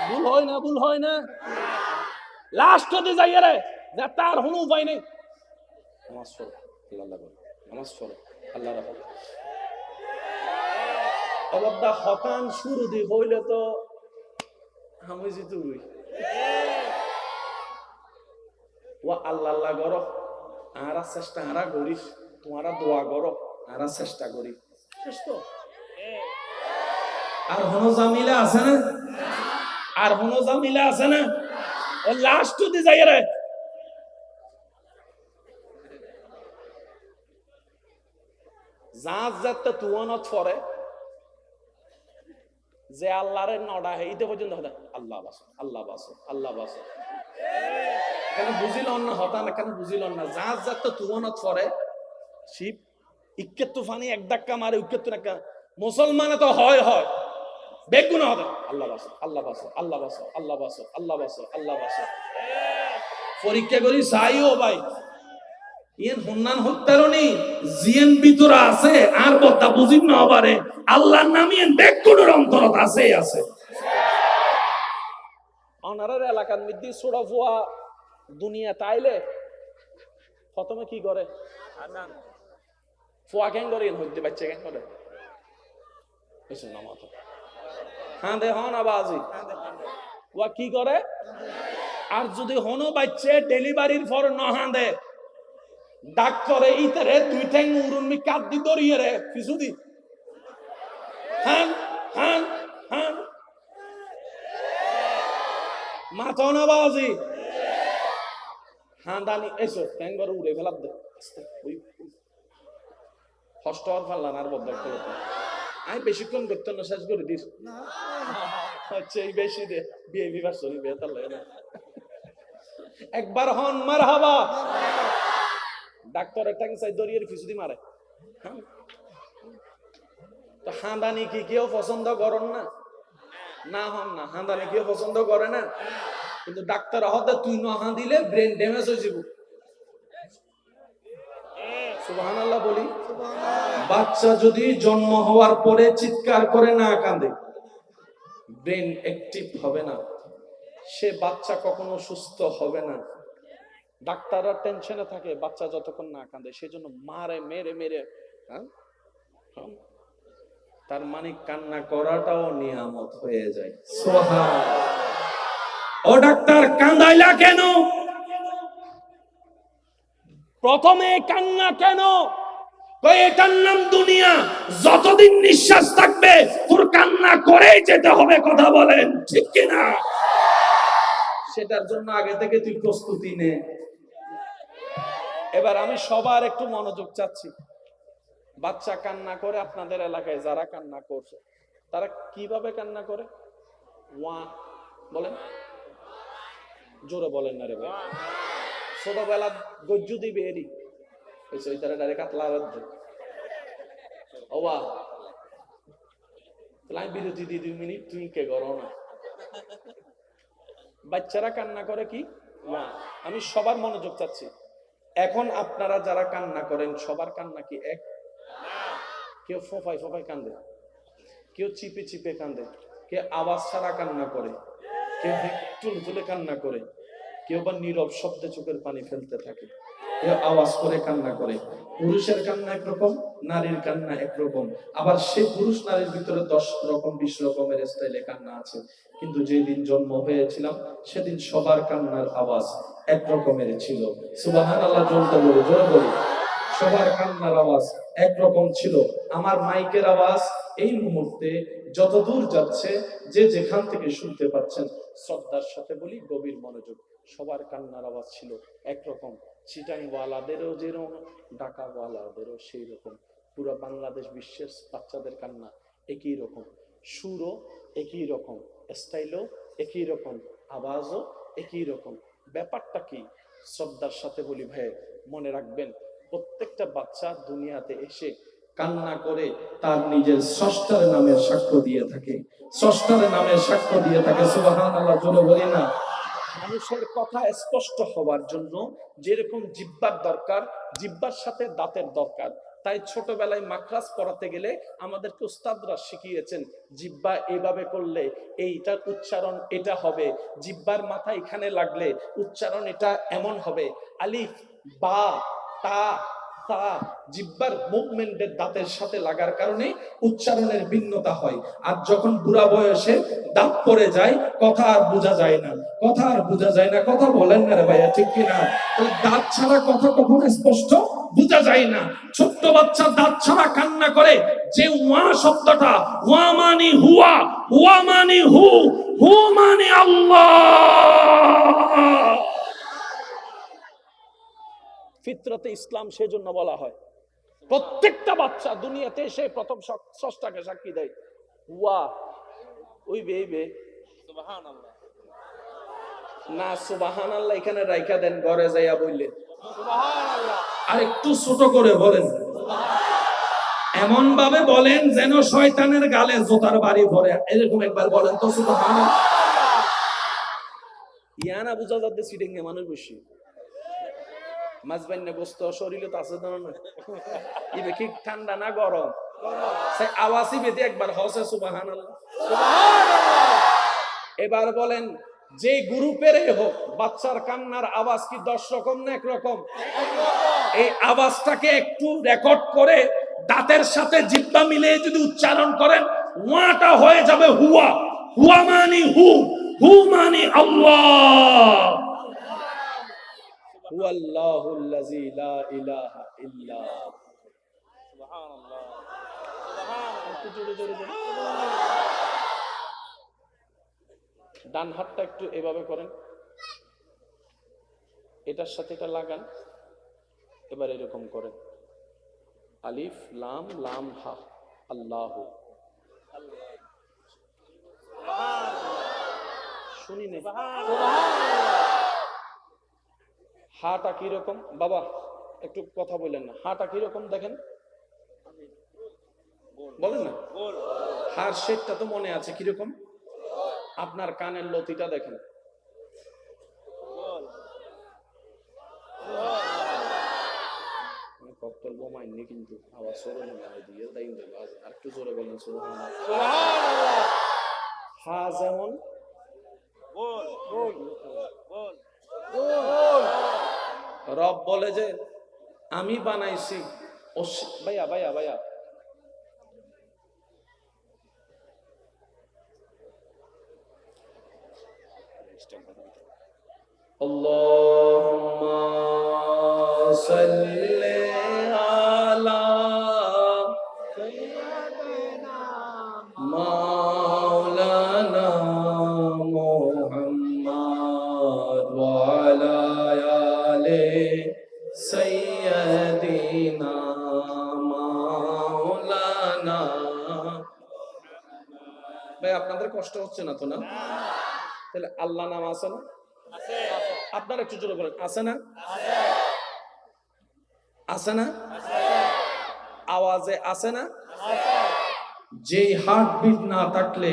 Speaker 1: ভুল হয় না, ভুল হয় না। লাস্ট হতে যাই রে যাতে আর কোনো উপায় নেই, নামাজ পড়ো, আল্লাহ আল্লাহ করো, নামাজ পড়ো, আল্লাহ রাখো। অবদা হতান শুরু দি হইলে তো আমি জিতু ও আল্লাহ আল্লাহ করো, আরা চেষ্টা আরা করিস, তোমারা দোয়া করো, আরা চেষ্টা করি, শেষ তো। আর হনো জামিলা আছে না, আর হনো জামিলা আছে না, ও লাস্ট দি যাই রে জাঁজ যাতে তুয়ানত পরে যে আল্লাহরে নডা হেইতে পর্যন্ত আল্লাহ বাসো, আল্লাহ বাসো, আল্লাহ বাসো। কেন বুঝিল না হতান, কেন বুঝিল না? জাঁজ যাতে তুয়ানত পরে শিব ইক্কে তুফানি এক ধাক্কা মারে, উক্কে তু একটা মুসলমানে তো হয় হয় বেগুন হতে আল্লাহ বাসো, আল্লাহ বাসো, আল্লাহ বাসো, আল্লাহ বাসো, আল্লাহ বাসো, আল্লাহ বাসো। পরীক্ষা করি চাইও ভাই ইয়েন হন্নান হত্যারণী জিএন ভিতরে আছে আর বদ্দা বুঝিন না পারে আল্লাহর নাম ইয়েন বেকুনের অন্তরত আছে আছে অনারের এলাকার মধ্যে ছোড়া ফুয়া দুনিয়া তাইলে প্রথমে কি করে ফুয়া কেন করে হইতে বাচ্চা কেন করে কিছু না মতো হ্যাঁ দে হন আবাজি ওয়া কি করে আর যদি হনো বাচ্চা ডেলিভারির পর নহান দে ডাক্তারে ইতারে দুই ঠ্যাং উড়ুনমি কাট দি দরিয়ে রে পিছু দি হ্যাঁ হ্যাঁ হ্যাঁ মাথা না বাজি হ্যাঁ দানি এসো ঠ্যাং করে উড়ে ফেলার দে ওই কষ্ট আর ফাল্লান আর বদ্ধ করতে আমি বেশিক্ষণ করতে না শেষ করে দিস আচ্ছা এই বেশি দে বিয়ে বিবাহ সরি বিয়ে তার লাগে না একবার হন মারহাবা ডাক্তারের ট্যাং চাই দরিয়ে ফিসুদি মারে তো হাঁদানি কি কেউ পছন্দ করেন না না হন না হাঁদানি কেউ পছন্দ করে না কিন্তু ডাক্তার হতে তুই না দিলে ব্রেন ড্যামেজ হয়ে যাব সুবহানাল্লাহ বলি বাচ্চা যদি জন্ম হওয়ার পরে চিৎকার করে না কাঁদে ব্রেন অ্যাক্টিভ হবে না সে বাচ্চা কখনো সুস্থ হবে না ডাক্তাররা টেনশনে থাকে বাচ্চা যতক্ষণ না কাঁদে সেজন্য মারে মেরে মেরে তার মানে কান্না করাটাও নিয়ামত হয়ে যায় সুবহানাল্লাহ ও ডাক্তার কাঁদাইলা কেন প্রথমে কান্না কেন এটার নাম দুনিয়া যতদিন নিঃশ্বাস থাকবে তোর কান্না করেই যেতে হবে কথা বলেন ঠিক কিনা সেটার জন্য আগে থেকে তুই প্রস্তুতি নে এবার আমি সবার একটু মনোযোগ চাচ্ছি বাচ্চা কান্না করে আপনাদের এলাকায় যারা কান্না করছে তারা কিভাবে কান্না করে ওয়া বলেন জোরে বলেন না রে ভাই ছোটবেলা গজ্জ দিবে এরি ওই তারা ডাইরেক্ট কাতলা রাখবে ওয়া তাই বিরতি দি 2 মিনিট তুই কে করো না বাচ্চারা কান্না করে কি ওয়া আমি সবার মনোযোগ চাচ্ছি এখন আপনারা যারা কান্না করেন সবার কান্না কি এক কেউ ফোফাই ফোফাই কান্দে কেউ চিপে চিপে কান্দে কেউ আওয়াজ ছাড়া কান্না করে কেউ তুল তুলে কান্না করে কেউ বা নীরব শব্দে চোখের পানি ফেলতে থাকে কেউ আওয়াজ করে কান্না করে পুরুষের কান্না একরকম নারীর কান্না একরকম আবার সেই পুরুষ নারীর ভিতরে 10 রকম 20 রকমের স্টাইলে কান্না আছে কিন্তু যেদিন জন্ম হয়েছিলাম সেদিন সবার কান্নার আওয়াজ এক রকমের ছিল সুবহানাল্লাহ জোরে বলি জোরে বলি সবার কান্নার আওয়াজ একরকম ছিল আমার মাইকের আওয়াজ এই মুহূর্তে যতদূর যাচ্ছে যে যেখান থেকে শুনতে পাচ্ছেন শ্রদ্ধার সাথে বলি গভীর মনোযোগ সবার কান্নার আওয়াজ ছিল একরকম চিটাং ওয়ালাদেরও যেরকম ঢাকা ওয়ালাদেরও সেই রকম পুরো বাংলাদেশ বিশ্বের বাচ্চাদের কান্না একই রকম সুরও একই রকম স্টাইলও একই রকম আওয়াজও একই রকম ব্যাপারটা কি শ্রদ্ধার সাথে বলি ভাই মনে রাখবেন প্রত্যেকটা বাচ্চা দুনিয়াতে এসে কান্না করে তার নিজের স্রষ্টার নামের সাক্ষ্য দিয়ে থাকে স্রষ্টার নামের সাক্ষ্য দিয়ে থাকে সুবহানাল্লাহ জোরে বলি না মানুষের কথা স্পষ্ট হওয়ার জন্য যেরকম জিহ্বার দরকার জিহ্বার সাথে দাঁতের দরকার তাই ছোটবেলায় মাখরাজ পড়াতে গেলে আমাদেরকে উস্তাদরা শিখিয়েছেন জিহ্বা এইভাবে করলে এইটার উচ্চারণ এটা হবে জিহ্বার মাথা এখানে লাগলে উচ্চারণ এটা এমন হবে আলিফ বা তা তা জিহ্বার মুভমেন্টের দাঁতের সাথে লাগার কারণে উচ্চারণের ভিন্নতা হয় আর যখন বুড়া বয়সে দাঁত পড়ে যায় কথা আর বোঝা যায় না কথা বলেন না রে ভাইয়া ঠিক কিনা দাঁত ছাড়া কথা কখনো স্পষ্ট বোঝা যায় না ছোট্ট বাচ্চা দাঁত ছাড়া কান্না করে যে ওয়া শব্দটা ওয়া মানে হুয়া হুয়া মানে হু হু মানে আল্লাহ ফিতরতে ইসলাম সেজন্য বলা হয় প্রত্যেকটা বাচ্চা দুনিয়াতে এসে প্রথম স্রষ্টাকে সাক্ষী দেয় ওয়া ওই বেবে সুবহানাল্লাহ না সুবহানাল্লাহ এখানে রাইখা দেন ঘরে যাইয়া বললেন সুবহানাল্লাহ আর একটু ছোট করে বলেন এমন ভাবে বলেন যেন শয়তানের গালে জোতার বাড়ি ভরে এরকম একবার বলেন তো সুবহানাল্লাহ ইয়ানা বুঝা যাচ্ছে সিটিংয়ে মানুষ বেশি মাছ বাইন্না গোস্ত শরীরে তো আছে ধরো না ইবে কি ঠান্ডা না গরম সে আওয়াজই বেঁধে একবার হসে সুবহানাল্লাহ। এবার বলেন যে গ্রুপের হোক বাচ্চার কান্নার আওয়াজ কি 10 রকম না একরকম? এই আওয়াজটাকে একটু রেকর্ড করে দাঁতের সাথে জিহ্বা মিলিয়ে যদি উচ্চারণ করেন ওয়াটা হয়ে যাবে হুয়া। হুয়া মানে হু, হু মানে আল্লাহ। হুয়াল্লাহুল্লাযী লা ইলাহা ইল্লা।
Speaker 2: সুবহানাল্লাহ।
Speaker 1: একটু জোরে জোরে জোরে। ডান হাতটা একটু এভাবে করেন, এটার সাথে এটা লাগান, এবার এরকম করেন আলিফ লাম লাম হা আল্লাহু। শুনি নে হাটা কি রকম বাবা একটু কথা বললেন না, হাটা কি রকম দেখেন বলেন না। হার শেপটা তো মনে আছে কিরকম? আপনার কানের লতিটা দেখেন, ককটেল বোমাইনি কিন্তু আওয়াজ সরে না দিয়ে তাই আর একটু জোরে বলেন সুবহানাল্লাহ। হা যেমন রব বলে যে আমি বানাইছি, ভাইয়া ভাইয়া ভাইয়া আল্লাহুম্মা সাল্লি আলা সাইয়্যিদিনা মাওলানা মুহাম্মদ ওয়া আলা আলি সাইয়্যিদিনা মাওলানা। ভাই আপনাদের কষ্ট হচ্ছে না তো? না তাহলে আল্লাহ নাম আছে না? আপনারা একটু জোরে বলেন আছে না? আছে না? আওয়াজে আছে না? যেই হার্টবিট না থাকলে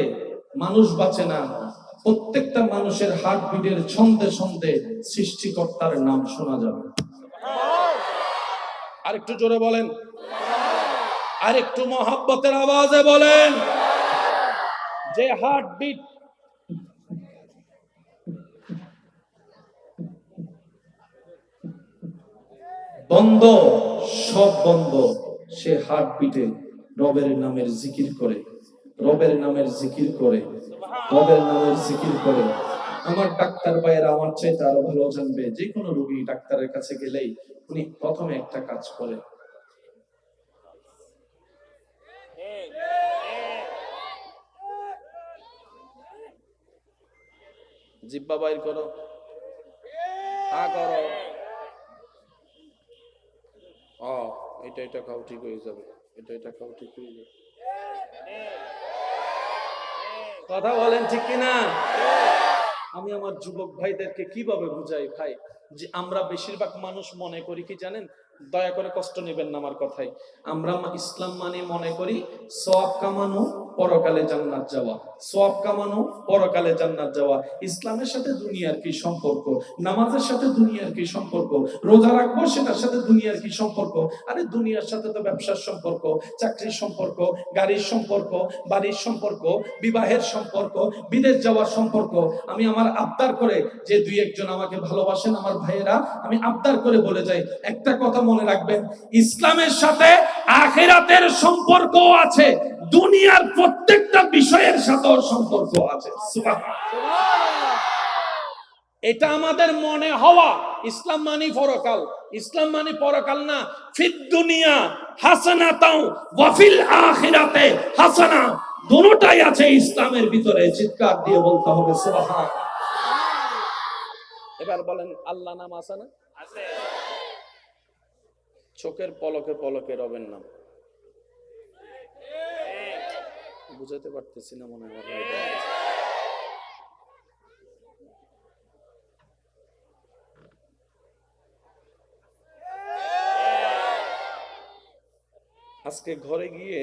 Speaker 1: মানুষ বাঁচে না, প্রত্যেকটা মানুষের হার্টবিটের ছন্দে ছন্দে সৃষ্টিকর্তার নাম শোনা যাবে। আর একটু জোরে বলেন, আর একটু মহব্বতের আওয়াজে বলেন। যে হার্টবিট বন্ধ, সব বন্ধ, সে হার্টবিটে রবের নামের জিকির করে, রবের নামের জিকির করে, রবের নামের জিকির করে। আমার ডাক্তার ভাইয়েরা আমার চাইতে আরো ভালো জানবে, যে কোনো রোগী ডাক্তারের কাছে গেলেই উনি প্রথমে একটা কাজ করে, জিহ্বা বাইর করো, হা করো, এটা খাও ঠিক হয়ে যাবে, এটা খাও ঠিক হয়ে যাবে। কথা বলেন ঠিক কিনা? আমি আমার যুবক ভাইদেরকে কিভাবে বুঝাই ভাই, যে আমরা বেশিরভাগ মানুষ মনে করি কি জানেন, দয়া করে কষ্ট নেবেন না আমার কথাই, আমরা ইসলাম মানে মনে করি সওয়াব কামানো পরকালে জান্নাত যাওয়া, সওয়াব কামানো পরকালে জান্নাত যাওয়া। ইসলামের সাথে দুনিয়ার কি সম্পর্ক? নামাজের সাথে দুনিয়ার কি সম্পর্ক? রোজা রাখবো সেটার সাথে দুনিয়ার কি সম্পর্ক? আরে দুনিয়ার সাথে তো ব্যবসার সম্পর্ক, চাকরির সম্পর্ক, গাড়ির সম্পর্ক, বাড়ির সম্পর্ক, বিবাহের সম্পর্ক, বিদেশ যাওয়ার সম্পর্ক। আমি আমার আবদার করে, যে দুই একজন আমাকে ভালোবাসেন আমার ভাইয়েরা, আমি আবদার করে বলে যাই, একটা কথা মনে রাখবেন, ইসলামের সাথে আখিরাতের সম্পর্ক আছে, দুনিয়ার প্রত্যেকটা বিষয়ের সাথেও সম্পর্ক আছে। সুবহানাল্লাহ। এটা আমাদের মনে হওয়া ইসলাম মানে পরকাল, ইসলাম মানে পরকাল না। ফিদ দুনিয়া হাসানাতাও ওয়া ফিল আখিরাতে হাসানা, দুটোটাই আছে ইসলামের ভিতরে। চিৎকার দিয়ে বলতে হবে সুবহানাল্লাহ। এবার বলেন আল্লাহ নাম আছে না? আছে। চোখের পলকে পলকে রবের নাম, বুঝাতে পারতেছি না মনে হয়। আজকে ঘরে গিয়ে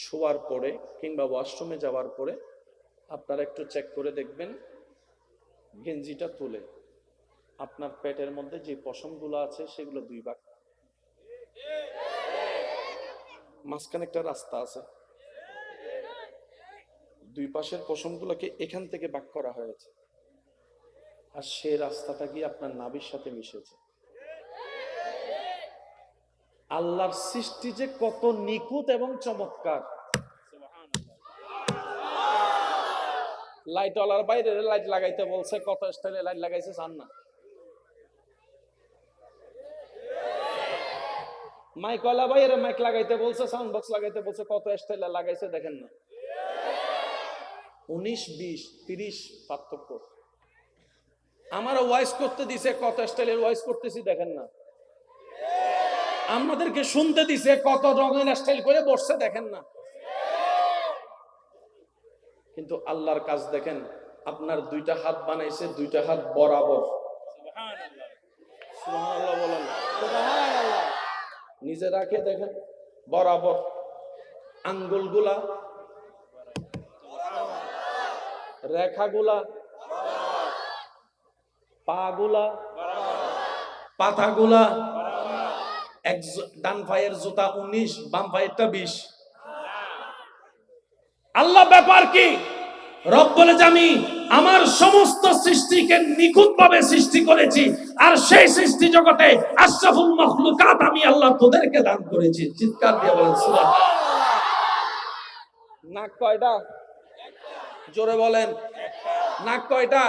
Speaker 1: শোয়ার পরে কিংবা ওয়াশরুমে যাওয়ার পরে আপনারা একটু চেক করে দেখবেন, গেঞ্জিটা তুলে আপনার পেটের মধ্যে যে পশমগুলো আছে সেগুলো দুই ভাগ, মাঝখানে একটা রাস্তা আছে, দুই পাশের পশমগুলোকে এখান থেকে ভাগ করা হয়েছে, আর সে রাস্তাটা গিয়ে আপনার নাভির সাথে মিশেছে। আল্লাহর সৃষ্টি যে কত নিখুঁত এবং চমৎকার। লাইটওয়ালার বাইরে লাইট লাগাইতে বলছে, কত স্টাইলে লাইট লাগাইছে জান না। মাইকওয়ালা বাইরে মাইক লাগাইতে বলছে, সাউন্ড বক্স লাগাইতে বলছে, কত স্টাইলে লাগাইছে দেখেন না। 19, 20, 30 পার্থক্য। আমার ওয়াইস করতে দিছে, কত স্টাইলের ওয়াইস করতেছি দেখেন না। আমাদেরকে শুনতে দিছে, কত রঙের স্টাইল করে বসছে দেখেন না। কিন্তু আল্লাহর কাজ দেখেন, আপনার দুইটা হাত বানাইছে, দুইটা হাত বরাবর। সুবহানাল্লাহ বলেন। নিজে রাখে দেখেন বরাবর, আঙ্গুলগুলা, রেখাগুলা, পাগুলা, পাতাগুলা। ডান পায়ের জুতা 19, বাম পায়েরটা 20। আল্লাহ ব্যাপার কি? রব বলে যে আমি আমার সমস্ত সৃষ্টিকে নিখুঁত ভাবে সৃষ্টি করেছি, আর সেই সৃষ্টি জগতে আশরাফুল মাখলুকাত আমি আল্লাহ তোদেরকে দান করেছি। চিৎকার দিয়ে বলেন সুবহানাল্লাহ। নাক কয়টা? জোরে বলেন। নাক কয়টা?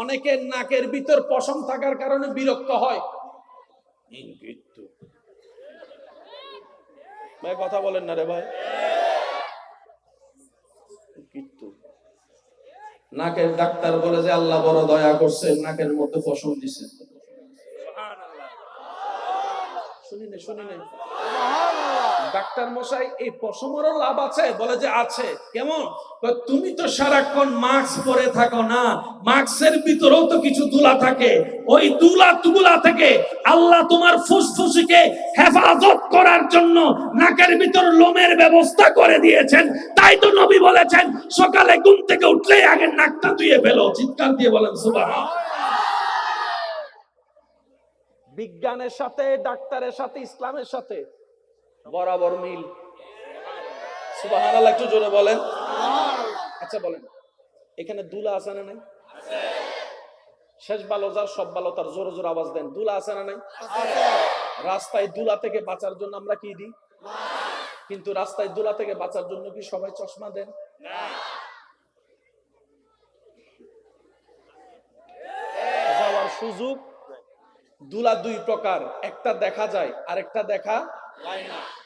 Speaker 1: অনেকের নাকের ভিতর পশম থাকার কারণে বিরক্ত হয়। ভাই কথা বলেন না রে ভাই। নাকের ডাক্তার বলে যে আল্লাহ বড় দয়া করছে, নাকের মধ্যে পশম দিছে। শুনি নাই ডাক্তার মশাই এই পশমেরও লাভ আছে? বলে যে আছে। কেমন? তুমি তো সারাক্ষণ মাস্ক পরে থাকো না, মাস্কের ভিতরেও তো কিছু দুলা থাকে, ওই দুলা থেকে আল্লাহ তোমার ফুসফুসকে হেফাজত করার জন্য নাকের ভিতর লোমের ব্যবস্থা করে দিয়েছেন। তাই তো নবী বলেছেন সকালে ঘুম থেকে উঠলেই আগে নাকটা ধুয়ে ফেলো। চিৎকার দিয়ে বলেন সুবহানাল্লাহ। বিজ্ঞানের সাথে, ডাক্তারের সাথে, ইসলামের সাথে বরাবর মিল। সুবহানাল্লাহ একটু জোরে বলেন। আচ্ছা বলেন, এখানে দুলা আছে না নাই? শেষ ভালো যার সব ভালো তার, জোরে জোরে আওয়াজ দেন। দুলা আছে না নাই? রাস্তায় দুলা থেকে বাঁচার জন্য আমরা কি দিই? কিন্তু রাস্তায় দুলা থেকে বাঁচার জন্য কি সবাই চশমা দেন? যাওয়ার সুযোগ। দুলা দুই প্রকার, একটা দেখা যায় আর একটা দেখা যায় না।